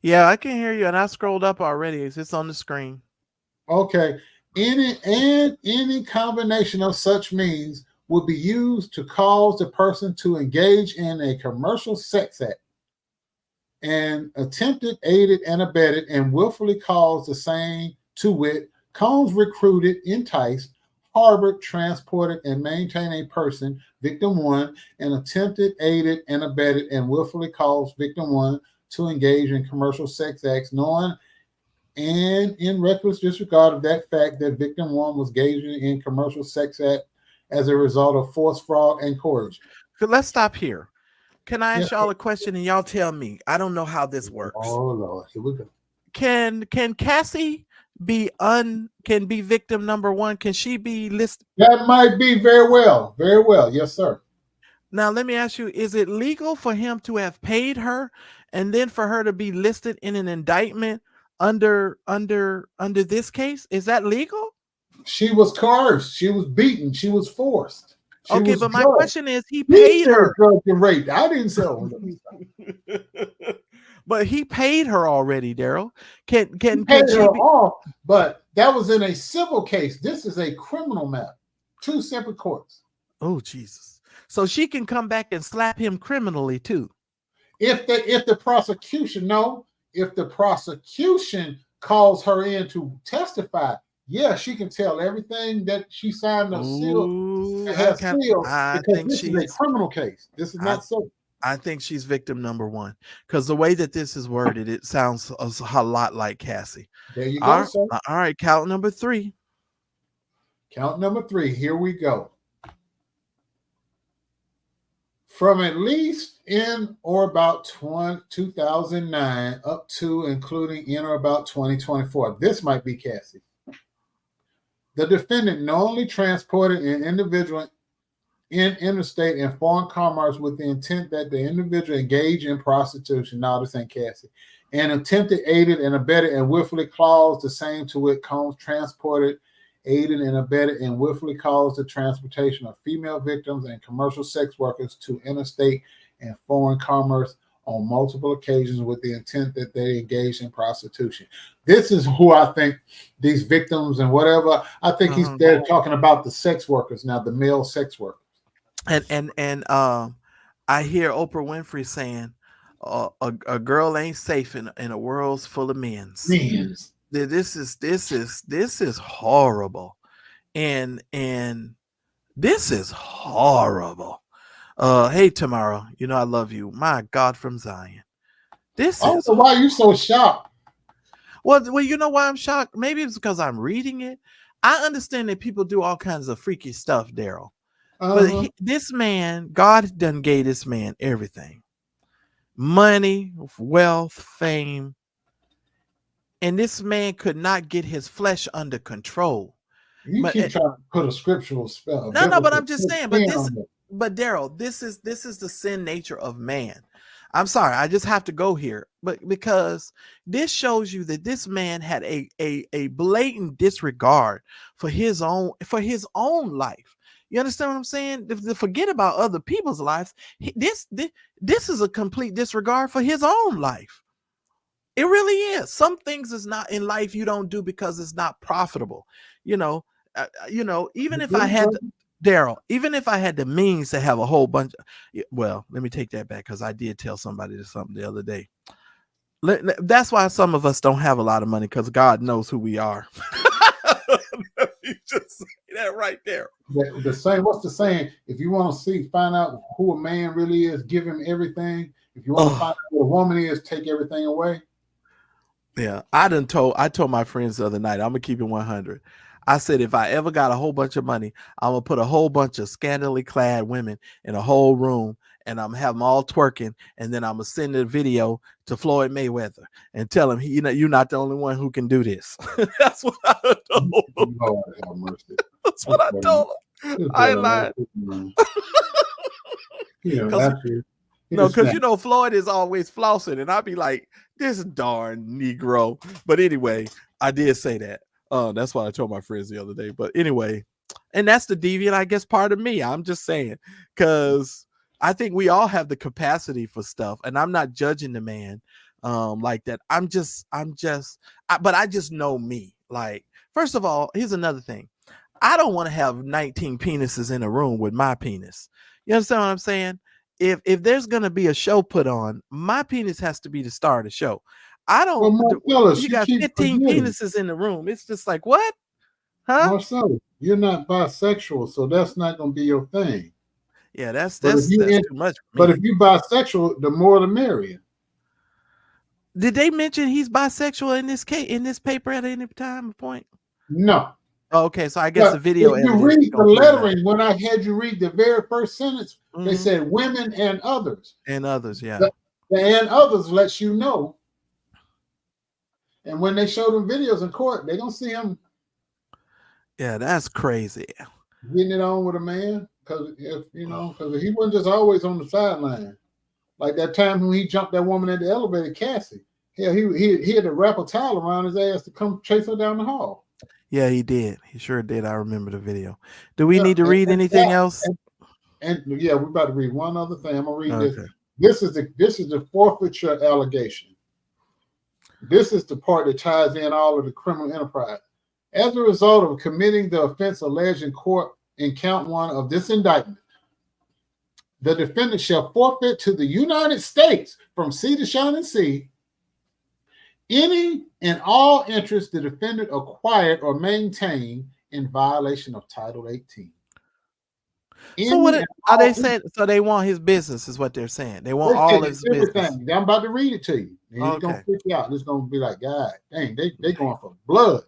Yeah, I can hear you, and I scrolled up already. It's just on the screen. Okay. Any combination of such means would be used to cause the person to engage in a commercial sex act and attempted, aided, and abetted, and willfully caused the same, to wit, Combs recruited, enticed, harbored, transported, and maintained a person, victim 1, and attempted, aided, and abetted, and willfully caused victim 1 to engage in commercial sex acts, knowing and in reckless disregard of that fact that victim 1 was engaging in commercial sex act as a result of force, fraud, and coercion. So let's stop here. Can I Yes. ask y'all a question and y'all tell me? I don't know how this works. Oh Lord, here we go. Can Cassie can be victim number one? Can she be listed? That might be very well. Very well. Yes, sir. Now let me ask you: is it legal for him to have paid her, and then for her to be listed in an indictment under this case? Is that legal? She was coerced. She was beaten. She was forced. She Okay, was but my drugged. question is, he He paid said her. drugged and raped. I didn't say, oh, let me stop. But he paid her already, Daryl. Can He can paid can she her be? off, but that was in a civil case. This is a criminal matter. 2 separate courts. Oh Jesus! So she can come back and slap him criminally too. If the prosecution, no, if the prosecution calls her in to testify, Yeah, she can tell everything that she signed up sealed Ooh, and has sealed I because think this is a she's criminal case. This is I not so. I think she's victim number one because the way that this is worded, it sounds a lot like Cassie. There you go, All right, sir. all right, count number three. Count number 3. Here we go. From at least in or about 2009 up to including in or about 2024. This might be Cassie. The defendant knowingly transported an individual in interstate and foreign commerce with the intent that the individual engage in prostitution. Now, this ain't Cassie. And attempted, aided, and abetted, and willfully caused the same to wit Combs transported, aided, and abetted, and willfully caused the transportation of female victims and commercial sex workers to interstate and foreign commerce on multiple occasions with the intent that they engage in prostitution. This is who I think these victims and whatever. I think they're talking about the sex workers now, the male sex workers. And I hear Oprah Winfrey saying, "A girl ain't safe in a world full of men's." Men's. This is horrible, and this is horrible. Hey Tamara, you know I love you. My God from Zion. This I don't is know why you so shocked. well, you know why I'm shocked? Maybe it's because I'm reading it. I understand that people do all kinds of freaky stuff, Daryl. But this man, God done gave this man everything. Money, wealth, fame. And this man could not get his flesh under control. You keep trying to put a scriptural spell. No, but I'm just saying, but Daryl, this is the sin nature of man. I'm sorry, I just have to go here, but because this shows you that this man had a blatant disregard for his own life. You understand what I'm saying? Forget about other people's lives. This is a complete disregard for his own life. It really is. Some things is not in life you don't do because it's not profitable. Even if I had Daryl, even if I had the means to have a whole bunch well, let me take that back because I did tell somebody something the other day. That's why some of us don't have a lot of money, because God knows who we are. You just say that right there. What's the saying? If you want to find out who a man really is, give him everything. If you want to find out who a woman is, take everything away. Yeah, I told my friends the other night, I'm gonna keep it 100. I said, if I ever got a whole bunch of money, I'm gonna put a whole bunch of scantily clad women in a whole room, and I'm gonna have them all twerking, and then I'm gonna send a video to Floyd Mayweather and tell him, you're not the only one who can do this. That's what I told him. Lord have mercy. That's what I told him. I lied. Because Floyd is always flossing, and I'd be like, this darn Negro. But anyway, I did say that. That's what I told my friends the other day. But anyway, and that's the deviant, I guess, part of me. I'm just saying, because I think we all have the capacity for stuff, and I'm not judging the man like that. But I just know me. Like, first of all, here's another thing. I don't want to have 19 penises in a room with my penis. You understand what I'm saying? If there's gonna be a show put on, my penis has to be the star of the show. I don't. Marcellus, you got 15 penises in the room. It's just like, what? Huh? Marcellus, you're not bisexual, so that's not gonna be your thing. Yeah, that's too much. But if you're bisexual, the more the merrier. Did they mention he's bisexual in this paper at any time or point? No. Oh, okay, so I guess the video. If you read the lettering, when I had you read the very first sentence, they said women and others. And others, yeah. The and others lets you know. And when they show them videos in court, they don't see him. Yeah, that's crazy. Getting it on with a man, because because he wasn't just always on the sideline. Like that time when he jumped that woman at the elevator, Cassie. Hell, he had to wrap a towel around his ass to come chase her down the hall. Yeah, he did. He sure did. I remember the video. Do we need to read anything else? And yeah, we're about to read one other thing. I'm gonna read this. This is the forfeiture allegation. This is the part that ties in all of the criminal enterprise. As a result of committing the offense alleged in court in count 1 of this indictment, the defendant shall forfeit to the United States from sea to shining sea any and all interest the defendant acquired or maintained in violation of Title 18. So Any and are they all saying? So they want his business, is what they're saying. They want all Everything, his business. everything. I'm about to read it to you. And it's gonna Okay. freak you out. It's gonna be like, God dang, they going for blood.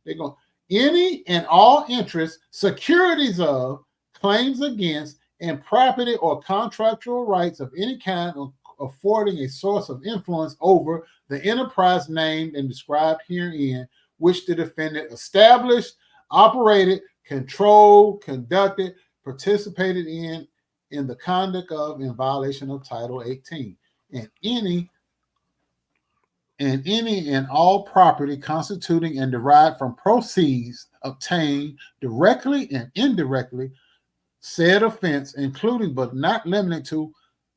They going any and all interests, securities of, claims against, and property or contractual rights of any kind of affording a source of influence over the enterprise named and described herein, which the defendant established, operated, controlled, conducted, participated in the conduct of in violation of Title 18, and any and all property constituting and derived from proceeds obtained directly and indirectly said offense, including but not limited to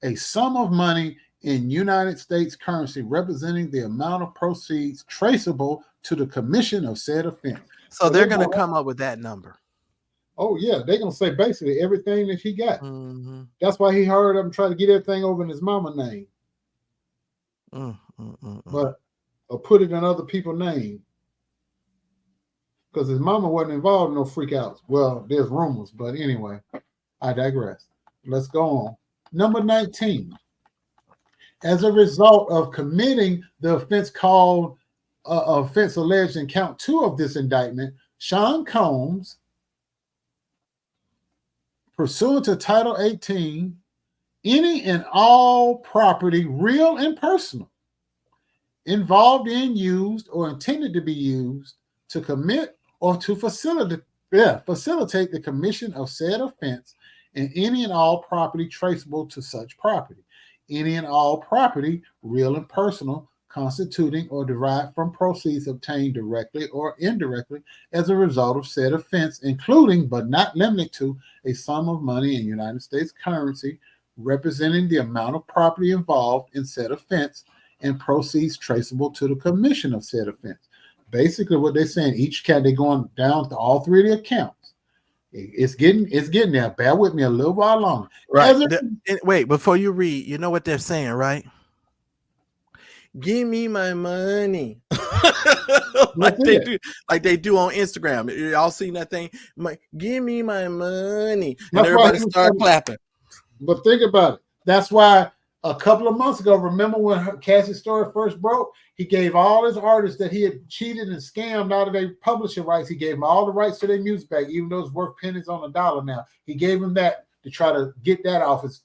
a sum of money in United States currency representing the amount of proceeds traceable to the commission of said offense. So they're going to come up with that number. Oh yeah, they're gonna say basically everything that he got. Mm-hmm. That's why he hurried up and tried to get everything over in his mama name, but or put it in other people's name because his mama wasn't involved in no freakouts. Well, there's rumors, but anyway, I digress. Let's go on. Number 19. As a result of committing the offense called offense alleged in count 2 of this indictment, Sean Combs, pursuant to Title 18, any and all property, real and personal, involved in, used, or intended to be used to commit or to facilitate the commission of said offense, and any and all property traceable to such property. Any and all property, real and personal, constituting or derived from proceeds obtained directly or indirectly as a result of said offense, including but not limited to a sum of money in United States currency representing the amount of property involved in said offense and proceeds traceable to the commission of said offense. Basically, what they're saying, each cat, they're going down to all 3 of the accounts. It's getting there. Bear with me a little while longer. Right. Wait, before you read, you know what they're saying, right? Give me my money. like they do on Instagram. Y'all seen that thing? Give me my money. And everybody start clapping. But think about it. That's why a couple of months ago, remember when Cassie's story first broke? He gave all his artists that he had cheated and scammed out of their publishing rights. He gave them all the rights to their music back, even though it's worth pennies on a dollar now. He gave them that to try to get that off his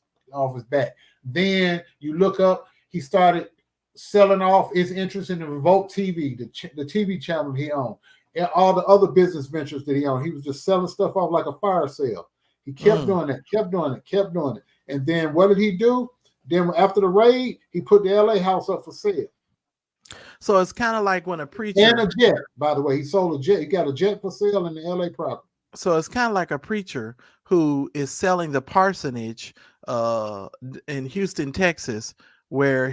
back. Then you look up, he started selling off his interest in the Revolt TV, the TV channel he owned, and all the other business ventures that he owned. He was just selling stuff off like a fire sale. He kept doing that, kept doing it. And then what did he do? Then after the raid, he put the LA house up for sale. So it's kind of like when a preacher, and a jet, by the way, he sold a jet. He got a jet for sale in the LA property. So it's kind of like a preacher who is selling the parsonage in Houston, Texas, where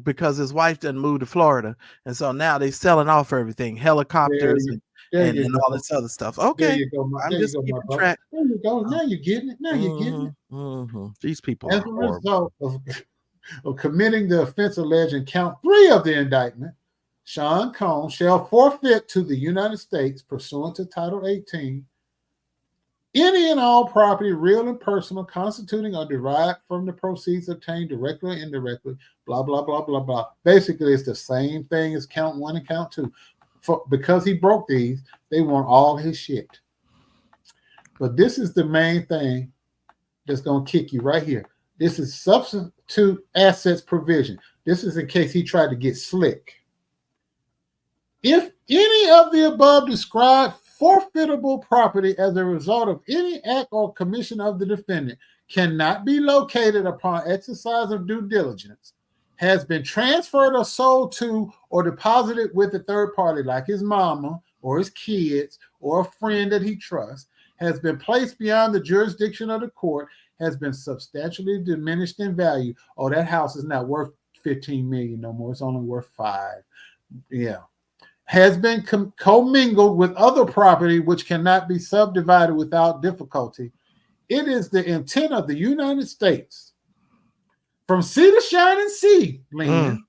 because his wife done moved to Florida, and so now they're selling off everything, helicopters and all this other stuff. Okay, there you go, I'm just keeping track. There you go. Now you're getting it. Now you're getting it. These people as a result of committing the offense alleged in count 3 of the indictment, Sean Combs shall forfeit to the United States, pursuant to Title 18, any and all property, real and personal, constituting or derived from the proceeds obtained directly or indirectly, blah, blah, blah, blah, blah. Basically, it's the same thing as count 1 and count 2. Because he broke these, they want all his shit. But this is the main thing that's going to kick you right here. This is substitute assets provision. This is in case he tried to get slick. If any of the above described forfeitable property as a result of any act or commission of the defendant cannot be located upon exercise of due diligence, has been transferred or sold to or deposited with a third party like his mama or his kids or a friend that he trusts, has been placed beyond the jurisdiction of the court, has been substantially diminished in value. Oh, that house is not worth $15 million no more. It's only worth $5 million. Yeah. Has been commingled with other property which cannot be subdivided without difficulty. It is the intent of the United States from sea to shining sea, Lynn,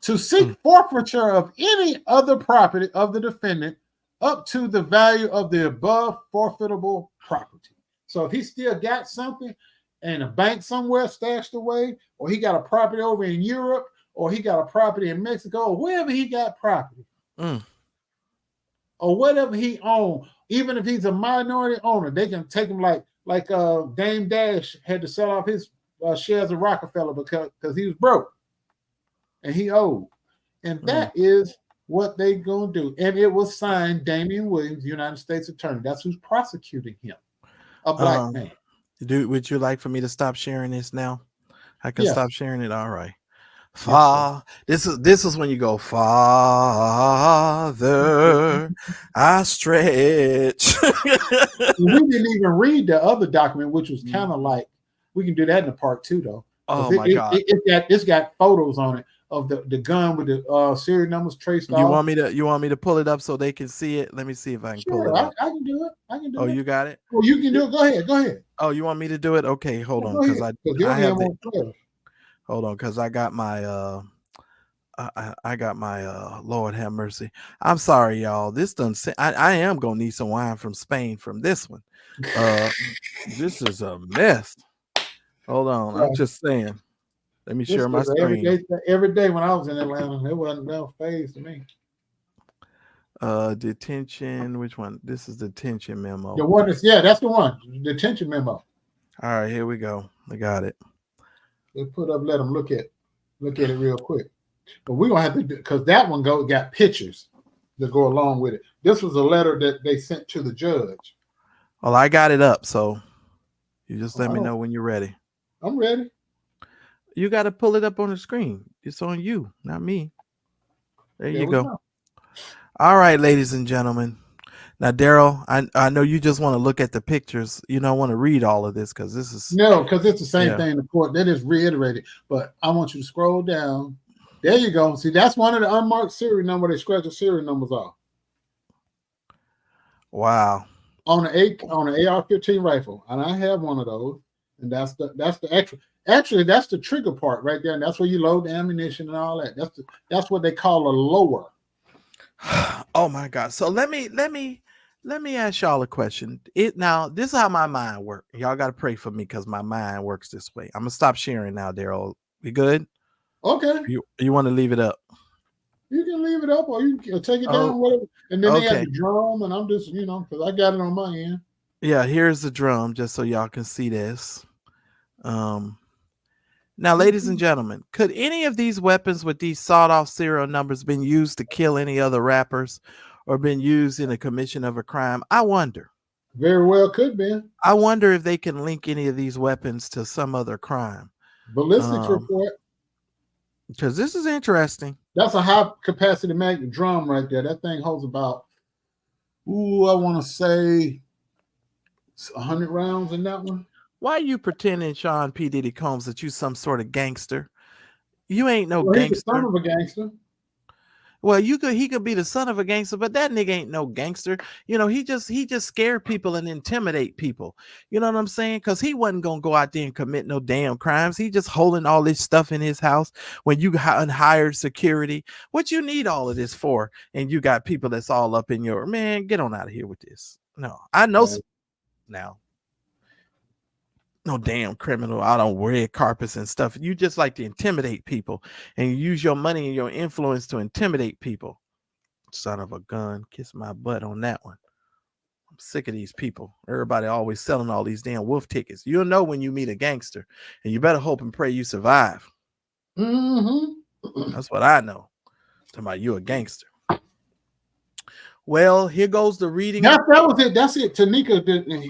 to seek forfeiture of any other property of the defendant up to the value of the above forfeitable property. So if he still got something in a bank somewhere stashed away, or he got a property over in Europe, or he got a property in Mexico, or wherever he got property, or whatever he owned, even if he's a minority owner, they can take him like Dame Dash had to sell off his shares of Rockefeller because he was broke and he owed. And that is what they gonna do. And it was signed Damian Williams, United States Attorney. That's who's prosecuting him, a black man. Dude, would you like for me to stop sharing this now? I can stop sharing it. All right. This is when you go, Father, I stretch. We didn't even read the other document, which was kind of like, we can do that in the part 2 though. Oh my God! It's got photos on it of the gun with the serial numbers traced off. You want me to pull it up so they can see it? Let me see if I can pull it up. I can do it. Oh, you got it? Well, you can do it. Go ahead. Oh, you want me to do it? Okay, hold on, because I have the. Hold on, because I got my I got my Lord have mercy. I'm sorry, y'all. This doesn't. I am gonna need some wine from Spain from this one. This is a mess. Hold on, I'm just saying. Let me share my screen. Every day when I was in Atlanta, it wasn't no phase to me. Detention. Which one? This is the detention memo. The one that's the one. Detention memo. All right, here we go. I got it. They put up. Let them look at it real quick. But we're gonna have to, because that one got pictures that go along with it. This was a letter that they sent to the judge. Well, I got it up, so you just let me know when you're ready. I'm ready. You got to pull it up on the screen. It's on you, not me. There you go. All right, ladies and gentlemen. Now, Daryl, I know you just want to look at the pictures. You don't want to read all of this because this is... No, because it's the same thing in the court. That is reiterated. But I want you to scroll down. There you go. See, that's one of the unmarked serial numbers. They scratch the serial numbers off. Wow. On an AR-15 rifle. And I have one of those. And that's the extra. Actually, that's the trigger part right there. And that's where you load the ammunition and all that. That's what they call a lower. Oh my God. So let me ask y'all a question. Now, this is how my mind works. Y'all got to pray for me because my mind works this way. I'm gonna stop sharing now, Daryl. We good? Okay. You want to leave it up? You can leave it up, or you can take it down, whatever. And then they have the drum, and I'm just, because I got it on my end. Yeah, here's the drum, just so y'all can see this. Now, ladies and gentlemen, could any of these weapons with these sawed-off serial numbers been used to kill any other rappers or been used in the commission of a crime? I wonder. Very well could be. I wonder if they can link any of these weapons to some other crime. Ballistics report. Because this is interesting. That's a high-capacity magnet drum right there. That thing holds about, I want to say 100 rounds in that one. Why are you pretending, Sean P. Diddy Combs, that you some sort of gangster? You ain't no gangster. He's the son of a gangster. Well, he could be the son of a gangster, but that nigga ain't no gangster. He just scare people and intimidate people. You know what I'm saying? Because he wasn't gonna go out there and commit no damn crimes. He just holding all this stuff in his house when you hired security. What you need all of this for? And you got people that's all up in your man. Get on out of here with this. No, I know now. No damn criminal out on red carpets and stuff. You just like to intimidate people and you use your money and your influence to intimidate people. Son of a gun. Kiss my butt on that one. I'm sick of these people. Everybody always selling all these damn wolf tickets. You'll know when you meet a gangster and you better hope and pray you survive. That's what I know. Talking about you a gangster. Well, here goes the reading. That was it. That's it. Tanika,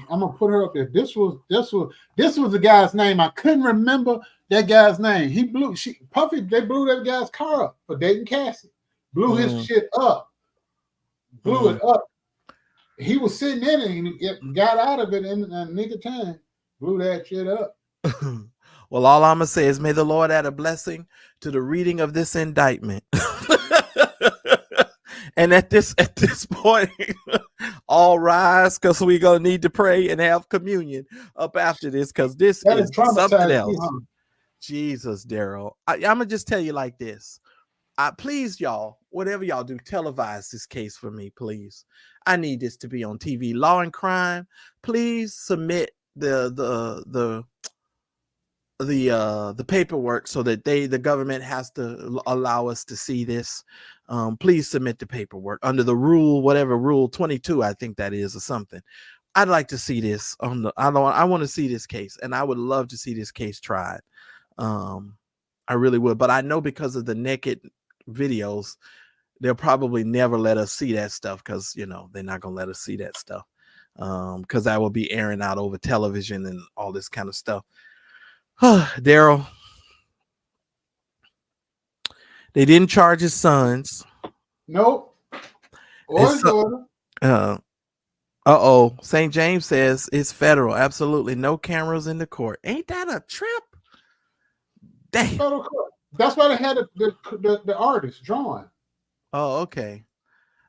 I'm gonna put her up there. This was the guy's name. I couldn't remember that guy's name. Puffy. They blew that guy's car up for dating Cassie. Blew his shit up. Blew it up. He was sitting in it and got out of it in a nick of time. Blew that shit up. Well, all I'm gonna say is, may the Lord add a blessing to the reading of this indictment. And at this point, all rise, because we're going to need to pray and have communion up after this, because this is something else. Jesus, Daryl. I'm going to just tell you like this. Please, y'all, whatever y'all do, televise this case for me, please. I need this to be on TV. Law and Crime, please submit the paperwork so that the government has to allow us to see this. Please submit the paperwork under the rule, whatever rule 22, I think that is, or something. I'd like to see this on the. I want to see this case, and I would love to see this case tried. I really would, but I know because of the naked videos, they'll probably never let us see that stuff because they're not gonna let us see that stuff because that will be airing out over television and all this kind of stuff. Daryl, they didn't charge his sons. Nope. Or his daughter. St. James says it's federal. Absolutely no cameras in the court. Ain't that a trip? Dang. That's why they had the artist drawing. Oh, okay.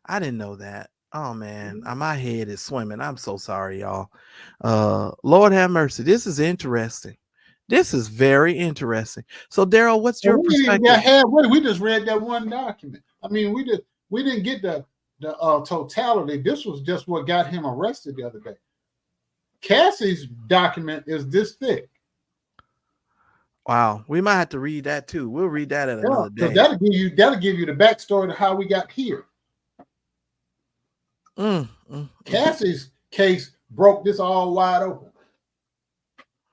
I didn't know that. Oh man, my head is swimming. I'm so sorry, y'all. Lord have mercy. This is interesting. This is very interesting. So, Daryl, what's your perspective? We just read that one document. I mean, we didn't get the totality. This was just what got him arrested the other day. Cassie's document is this thick. Wow, we might have to read that too. We'll read that at another day. That'll give you the backstory to how we got here. Cassie's case broke this all wide open.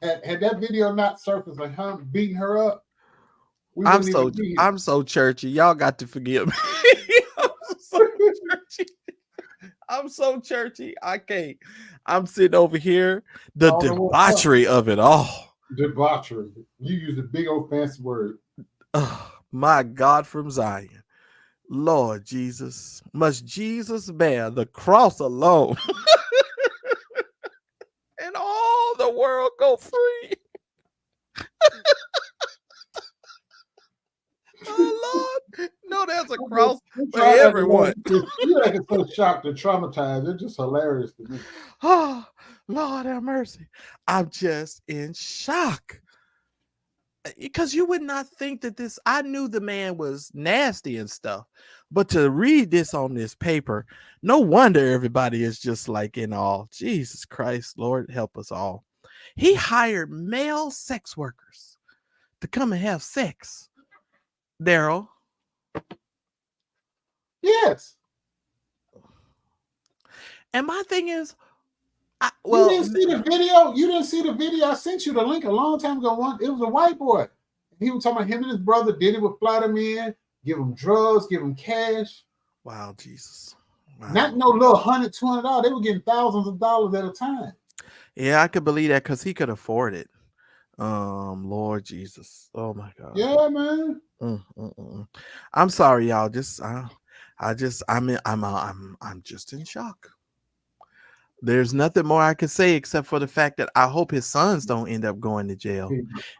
Had that video not surfaced like him beating her up, I'm so churchy. Y'all got to forgive me. I'm so churchy. I can't. I'm sitting over here. The debauchery of it all. Debauchery. You use a big old fancy word. My God from Zion. Lord Jesus. Must Jesus bear the cross alone? And all the world go free. Oh Lord. No, there's a cross for everyone. You act so shocked and traumatized. It's just hilarious to me. Oh, Lord have mercy. I'm just in shock. Because you would not think that this, I knew the man was nasty and stuff, but to read this on this paper, no wonder everybody is just like in awe. Jesus Christ, Lord, help us all. He hired male sex workers to come and have sex. Daryl. Yes. And my thing is, you didn't see the video. You didn't see the video. I sent you the link a long time ago. It was a white boy. He was talking about him and his brother. Diddy would fly them in, give them drugs, give them cash. Wow, Jesus. Wow. Not no little $100, $200. They were getting thousands of dollars at a time. Yeah, I could believe that because he could afford it. Lord Jesus. Oh my God. Yeah, man. I'm sorry, y'all. I'm just in shock. There's nothing more I could say except for the fact that I hope his sons don't end up going to jail.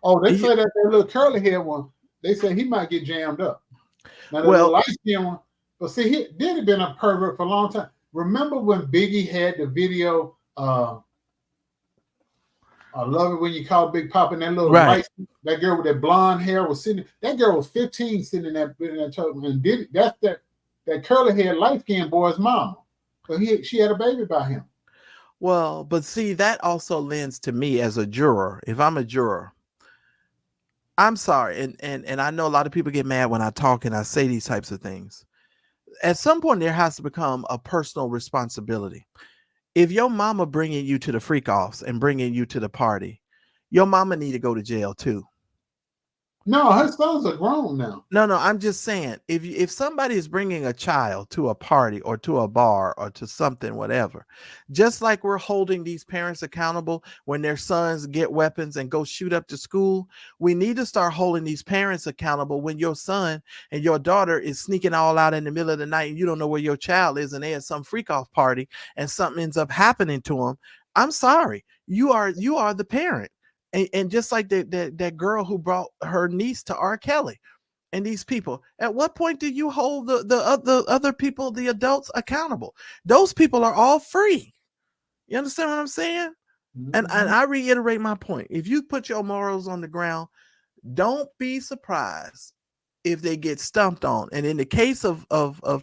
Oh, they say that little curly hair one, they say he might get jammed up. Now, the light skin one, but see, he did been a pervert for a long time. Remember when Biggie had the video, I love it when you call Big Papa, and that little light, that girl with that blonde hair was sitting, that girl was 15 sitting in that tub, and that's that curly hair light skinned boy's mama. So she had a baby by him. Well, but see, that also lends to me as a juror. If I'm a juror, I'm sorry. And I know a lot of people get mad when I talk and I say these types of things. At some point, there has to become a personal responsibility. If your mama bringing you to the freak offs and bringing you to the party, your mama need to go to jail too. No, her sons are grown now. No, I'm just saying, if somebody is bringing a child to a party or to a bar or to something, whatever, just like we're holding these parents accountable when their sons get weapons and go shoot up the school, we need to start holding these parents accountable when your son and your daughter is sneaking all out in the middle of the night and you don't know where your child is and they're at some freak off party and something ends up happening to them. I'm sorry, you are the parent. And just like that girl who brought her niece to R. Kelly and these people, at what point do you hold the other people, the adults, accountable? Those people are all free. You understand what I'm saying? And I reiterate my point. If you put your morals on the ground, don't be surprised if they get stumped on. And in the case of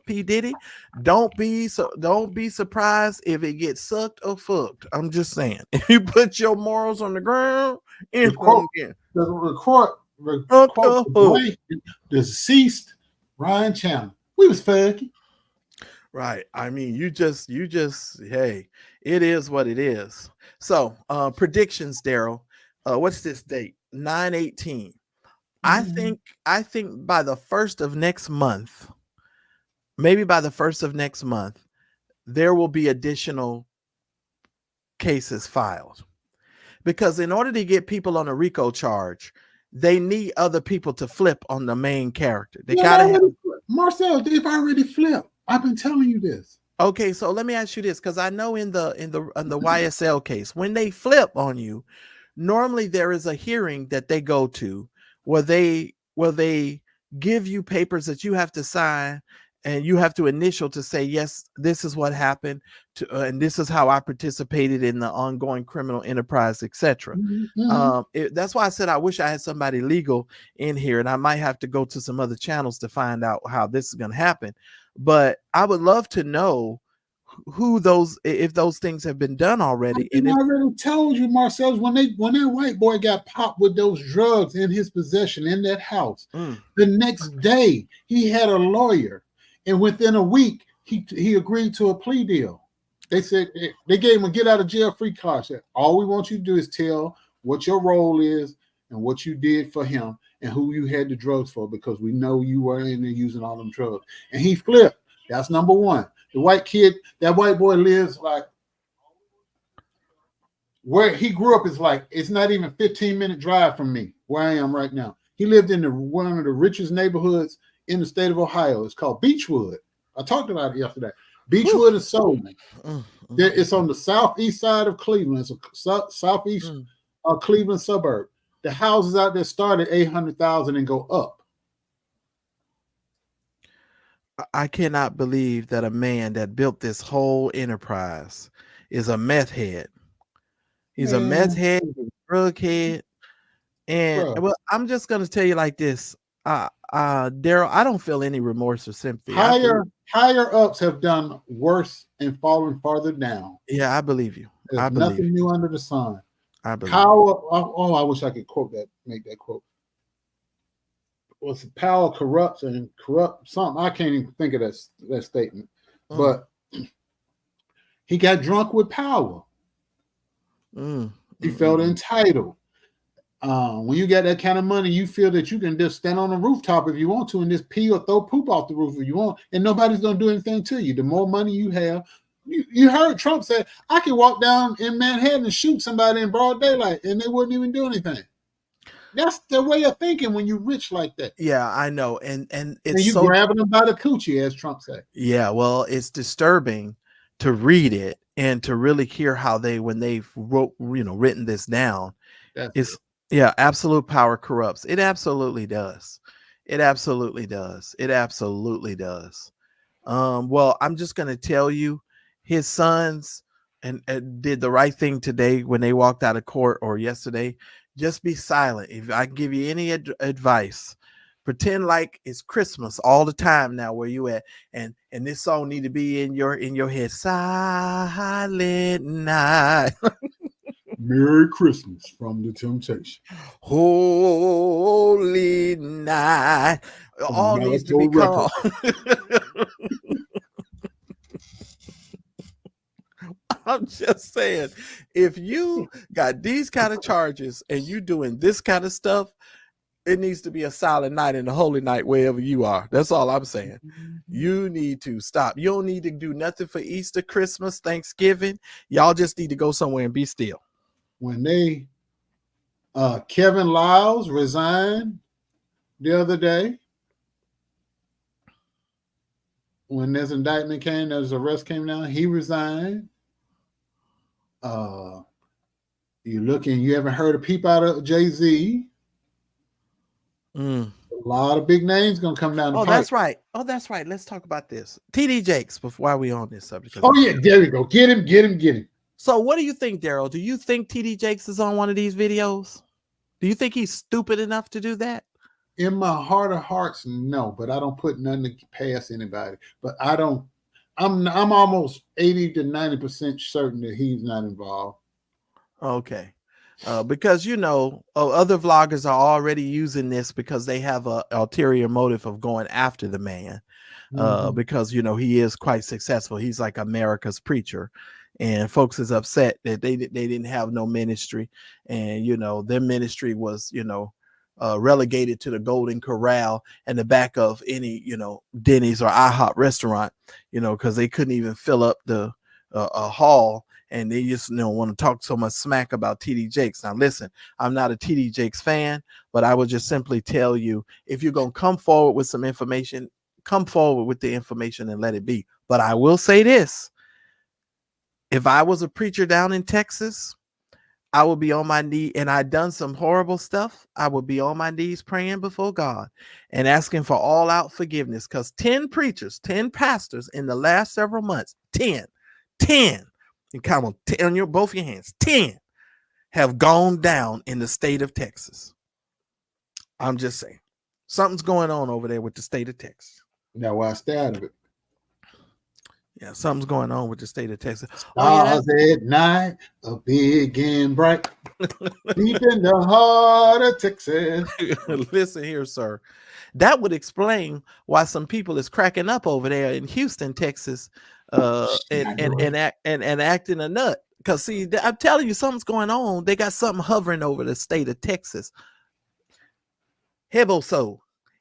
P Diddy, don't be surprised if it gets sucked or fucked. I'm just saying, if you put your morals on the ground, The it's gonna quote, get fucked quote or the hooked. late deceased Ryan Chandler. We was fucking. Right. I mean, hey, it is what it is. So predictions, Daryl. What's this date? 9/18. I Mm-hmm. think I think by the first of next month, maybe by the first of next month, there will be additional cases filed. Because in order to get people on a RICO charge, they need other people to flip on the main character. They Yeah, gotta have. Marcel, they've already flipped. I've been telling you this. Okay, so let me ask you this, because I know in the YSL case, when they flip on you, normally there is a hearing that they go to where they give you papers that you have to sign, and you have to initial to say, yes, this is what happened and this is how I participated in the ongoing criminal enterprise, etc. Mm-hmm. That's why I said I wish I had somebody legal in here, and I might have to go to some other channels to find out how this is going to happen. But I would love to know who those, if those things have been done already, and I if already told you, Marcel, when that white boy got popped with those drugs in his possession in that house, mm, the next day he had a lawyer, and within a week he agreed to a plea deal. They said they gave him a get out of jail free card. Said, all we want you to do is tell what your role is and what you did for him and who you had the drugs for, because we know you were in there using all them drugs. And he flipped. That's number one. The white kid, that white boy lives like where he grew up is like, it's not even 15-minute drive from me where I am right now. He lived in one of the richest neighborhoods in the state of Ohio. It's called Beechwood. I talked about it yesterday. whew, Beechwood is Solman. mm, It's on the southeast side of Cleveland. It's a southeast mm. Cleveland suburb. The houses out there start at 800,000 and go up. I cannot believe that a man that built this whole enterprise is a meth head. He's a meth Man, head, drug head, and bro, well, I'm just gonna tell you like this, Daryl. I don't feel any remorse or sympathy. higher ups have done worse and fallen farther down. Yeah, I believe you. I There's believe nothing you. new under the sun. I believe you. Power. Oh, I wish I could quote that. Make that quote. Was power corrupts and corrupt something? I can't even think of that statement. Mm, But he got drunk with power. mm, He mm, felt mm. entitled. When you got that kind of money, you feel that you can just stand on the rooftop if you want to and just pee or throw poop off the roof if you want, and nobody's going to do anything to you. The more money you have, you heard Trump say, I can walk down in Manhattan and shoot somebody in broad daylight and they wouldn't even do anything. That's the way of thinking when you're rich like that. Yeah, I know, and And it's you so, grabbing them by the coochie, as Trump said. yeah. Well, it's disturbing to read it and to really hear how when they've written this down. That's It's, yeah, absolute power corrupts. It absolutely does. It absolutely does. It absolutely does. Well, I'm just gonna tell you, his sons and did the right thing today when they walked out of court, or yesterday. Just be silent. If I give you any advice, pretend like it's Christmas all the time now where you at, and this song need to be in your head. Silent night. Merry Christmas from the Temptation. Holy night. From All needs to be Malachi Records. calm. I'm just saying, if you got these kind of charges and you doing this kind of stuff, it needs to be a silent night and a holy night wherever you are. That's all I'm saying. You need to stop. You don't need to do nothing for Easter, Christmas, Thanksgiving. Y'all just need to go somewhere and be still. When Kevin Lyles resigned the other day, when this indictment came, this arrest came down, he resigned. You haven't heard a peep out of Jay-Z. Mm. A lot of big names gonna come down the pipe. That's right. Oh, that's right. Let's talk about this. TD Jakes, before we on this subject. Oh yeah, there we go. Get him. So what do you think, Daryl? Do you think TD Jakes is on one of these videos? Do you think he's stupid enough to do that? In my heart of hearts, no, but I don't put nothing past anybody. But I don't. I'm almost 80 to 90% certain that he's not involved. Okay. Because other vloggers are already using this because they have a ulterior motive of going after the man. Mhm. Because he is quite successful. He's like America's preacher, and folks is upset that they didn't have no ministry, and their ministry was relegated to the Golden Corral and the back of any Denny's or IHOP restaurant, because they couldn't even fill up the a hall. And they just want to talk so much smack about TD Jakes. Now, listen, I'm not a TD Jakes fan, but I would just simply tell you, if you're going to come forward with some information, come forward with the information and let it be. But I will say this: if I was a preacher down in Texas, I would be on my knee, and I'd done some horrible stuff. I would be on my knees praying before God and asking for all out forgiveness, because 10 preachers, 10 pastors in the last several months, 10, you count on, on both your hands, 10 have gone down in the state of Texas. I'm just saying, something's going on over there with the state of Texas. Now, why stay out of it? Yeah, something's going on with the state of Texas. Stars at night, a big and bright, deep in the heart of Texas. Listen here, sir. That would explain why some people is cracking up over there in Houston, Texas, and acting a nut. Because see, I'm telling you, something's going on. They got something hovering over the state of Texas. Heboso,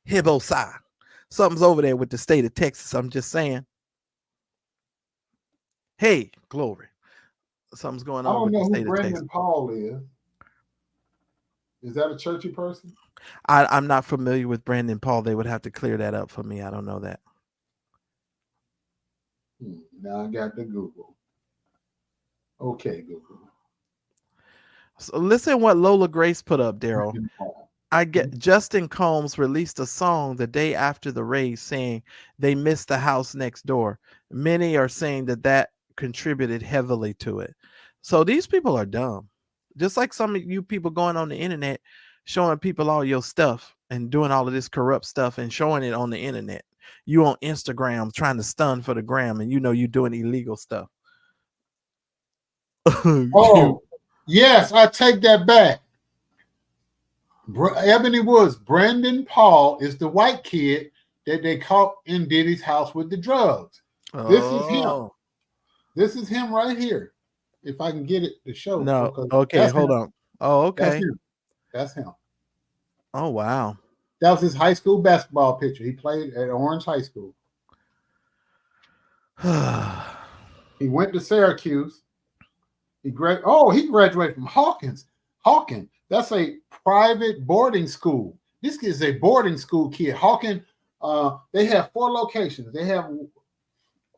Hebosa. Something's over there with the state of Texas. I'm just saying. Hey, glory. Something's going on with the state of Texas. I don't know who Brendan Paul is. Is that a churchy person? I'm not familiar with Brandon Paul. They would have to clear that up for me. I don't know that. Now I got the Google. Okay, Google. So listen what Lola Grace put up, Daryl. I get Justin Combs released a song the day after the raid saying they missed the house next door. Many are saying that contributed heavily to it. So these people are dumb. Just like some of you people going on the internet showing people all your stuff and doing all of this corrupt stuff and showing it on the internet. You on Instagram trying to stun for the gram, and you're doing illegal stuff. Oh, yes, I take that back. Ebony Woods, Brandon Paul is the white kid that they caught in Diddy's house with the drugs. Oh. This is him. This is him right here. If I can get it to show. No. Okay, hold on. Oh, okay. That's him. Oh, wow. That was his high school basketball picture. He played at Orange High School. He went to Syracuse. He graduated from Hawkins. That's a private boarding school. This is a boarding school kid. Hawkins, they have 4 locations. They have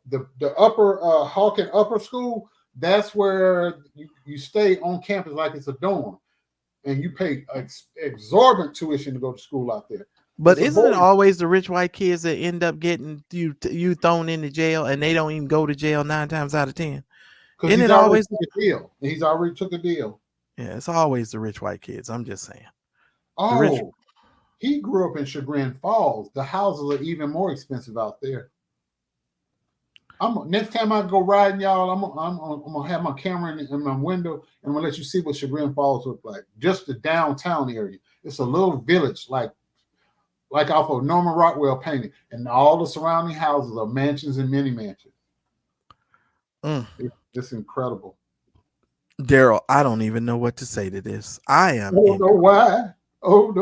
the upper Hawkins Upper School. That's where you stay on campus like it's a dorm, and you pay exorbitant tuition to go to school out there. But isn't it always the rich white kids that end up getting you thrown into jail, and they don't even go to jail 9 times out of 10? Because he's always took a deal. He's already took a deal. Yeah, it's always the rich white kids. I'm just saying. Oh, he grew up in Chagrin Falls. The houses are even more expensive out there. Next time I go riding, y'all, I'm gonna have my camera in my window, and I'm gonna let you see what Chagrin Falls look like. Just the downtown area. It's a little village, like off of Norman Rockwell painting, and all the surrounding houses are mansions and mini mansions. It's incredible. Daryl, I don't even know what to say to this. I am. Oh, no,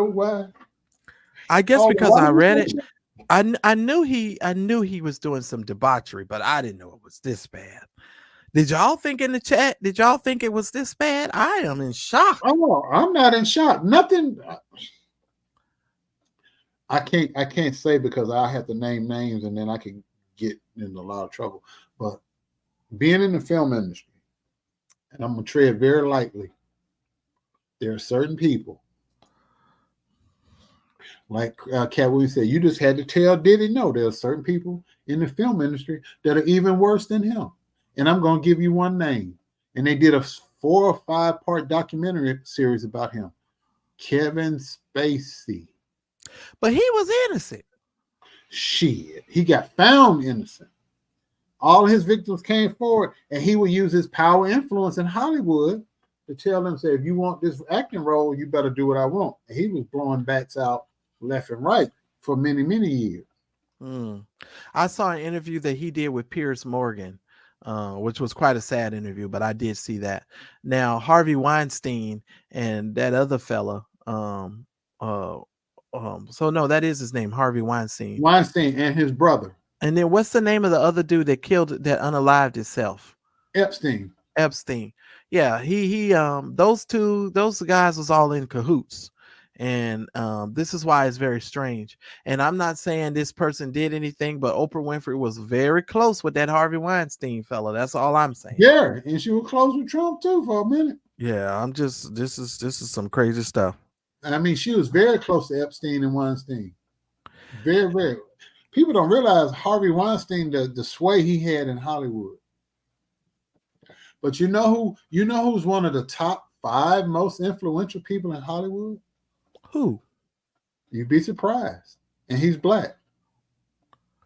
why? I guess because I read it. I knew he was doing some debauchery, but I didn't know it was this bad. Did y'all think in the chat? Did y'all think it was this bad? I am in shock. Oh, I'm not in shock. Nothing. I can't say because I have to name names and then I can get in a lot of trouble. But being in the film industry, and I'm gonna tread very lightly, there are certain people, like Cat Williams said, you just had to tell Diddy no. There are certain people in the film industry that are even worse than him. And I'm gonna give you one name. And they did a 4 or 5 part documentary series about him. Kevin Spacey. But he was innocent. Shit, he got found innocent. All his victims came forward, and he would use his power influence in Hollywood to tell them, say, if you want this acting role, you better do what I want. And he was blowing bats out left and right for many, many years. Mm. I saw an interview that he did with Piers Morgan, which was quite a sad interview, but I did see that. Now, Harvey Weinstein and that other fella, uh, so no, that is his name, Harvey Weinstein. Weinstein and his brother, And then what's the name of the other dude that killed that unalived himself? Epstein. Epstein. Yeah, those guys was all in cahoots. And this is why it's very strange. And I'm not saying this person did anything, but Oprah Winfrey was very close with that Harvey Weinstein fella. That's all I'm saying. Yeah, and she was close with Trump too for a minute. Yeah, I'm just this is some crazy stuff. I mean, she was very close to Epstein and Weinstein. Very, very. People don't realize Harvey Weinstein, the sway he had in Hollywood. But you know who's one of the top 5 most influential people in Hollywood? Who? You'd be surprised. And he's black.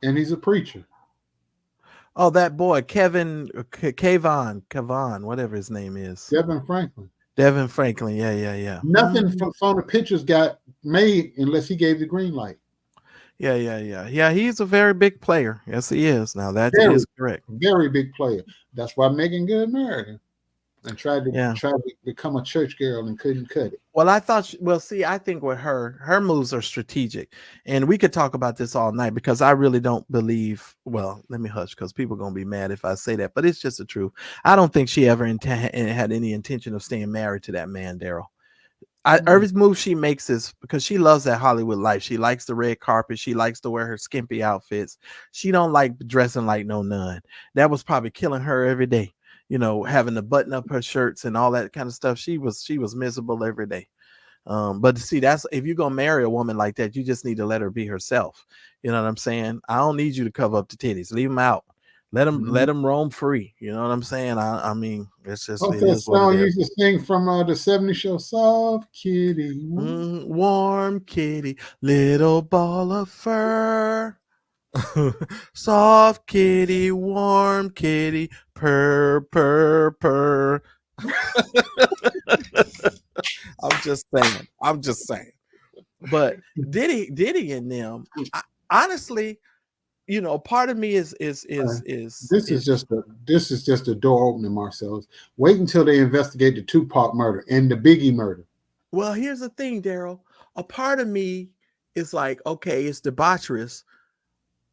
And he's a preacher. Oh, that boy, Kevon, whatever his name is. Devin Franklin. Devin Franklin. Yeah. Nothing from the pictures got made unless he gave the green light. Yeah. He's a very big player. Yes, he is. Now that is correct. Very big player. That's why Megan Good married him and tried to become a church girl and couldn't cut it. Well, I think with her moves are strategic, and we could talk about this all night because I really don't believe. Well, let me hush because people are gonna be mad if I say that, but it's just the truth. I don't think she ever had any intention of staying married to that man, Daryl. Every move she makes is because she loves that Hollywood life. She likes the red carpet. She likes to wear her skimpy outfits. She don't like dressing like no nun. That was probably killing her every day. Having to button up her shirts and all that kind of stuff. She was miserable every day. But see, that's if you're gonna marry a woman like that, you just need to let her be herself. You know what I'm saying? I don't need you to cover up the titties. Leave them out. Let them roam free. You know what I'm saying? I mean, it's just what's that song you used to sing from the '70s show? Soft kitty, warm kitty, little ball of fur. Soft kitty, warm kitty, purr, purr, purr. I'm just saying. But Diddy and them, honestly, part of me is this is just a door opening, Marcellus. Wait until they investigate the Tupac murder and the Biggie murder. Well, here's the thing, Daryl. A part of me is like, okay, it's debaucherous.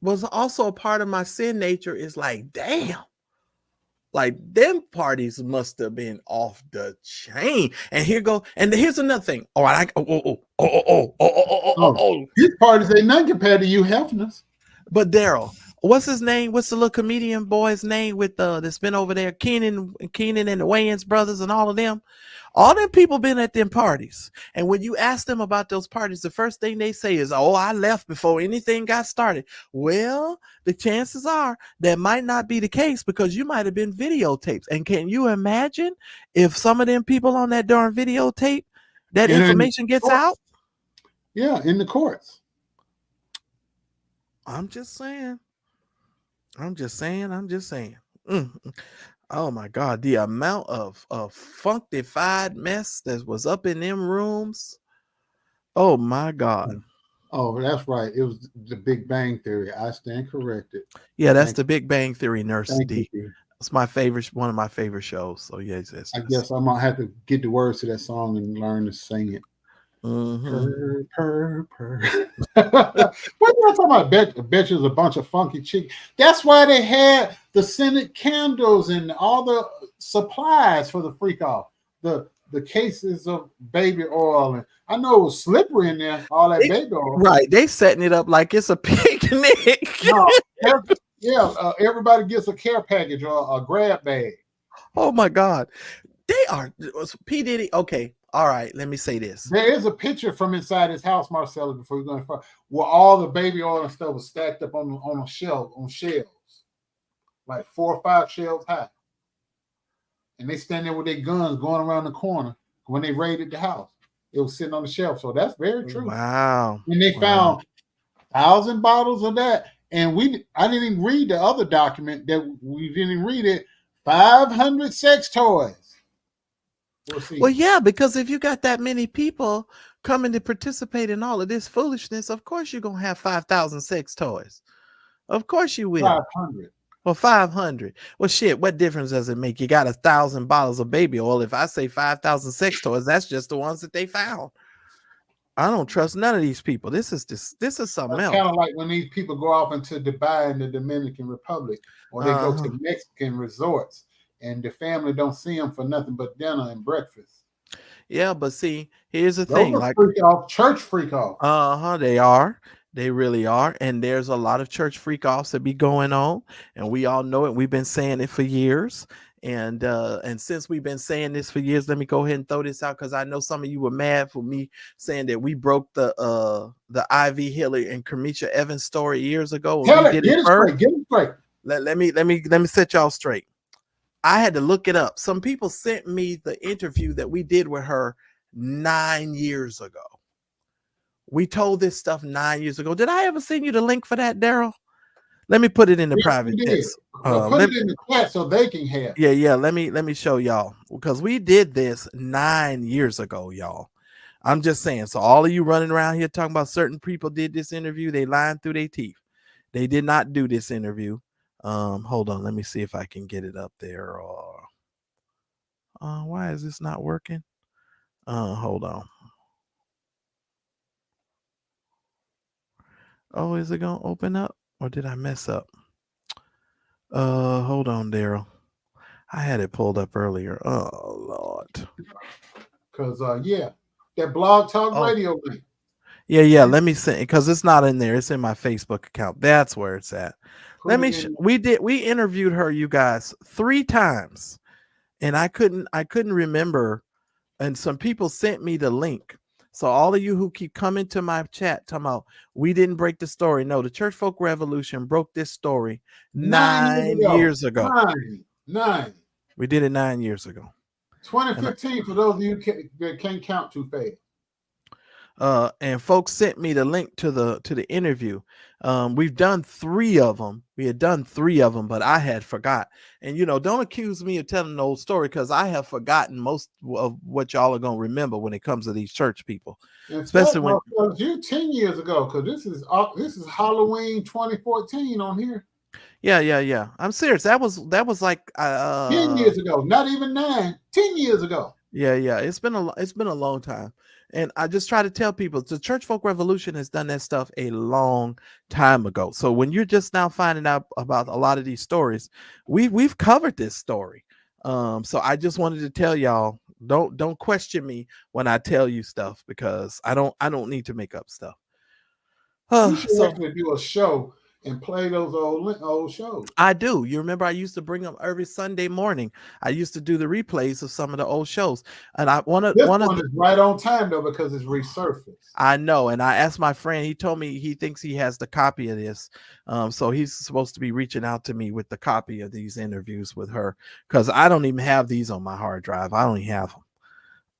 But also a part of my sin nature is like, damn. Like them parties must have been off the chain. And here's another thing. All right, these parties ain't nothing compared to you Hefner's. But Daryl, what's his name? What's the little comedian boy's name with that's been over there? Keenan and the Wayans brothers and all of them. All them people been at them parties. And when you ask them about those parties, the first thing they say is, oh, I left before anything got started. Well, the chances are that might not be the case because you might have been videotaped. And can you imagine if some of them people on that darn videotape, that information gets out? Yeah, in the courts. I'm just saying. Oh my God, the amount of functified mess that was up in them rooms. Oh my God. Oh, that's right. It was the Big Bang Theory. I stand corrected. Yeah, that's the Big Bang Theory, Nurse D. You. It's one of my favorite shows. So yes. I guess I'm gonna have to get the words to that song and learn to sing it. Mm-hmm. Purr. What are you talking about? Bet you's a bunch of funky chicks. That's why they had the scented candles and all the supplies for the freak off. The cases of baby oil, and I know it was slippery in there. All that baby oil, right? They setting it up like it's a picnic. Everybody gets a care package or a grab bag. Oh my God, they are P Diddy. Okay. All right, let me say this. There is a picture from inside his house, Marcellus, before we go in front, where all the baby oil and stuff was stacked up on a shelf, on shelves, like 4 or 5 shelves high. And they stand there with their guns going around the corner when they raided the house. It was sitting on the shelf. So that's very true. Wow. And they Wow. found 1,000 bottles of that. And I didn't even read the other document that we didn't read it. 500 sex toys. We'll Well, see. yeah, because if you got that many people coming to participate in all of this foolishness, of course you're gonna have 5,000 sex toys. Of course you will. 500. Well, 500. Well, shit, what difference does it make? You got 1,000 bottles of baby oil. If I say 5,000 sex toys, that's just the ones that they found. I don't trust none of these people. This is something That's else. kind of like when these people go off into Dubai and the Dominican Republic, or they go Uh-huh. to Mexican resorts, and the family don't see them for nothing but dinner and breakfast. Yeah, but see, here's the Those thing. are Like, freak off, church freak off. they are. They really are. And there's a lot of church freak offs that be going on. And we all know it. We've been saying it for years. And since we've been saying this for years, let me go ahead and throw this out because I know some of you were mad for me saying that we broke the Ivy Hillary and Kamisha Evans story years ago when we Tell it, did it get it first. straight, get it straight. Let me set y'all straight. I had to look it up. Some people sent me the interview that we did with her 9 years ago. We told this stuff 9 years ago. Did I ever send you the link for that, Daryl? Let me put it in the Yes, we private did. text. Put it in the chat so they can have. Yeah. Let me show y'all because we did this 9 years ago, y'all. I'm just saying. So all of you running around here talking about certain people did this interview, they lying through their teeth. They did not do this interview. Hold on. Let me see if I can get it up there. Or why is this not working? Hold on. Oh, is it gonna open up or did I mess up? Hold on, Daryl. I had it pulled up earlier. Oh Lord. Because yeah, that blog talk Oh radio link. yeah. Let me see because it's not in there. It's in my Facebook account. That's where it's at. Put it in. We interviewed her, you guys, 3 times, and I couldn't remember. And some people sent me the link. So all of you who keep coming to my chat talking about we didn't break the story. No, the Church Folk Revolution broke this story 9 years 9 ago. years ago. Nine. We did it 9 years ago. 2015 for those of you that can't count too fast. And folks sent me the link to the interview. We've done 3 of them. We had done 3 of them, but I had forgot. And don't accuse me of telling an old story because I have forgotten most of what y'all are gonna remember when it comes to these church people. In Especially fact, when you 10 years ago, because this is Halloween 2014 on here. yeah. I'm serious. That was like 10 years ago, not even 9, 10 years ago. Yeah. It's been a long time. And I just try to tell people the Church Folk Revolution has done that stuff a long time ago. So when you're just now finding out about a lot of these stories, we've covered this story. So I just wanted to tell y'all, don't question me when I tell you stuff because I don't need to make up stuff. We should So actually do a show and play those old shows. I do. You remember I used to bring them every Sunday morning. I used to do the replays of some of the old shows. And I one of This one of one the is right on time though because it's resurfaced. I know, and I asked my friend. He told me he thinks he has the copy of this, so he's supposed to be reaching out to me with the copy of these interviews with her because I don't even have these on my hard drive. I only have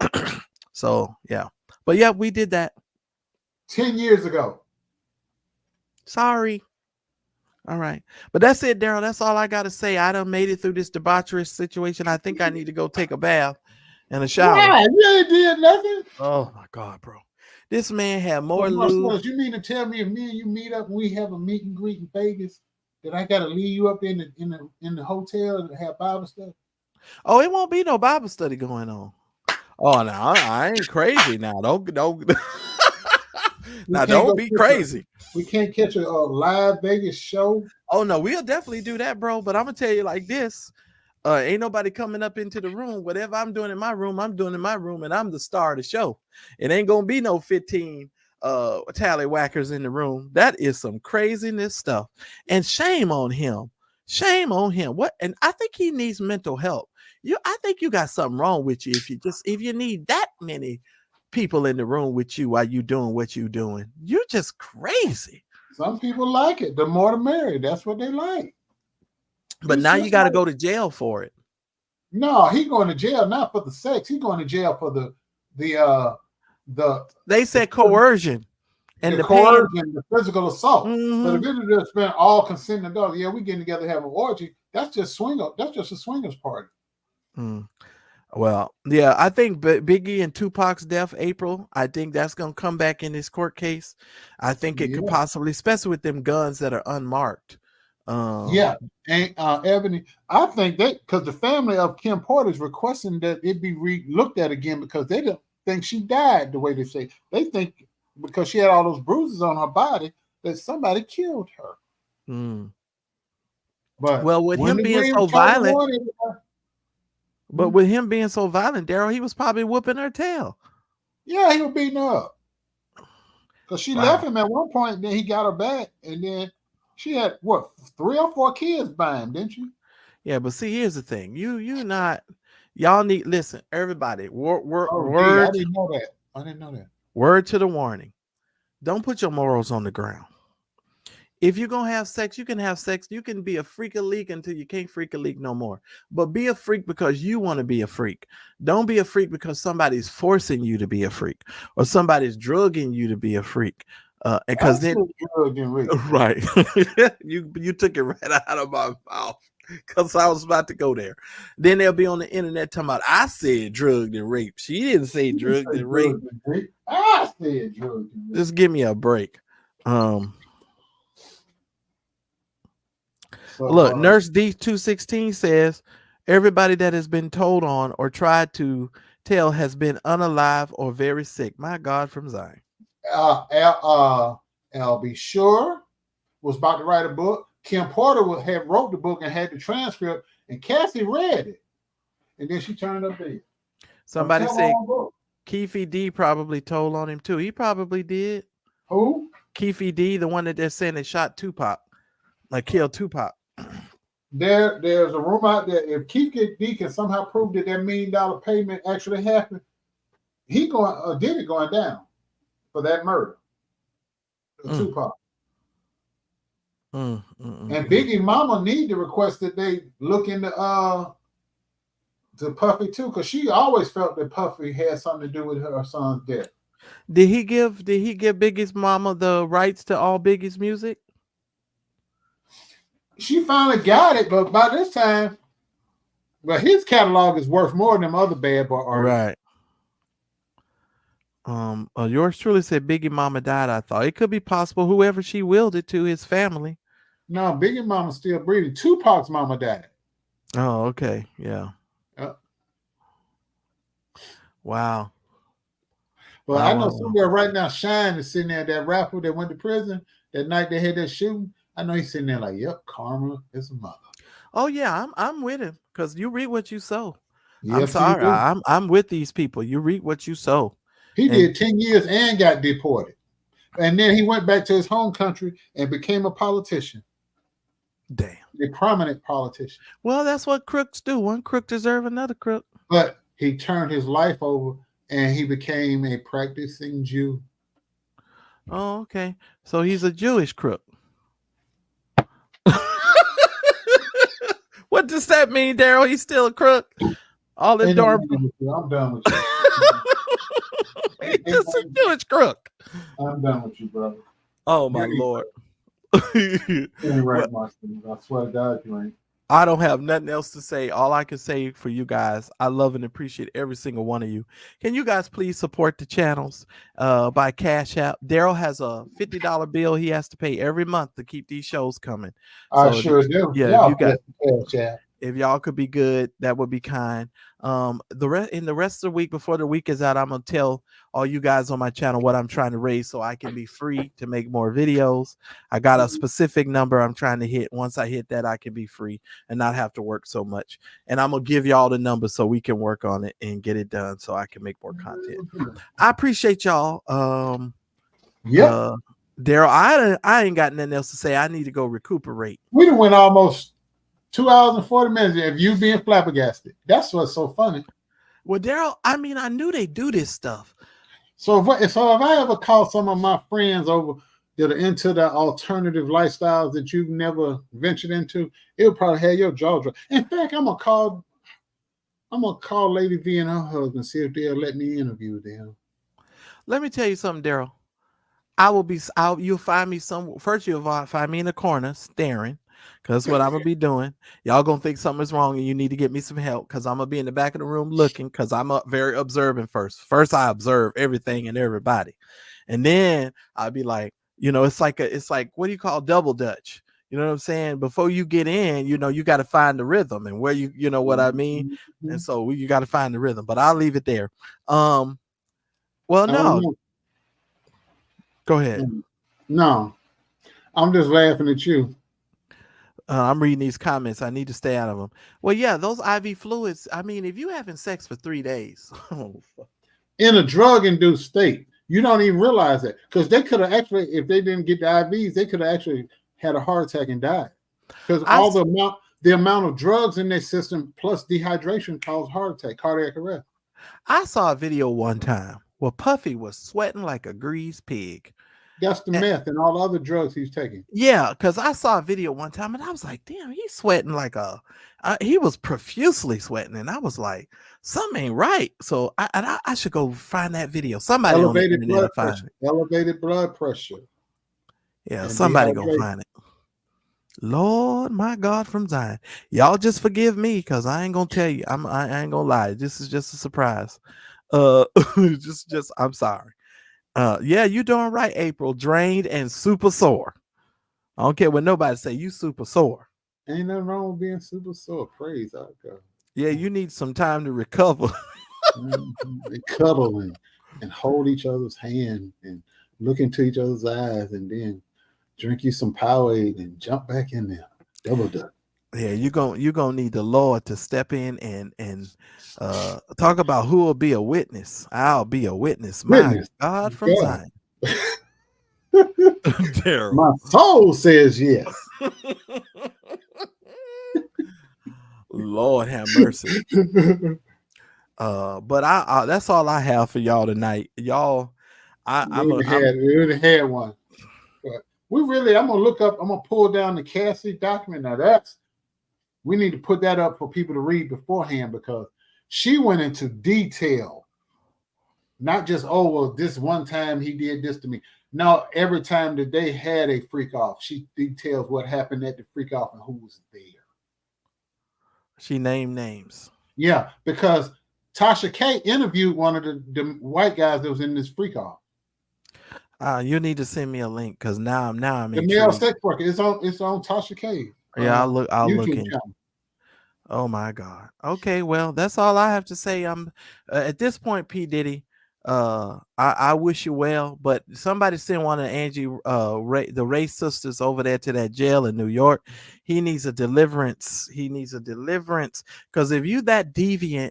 them. So yeah, but yeah, we did that. 10 years ago. Sorry. All right, but that's it, Daryl. That's all I got to say. I done made it through this debaucherous situation. I think I need to go take a bath and a shower. Why? You ain't did nothing. Oh my God, bro. This man had So, more lube. you mean to tell me if me and you meet up and we have a meet and greet in Vegas, that I gotta leave you up in the hotel to have Bible study? Oh, it won't be no Bible study going on. Oh, no, I ain't crazy now. Don't now don't be crazy. We can't catch a live Vegas show. Oh no, we'll definitely do that, bro. But I'm gonna tell you like this. Ain't nobody coming up into the room. Whatever I'm doing in my room, I'm doing in my room, and I'm the star of the show. It ain't gonna be no 15 tallywhackers in the room. That is some craziness stuff. And shame on him. Shame on him. What? And I think he needs mental help. I think you got something wrong with you if you need that many people in the room with you while you doing what you doing. You're just crazy. Some people like it. The more the merrier. That's what they like. But now you got to go to jail for it. No, he going to jail not for the sex. He going to jail for the the They the, said coercion and the the paying. coercion, the physical assault. But Mm-hmm. if it had just been all consenting adults, yeah, we getting together to have an orgy. That's just swing up. That's just a swingers party. Mm. Well, yeah, I think Biggie and Tupac's death, April, I think that's going to come back in this court case. I think it could Yeah, possibly, especially with them guns that are unmarked. yeah. And Ebony, I think that because the family of Kim Porter is requesting that it be looked at again because they don't think she died the way they say. They think because she had all those bruises on her body that somebody killed her. Mm. But Well, with when him the being green so told the violent, morning, Daryl, he was probably whooping her tail. yeah, he was beating her up because she left Wow. him at one point. Then he got her back, and then she had what 3 or 4 kids by him, didn't she? Yeah, but see, here's the thing. You not, y'all need, listen, everybody, Oh, gee, I didn't know that. I didn't know that. word to the warning. Don't put your morals on the ground. If you're gonna have sex, you can have sex. You can be a freak a leak until you can't freak a leak no more. But be a freak because you want to be a freak. Don't be a freak because somebody's forcing you to be a freak or somebody's drugging you to be a freak. Because then, Actually, drugged and raped. right, you took it right out of my mouth because I was about to go there. Then they'll be on the internet talking about I said drugged and raped. She didn't say You didn't drugged say and raped. drugged and raped. I said drugged and raped. Just give me a break. So, Look, Nurse D216 says everybody that has been told on or tried to tell has been unalive or very sick. My God, from Zion. LB Sure was about to write a book. Kim Porter had wrote the book and had the transcript, and Cassie read it, and then she turned up dead. Somebody said Keefe D probably told on him too. He probably did. Who? Keefe D, the one that they're saying that shot Tupac, like killed Tupac. There's a rumor out there. If Keefe D can somehow prove that $1 million payment actually happened, he Diddy going down for that murder of Tupac. And Biggie Mama need to request that they look into to Puffy too, because she always felt that Puffy had something to do with her son's death. Did he give Biggie's mama the rights to all Biggie's music? She finally got it, but by this time, well, his catalog is worth more than them other bad boy artists. Right. Yours truly said Biggie mama died. I thought it could be possible whoever she willed it to, his family. No, Biggie mama still breathing. Tupac's mama died. Oh, okay. Yeah. Well, Wow. I know somewhere right now, Shine is sitting there, that rapper that went to prison that night they had that shooting. I know he's sitting there like, yep, karma is a mother. Oh yeah, I'm with him because you reap what you sow. Yes, I'm sorry, I'm with these people. You reap what you sow. He did 10 years and got deported, and then he went back to his home country and became a politician. Damn, a prominent politician. Well, that's what crooks do. One crook deserves another crook. But he turned his life over and he became a practicing Jew. Oh, okay. So he's a Jewish crook. What does that mean, Daryl? He's still a crook? All the darn. I'm done with you. He's just a Jewish crook. I'm done with you, brother. Oh my Lord. You ain't right, Martin. I swear to God, you ain't. I don't have nothing else to say. All I can say for you guys, I love and appreciate every single one of you. Can you guys please support the channels by Cash App? Daryl has a $50 bill he has to pay every month to keep these shows coming. I sure do. Yeah, if y'all could be good, that would be kind. In the rest of the week before the week is out, I'm gonna tell all you guys on my channel what I'm trying to raise so I can be free to make more videos. I got a specific number I'm trying to hit. Once I hit that, I can be free and not have to work so much. And I'm gonna give y'all the number so we can work on it and get it done so I can make more content. I appreciate y'all. Daryl, I ain't got nothing else to say. I need to go recuperate. We done went almost 2 hours and 40 minutes of you being flabbergasted. That's what's so funny. Well, Daryl, I mean, I knew they do this stuff. So if I ever call some of my friends over that are into the alternative lifestyles that you've never ventured into, it'll probably have your jaw drop. In fact, I'm gonna call Lady V and her husband, see if they'll let me interview them. Let me tell you something, Daryl. I will be. You'll find me some. First, you'll find me in the corner staring, because that's what I'm gonna be doing. Y'all gonna think something's wrong, and you need to get me some help, because I'm gonna be in the back of the room looking, because I'm very observant first. First, I observe everything and everybody, and then I'll be like, it's like what do you call double dutch? You know what I'm saying? Before you get in, you got to find the rhythm and where you know what I mean. And Mhm. so you got to find the rhythm. But I'll leave it there. Um, well, I don't no, know. go ahead. No, I'm just laughing at you. I'm reading these comments. I need to stay out of them. Well, yeah, those IV fluids. I mean, if you having sex for 3 days, oh, fuck. In a drug-induced state. You don't even realize that because they could have actually, if they didn't get the IVs, they could have actually had a heart attack and died because I all the amount of drugs in their system plus dehydration cause heart attack, cardiac arrest. I saw a video one time where Puffy was sweating like a greased pig. That's the And, meth and all the other drugs he's taking. yeah, because I saw a video one time and I was like, damn, he's sweating like he was profusely sweating. And I was like, something ain't right. So I should go find that video. Somebody on the Elevated internet will blood find pressure, it. elevated blood pressure, Yeah, and somebody gonna dehydration. find it. Lord, my God, from Zion, y'all just forgive me because I ain't gonna tell you. I ain't gonna lie. This is just a surprise. Uh, just I'm sorry. Yeah, you doing right, April. Drained and super sore. I don't care what nobody say. You super sore. Ain't nothing wrong with being super sore. Praise our God. Yeah, you need some time to recover. They cuddle and hold each other's hand and look into each other's eyes and then drink you some Powerade and jump back in there. Double dutch. Yeah, you gonna need the Lord to step in and talk about who will be a witness. I'll be a witness. My Witness. God, from God. Zion, Daryl. My soul says yes. Lord have mercy. But I that's all I have for y'all tonight. Y'all, I'm We already had one. But I'm gonna look up, I'm gonna pull down the Cassie document. Now we need to put that up for people to read beforehand because she went into detail. Not just, oh, well, this one time he did this to me. No, every time that they had a freak off, she details what happened at the freak off and who was there. she named names. Yeah, because Tasha K interviewed one of the white guys that was in this freak off. You need to send me a link because now I'm The male intrigued. sex worker. It's on Tasha K Yeah, I'll look YouTube into. channel. Oh my God. Okay, well, that's all I have to say. At this point, P Diddy. I wish you well, but somebody send one of Angie, the Ray sisters over there to that jail in New York. He needs a deliverance. He needs a deliverance because if you that deviant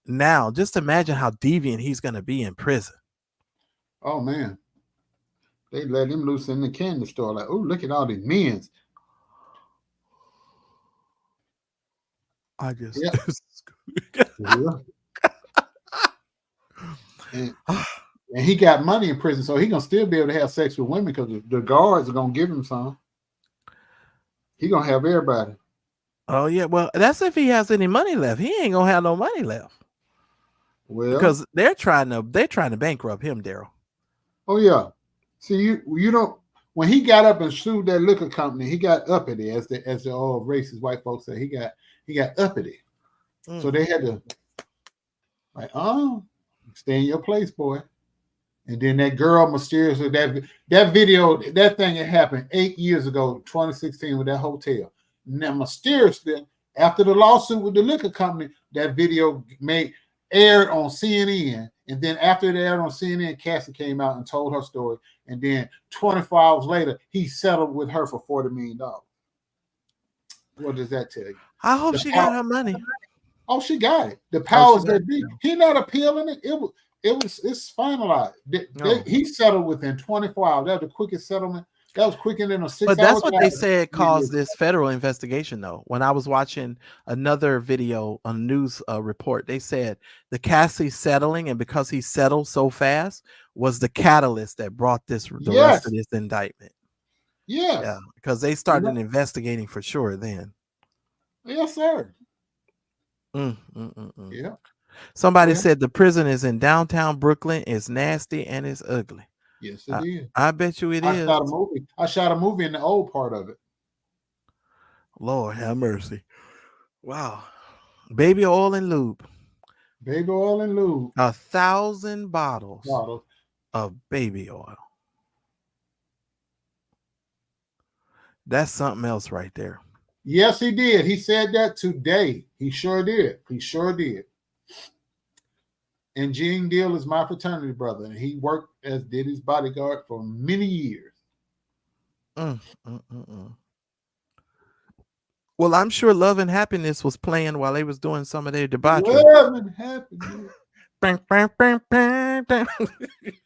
now, just imagine how deviant he's gonna be in prison. Oh man, they let him loose in the candy store. Like, oh, look at all these men's. I just. Yeah, yeah. And, and he got money in prison, so he gonna still be able to have sex with women because the guards are gonna give him some. He gonna have everybody. Oh yeah, well, that's if he has any money left. He ain't gonna have no money left Well, because they're trying to bankrupt him, Daryl. oh yeah. See, you don't. When he got up and sued that liquor company, he got uppity, as the old racist white folks say. He got uppity. So Mm. they had to like, oh, stay in your place, boy. And then that girl mysteriously, that video, that thing had happened 8 years ago, 2016, with that hotel. Now mysteriously, after the lawsuit with the liquor company, that video aired on CNN. And then after it aired on CNN, Cassie came out and told her story. And then 24 hours later, he settled with her for $40 million. What does that tell you? I hope The she power, got her money. oh, she got it. The Oh, she powers got that be. He not appealing it. It's finalized. no. He settled within 24 hours. That was the quickest settlement. That was quicker than a But 6 hour that's what they trial. said caused this federal investigation, though. When I was watching another video, a news report, they said the Cassie settling, and because he settled so fast, was the catalyst that brought the rest of Yes, this indictment. yes, Yeah, because they you know, started investigating for sure then. yes, sir. Mm, mm, mm, mm. Yeah. Somebody Well, said the prison is in downtown Brooklyn. It's nasty and it's ugly. yes, it I, is. I bet you it I is. shot a movie. I shot a movie in the old part of it. Lord have mercy. Wow. Baby oil and lube. Baby oil and lube 1,000 bottles bottles. of baby oil. That's something else right there. Yes, he did. He said that today. He sure did. He sure did. And Gene Deal is my fraternity brother, and he worked as Diddy's bodyguard for many years. Mm, mm, mm, mm. Well, I'm sure Love and Happiness was playing while they was doing some of their debauchery. Love and happiness, Bang, bang, bang, bang, bang.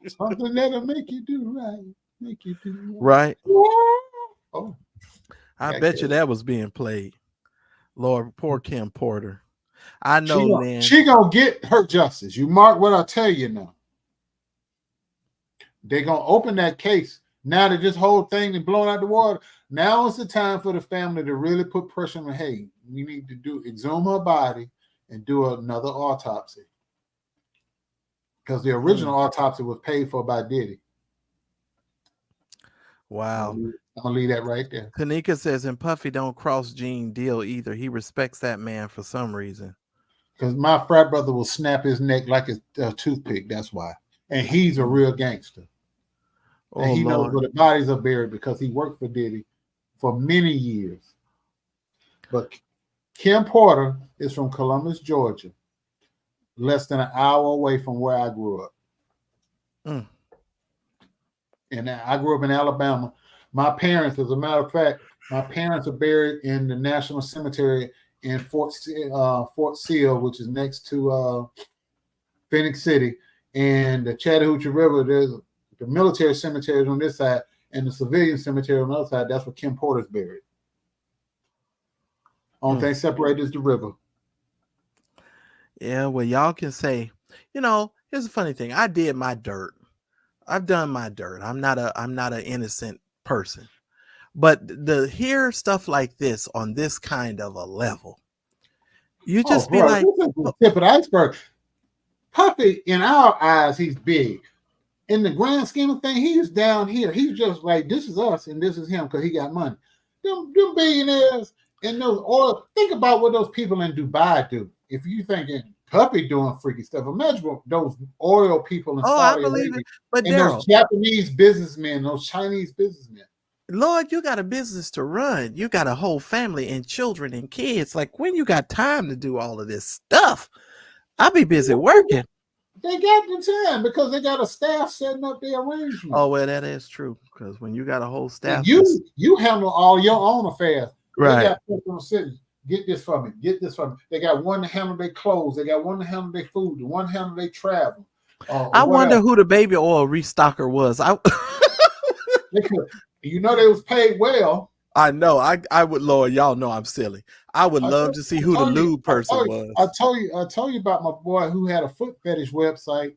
something that'll make you do right, make you do Right. Oh, I got bet you carried. that was being played. Lord, poor Kim Porter. I know, She gonna, Lynn. she gonna get her justice. You mark what I tell you now. They're gonna open that case. Now that this whole thing is blown out the water, now is the time for the family to really put pressure on. Hey, we need to exhume her body and do another autopsy. Because the original autopsy was paid for by Diddy. Wow. I'm gonna leave that right there. Tanika says, and Puffy don't cross Gene Deal either. He respects that man for some reason. Because my frat brother will snap his neck like a toothpick. That's why. And he's a real gangster. Oh, And he knows Lord. where the bodies are buried because he worked for Diddy for many years. But Kim Porter is from Columbus, Georgia, less than an hour away from where I grew up. Mm. And I grew up in Alabama. My parents, as a matter of fact, my parents are buried in the National Cemetery in Fort Sill, which is next to Phoenix City. And the Chattahoochee River, there's the military cemetery on this side and the civilian cemetery on the other side. That's where Kim Porter's buried. Only thing separated is the river. Yeah, well, y'all can say, here's a funny thing. I did my dirt. I've done my dirt. I'm not an innocent person. But to hear stuff like this on this kind of a level, you just be bro, like, this is the tip of the iceberg. Puffy, in our eyes, he's big. In the grand scheme of things, he's down here. He's just like, this is us and this is him because he got money. Them billionaires and those oil. Think about what those people in Dubai do. If you thinking Puffy doing freaky stuff, imagine what those oil people in I Saudi believe Arabia it. But and Daryl, those Japanese businessmen, those Chinese businessmen. Lord, you got a business to run. You got a whole family and children and kids. Like, when you got time to do all of this stuff? I'll be busy working. They got the time because they got a staff setting up their arrangement. Oh, well, that is true. Because when you got a whole staff, you handle all your own affairs. Right? They got people sitting. Get this for me. Get this for me. They got one to handle their clothes. They got one to handle their food. One to handle their travel. I wonder who the baby oil restocker was. They was paid well. I know. I would, Lord, y'all know I'm silly. I would love to see who the lube person was. I told you about my boy who had a foot fetish website,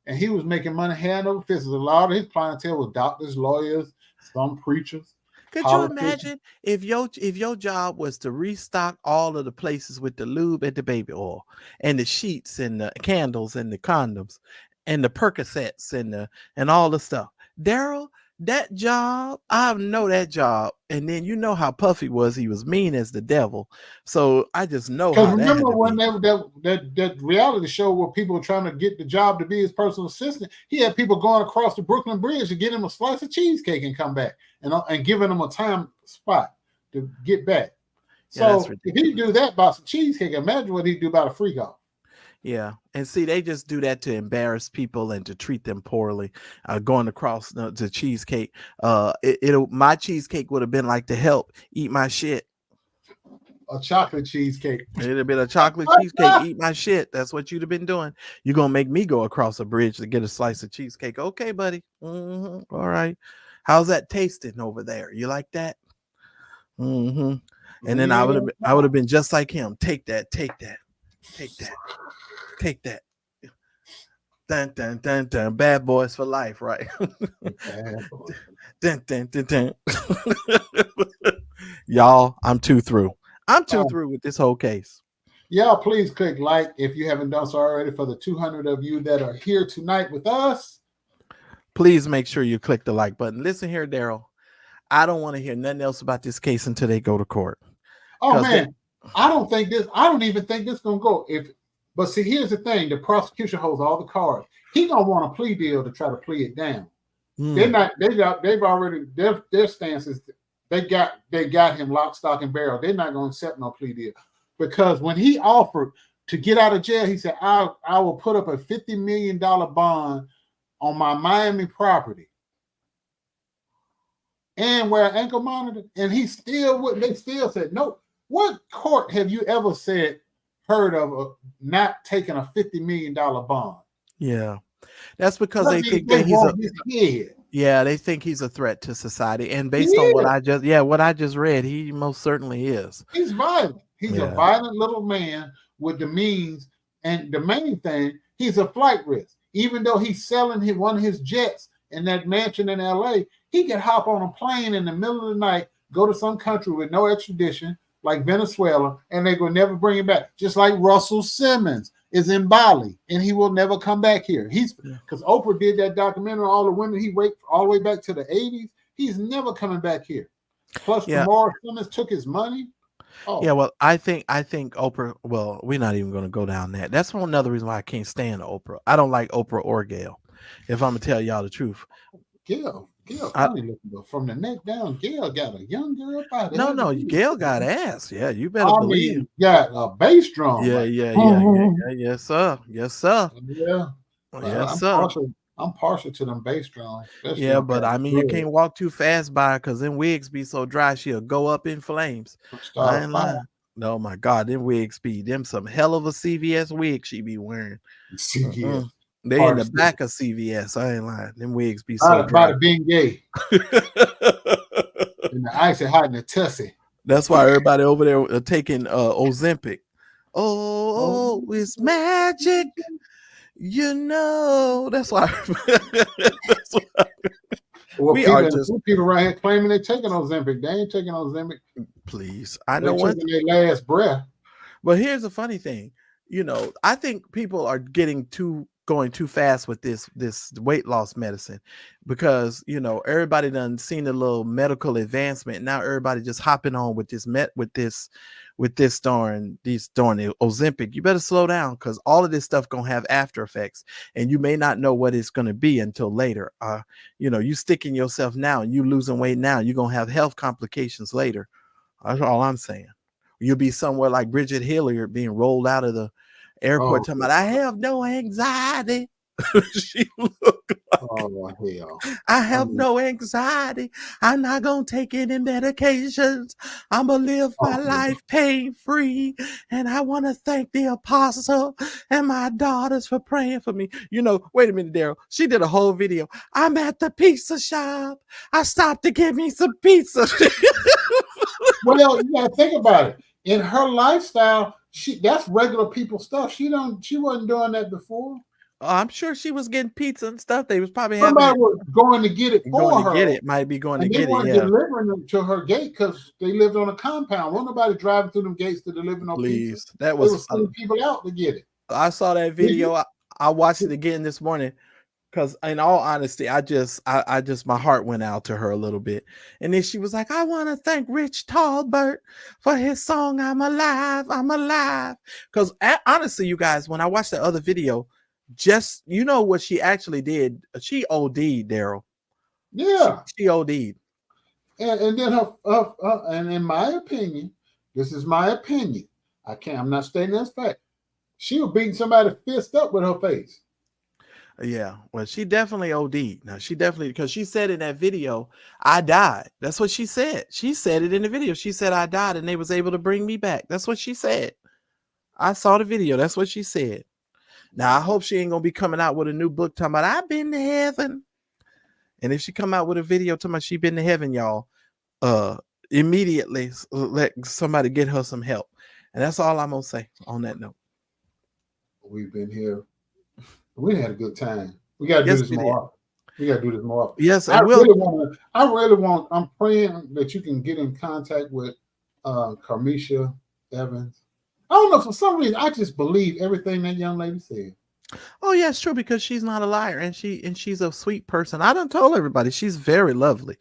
and he was making money hand over fist. A lot of his clientele was doctors, lawyers, some preachers. Could you imagine if your job was to restock all of the places with the lube and the baby oil and the sheets and the candles and the condoms and the Percocets and all the stuff? Daryl, that job, I know that job. And then you know how Puffy was. He was mean as the devil. So I just know how that remember when that reality show where people were trying to get the job to be his personal assistant, he had people going across the Brooklyn Bridge to get him a slice of cheesecake and come back and giving him a time spot to get back. So if he do that about some cheesecake, imagine what he'd do about a freak off. Yeah. And see, they just do that to embarrass people and to treat them poorly. Going across to cheesecake. My cheesecake would have been like to help eat my shit. A chocolate cheesecake. It'd have been a chocolate cheesecake. Eat my shit. That's what you'd have been doing. You're going to make me go across a bridge to get a slice of cheesecake. Okay, buddy. All right. How's that tasting over there? You like that? And then I would have been just like him. Take that. Dun, dun, dun, dun. Bad boys for life, right? Dun, dun, dun, dun. Y'all, I'm too through. I'm too through with this whole case. Y'all, please click like if you haven't done so already. For the 200 of you that are here tonight with us, Please make sure you click the like button. Listen here, Daryl. I don't want to hear nothing else about this case until they go to court. oh man, I don't even think this gonna go. But see, here's the thing: the prosecution holds all the cards. He gonna want a plea deal to try to plea it down. They've already their stance is they got him lock, stock, and barrel. They're not gonna accept no plea deal because when he offered to get out of jail, he said, I will put up a $50 million bond on my Miami property and wear an ankle monitor, and he still wouldn't. They still said no. What court have you ever heard of not taking a $50 million bond? Yeah, that's because they think that they think he's a threat to society, and based on what I just read, he most certainly is. He's violent. He's a violent little man with the means, and the main thing, he's a flight risk. Even though he's selling one of his jets in that mansion in LA, he can hop on a plane in the middle of the night, go to some country with no extradition, like Venezuela, and they will never bring him back. Just like Russell Simmons is in Bali, and he will never come back here. Because Oprah did that documentary on all the women he raped all the way back to the 80s. He's never coming back here. Plus, Lamar Simmons took his money. Oh. Yeah, well, I think Oprah. Well, we're not even going to go down that. That's another reason why I can't stand Oprah. I don't like Oprah or Gail. If I'm gonna tell y'all the truth, Gail, funny looking, but from the neck down, Gail got a young girl body. No, Gail got ass. Yeah, you better believe. Got a bass drum. Yeah, yes, sir. Yes, sir. Yeah, yes, sir. I'm partial to them bass drums. Yeah, but I mean, you can't walk too fast by because them wigs be so dry, she'll go up in flames. I ain't lying. No, my God, them wigs be some hell of a CVS wig she be wearing. CVS. They in the back of CVS. I ain't lying. Them wigs be so dry. About being gay. And the ice is hot in the tussie. That's why everybody over there are taking Ozempic. Oh, it's magic. You know, that's why. People right here claiming they're taking Ozempic. They ain't taking Ozempic. Please, I know what their last breath. But here's the funny thing, I think people are going too fast with this weight loss medicine because everybody done seen the little medical advancement. Now everybody just hopping on with this darn Ozempic. You better slow down because all of this stuff gonna have after effects, and you may not know what it's gonna be until later. You sticking yourself now and you losing weight now, you're gonna have health complications later. That's all I'm saying. You'll be somewhere like Bridget Hilliard being rolled out of the airport talking about, I have no anxiety. She looked like, hell. I have no anxiety. I'm not gonna take any medications. I'm gonna live my life pain-free. And I want to thank the apostle and my daughters for praying for me. Wait a minute, Daryl. She did a whole video. I'm at the pizza shop. I stopped to get me some pizza. Well, you gotta think about it. In her lifestyle, that's regular people stuff. She wasn't doing that before. I'm sure she was getting pizza and stuff. They was probably somebody was going to get it for her. Might be going to get it. They weren't delivering them to her gate because they lived on a compound. Wasn't nobody driving through them gates to deliver no pizza. That was they were sending people out to get it. I saw that video. I watched it again this morning because, in all honesty, I just my heart went out to her a little bit. And then she was like, I want to thank Rich Talbert for his song, I'm Alive, I'm Alive. Because honestly, you guys, when I watched the other video, just what she actually did, she OD'd, Daryl. Yeah, she OD'd. And then her and in my opinion, this is my opinion. I'm not stating this fact. She was beating somebody's fist up with her face. Yeah, well, she definitely OD'd. Now because she said in that video, I died. That's what she said. She said it in the video. She said I died and they was able to bring me back. That's what she said. I saw the video. That's what she said. Now, I hope she ain't going to be coming out with a new book talking about I've been to heaven. And if she come out with a video talking about she been to heaven, y'all, immediately let somebody get her some help. And that's all I'm going to say on that note. We've been here. We had a good time. We got to do this more. We got to do this more. Yes, I'm praying that you can get in contact with Carmisha Evans. I don't know, for some reason I just believe everything that young lady said. Oh yeah, it's true because she's not a liar and she's a sweet person. I done told everybody she's very lovely.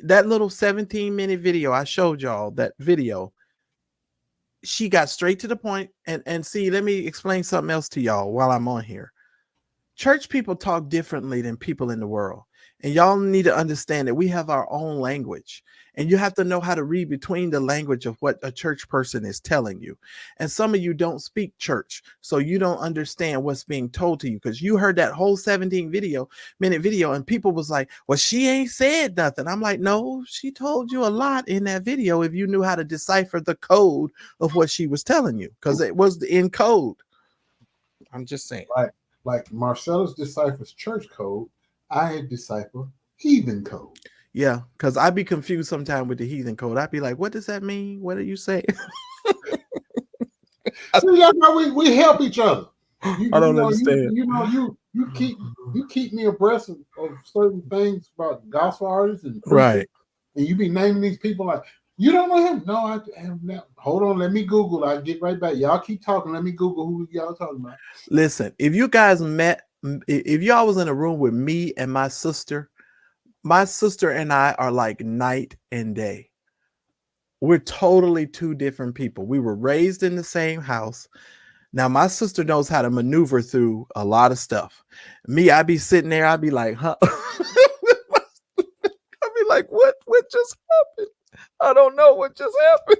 That little 17-minute video I showed y'all, that video, she got straight to the point. And see, let me explain something else to y'all while I'm on here. Church people talk differently than people in the world. And y'all need to understand that we have our own language. And you have to know how to read between the language of what a church person is telling you. And some of you don't speak church, so you don't understand what's being told to you, because you heard that whole 17-minute video and people was like, well, she ain't said nothing. I'm like, no, she told you a lot in that video if you knew how to decipher the code of what she was telling you, because it was in code. I'm just saying. Like Marcellus deciphers church code, I decipher heathen code. Yeah, because I'd be confused sometimes with the heathen code. I'd be like, what does that mean? What are you saying? See, that's how we help each other. I don't understand. You keep me abreast of certain things about gospel artists and preachers, Right. and you be naming these people like, you don't know him. No, I have not. Hold on, let me Google. I'll get right back. Y'all keep talking. Let me Google who y'all talking about. Listen, if you guys met, if y'all was in a room with me and my sister and I are like night and day. We're totally two different people. We were raised in the same house. Now, my sister knows how to maneuver through a lot of stuff. Me, I'd be sitting there, I'd be like, huh? I'd be like, what just happened? I don't know what just happened.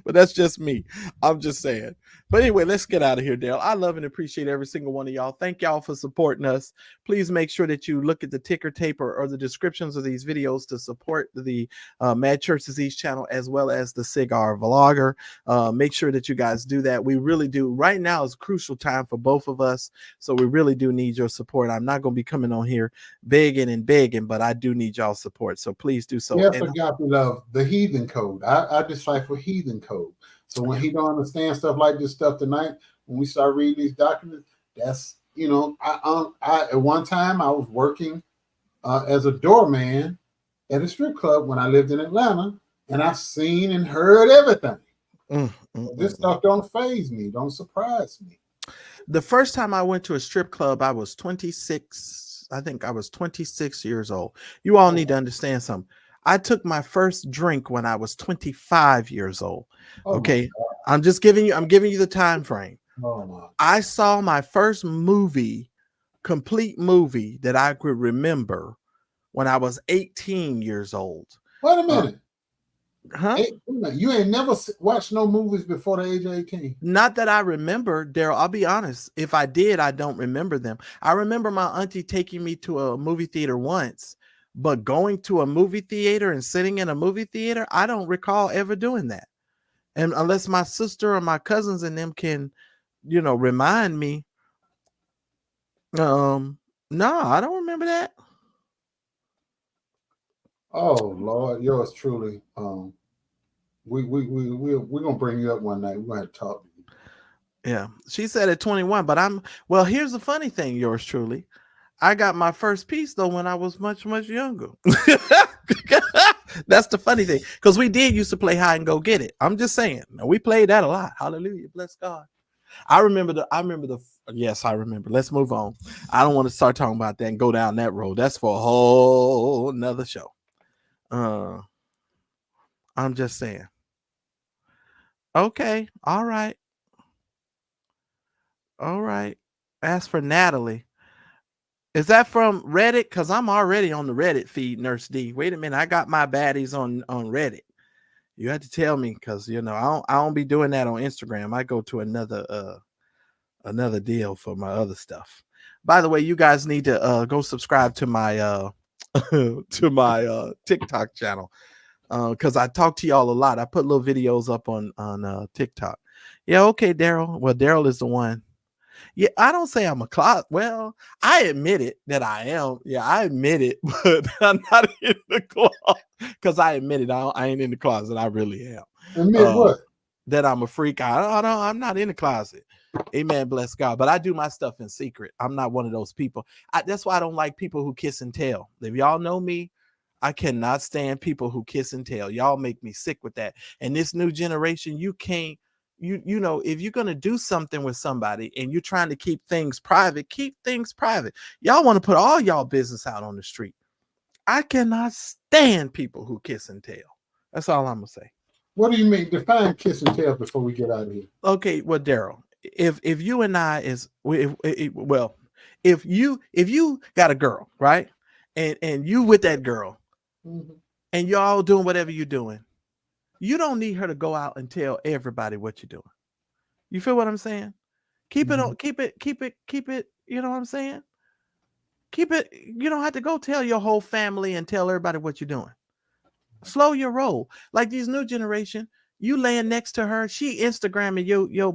But that's just me. I'm just saying. But anyway, let's get out of here, Dale. I love and appreciate every single one of y'all. Thank y'all for supporting us. Please make sure that you look at the ticker tape or the descriptions of these videos to support the Mad Church Disease channel, as well as the Cigar Vlogger. Make sure that you guys do that. We really do. Right now is a crucial time for both of us, so we really do need your support. I'm not going to be coming on here begging, but I do need y'all's support, so please do so. Yeah, forgot we love the heathen code. I decipher heathen code. So when he don't understand stuff like this stuff tonight, when we start reading these documents, that's, I at one time I was working as a doorman at a strip club when I lived in Atlanta, and I seen and heard everything. This stuff don't faze me, don't surprise me. The first time I went to a strip club, I was 26. I think I was 26 years old. You all need to understand something. I took my first drink when I was 25 years old. Okay. I'm giving you the time frame. I saw my first complete movie that I could remember when I was 18 years old. Wait a minute. You ain't never watched no movies before the age of 18? Not that I remember, Daryl. I'll be honest. If I did, I don't remember them. I remember my auntie taking me to a movie theater once, but going to a movie theater and sitting in a movie theater, I don't recall ever doing that. And unless my sister or my cousins and them can, remind me. No, I don't remember that. Oh Lord, yours truly. We're gonna bring you up one night. We're gonna have to talk to you. Yeah, she said at 21, but here's the funny thing, yours truly. I got my first piece though when I was much, much younger. That's the funny thing, because we did used to play hide and go get it. I'm just saying, we played that a lot. Hallelujah, bless God. I remember. Yes, I remember. Let's move on. I don't want to start talking about that and go down that road. That's for a whole nother show. I'm just saying. Okay, all right. As for Natalie, is that from Reddit? Because I'm already on the Reddit feed, Nurse D. Wait a minute, I got my baddies on Reddit. You had to tell me, because I don't be doing that on Instagram. I go to another deal for my other stuff. By the way, you guys need to go subscribe to my to my TikTok channel, because I talk to y'all a lot. I put little videos up on TikTok. Yeah, okay, Daryl. Well, Daryl is the one. Yeah, I don't say I'm a closet. Well, I admit it that I am. Yeah, I admit it, but I'm not in the closet, because I admit it. I ain't in the closet. I really am. Admit what? That I'm a freak. I'm not in the closet. Amen. Bless God. But I do my stuff in secret. I'm not one of those people. That's why I don't like people who kiss and tell. If y'all know me, I cannot stand people who kiss and tell. Y'all make me sick with that. And this new generation, you can't, you know, if you're gonna do something with somebody and you're trying to keep things private, keep things private. Y'all want to put all y'all business out on the street. I cannot stand people who kiss and tell. That's all I'm gonna say. What do you mean? Define kiss and tell before we get out of here. Okay, well, Daryl, if you and I is well, if you got a girl, right, and you with that girl, Mm-hmm. and y'all doing whatever you're doing, you don't need her to go out and tell everybody what you're doing. You feel what I'm saying? Keep it Mm-hmm. on, keep it. You know what I'm saying? Keep it. You don't have to go tell your whole family and tell everybody what you're doing. Slow your roll. Like these new generation, you laying next to her, she Instagramming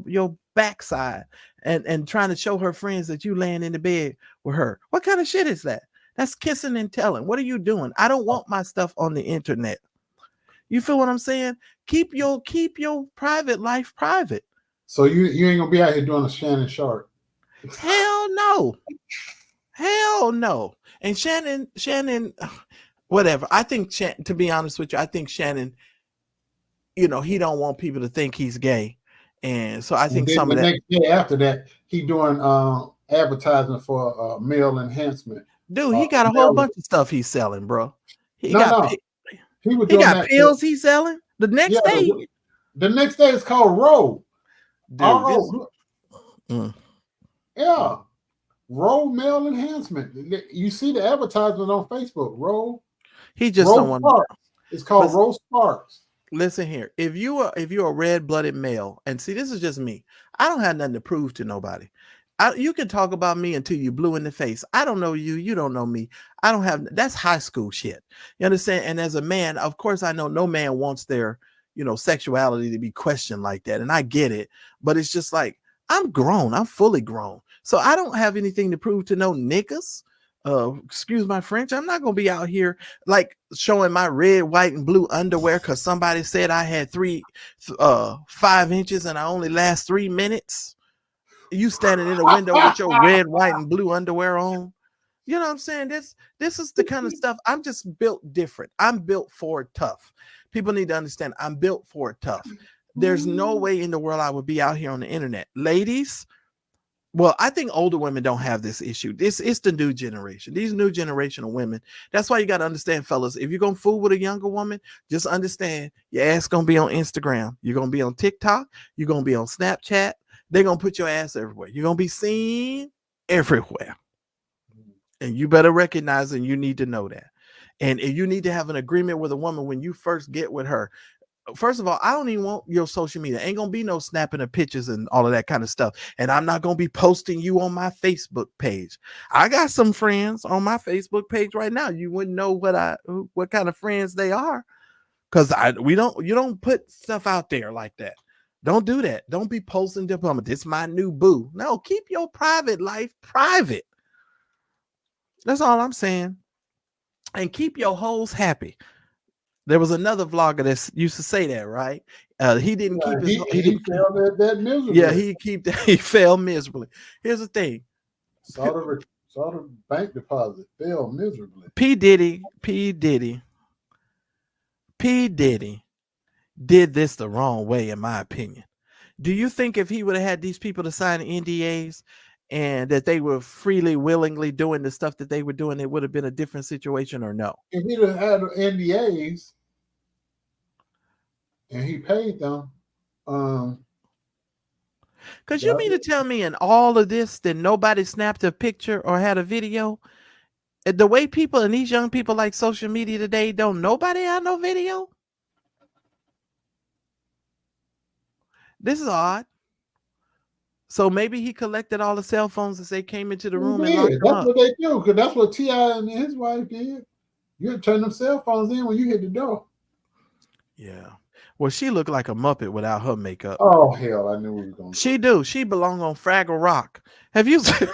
your backside and trying to show her friends that you laying in the bed with her. What kind of shit is that? That's kissing and telling. What are you doing? I don't want my stuff on the internet. You feel what I'm saying? Keep your private life private. So you ain't gonna be out here doing a Shannon Sharp. Hell no. Hell no. And Shannon, whatever. I think to be honest with you, I think Shannon, you know, he don't want people to think he's gay. And so I And think then some the of that, next day after that, he doing advertising for male enhancement. dude, he got a whole Male, bunch of stuff he's selling, bro. He no, got no, he was he doing got that. For, pills he's selling. The yeah, next day, the next day it's called Roll. dude, this R-O. mm, Yeah, Roll Male Enhancement. You see the advertisement on Facebook. he just don't Roll want. Sparks. It's But called Roll Sparks. listen here, if you're a red-blooded male, and see, this is just me. I don't have nothing to prove to nobody. You can talk about me until you blue in the face. I don't know you. You don't know me. I don't have. That's high school shit. You understand? And as a man, of course, I know no man wants their, sexuality to be questioned like that, and I get it. But it's just like I'm grown. I'm fully grown, so I don't have anything to prove to no niggas. Excuse my French. I'm not gonna be out here like showing my red, white, and blue underwear because somebody said I had 5 inches and I only last 3 minutes. You standing in the window with your red, white, and blue underwear on. You know what I'm saying? This is the kind of stuff. I'm just built different. I'm built for tough. People need to understand I'm built for tough. There's no way in the world I would be out here on the internet. Ladies, well, I think older women don't have this issue. It's the new generation. These new generation of women. That's why you got to understand, fellas. If you're gonna fool with a younger woman, just understand your ass gonna be on Instagram. You're gonna be on TikTok. You're gonna be on Snapchat. They're gonna put your ass everywhere. You're gonna be seen everywhere, and you better recognize and you need to know that. And you need to have an agreement with a woman when you first get with her. First of all, I don't even want your social media. Ain't gonna be no snapping of pictures and all of that kind of stuff. And I'm not gonna be posting you on my Facebook page. I got some friends on my Facebook page right now. You wouldn't know what kind of friends they are, because you don't put stuff out there like that. Don't do that. Don't be posting diploma. This is my new boo. No, keep your private life private. That's all I'm saying. And keep your hoes happy. There was another vlogger that used to say that, right? He didn't keep his. He He didn't. failed that Yeah, miserably. he fell miserably. Here's the thing: Saw the bank deposit failed miserably. P Diddy did this the wrong way, in my opinion. Do you think if he would have had these people to sign NDAs and that they were freely, willingly doing the stuff that they were doing, it would have been a different situation, or no? If he'd have had NDAs and he paid them, Because you mean to tell me in all of this that nobody snapped a picture or had a video? The way people and these young people like social media today, don't nobody have no video? This is odd. So maybe he collected all the cell phones as they came into the room and locked them that's up. what they do, because that's what T.I. and his wife did. You turn them cell phones in when you hit the door. Yeah. Well, she looked like a Muppet without her makeup. Oh hell, I knew we were going to. She do. She belong on Fraggle Rock. Have you seen?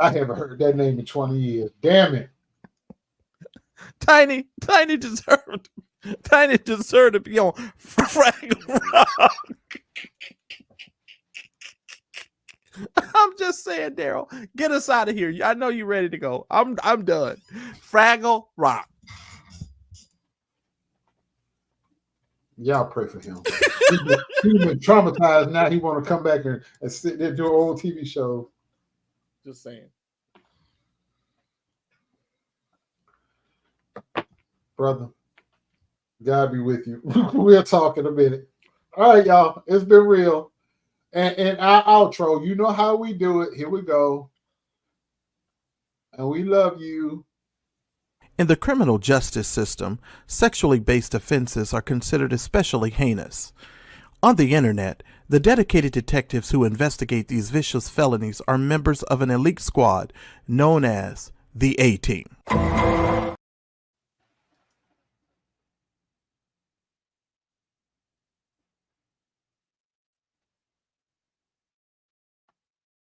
I haven't heard that name in 20 years. Damn it. Tiny deserved to be on Fraggle Rock. I'm just saying, Daryl, get us out of here. I know you're ready to go. I'm done. Fraggle Rock. Y'all pray for him. He's been traumatized. Now he want to come back and sit there do old TV shows. Just saying. Brother, God be with you. We'll talk in a minute. All right, y'all. It's been real. And our outro, you know how we do it. Here we go. And we love you. In the criminal justice system, sexually based offenses are considered especially heinous. On the internet, the dedicated detectives who investigate these vicious felonies are members of an elite squad known as the A-Team.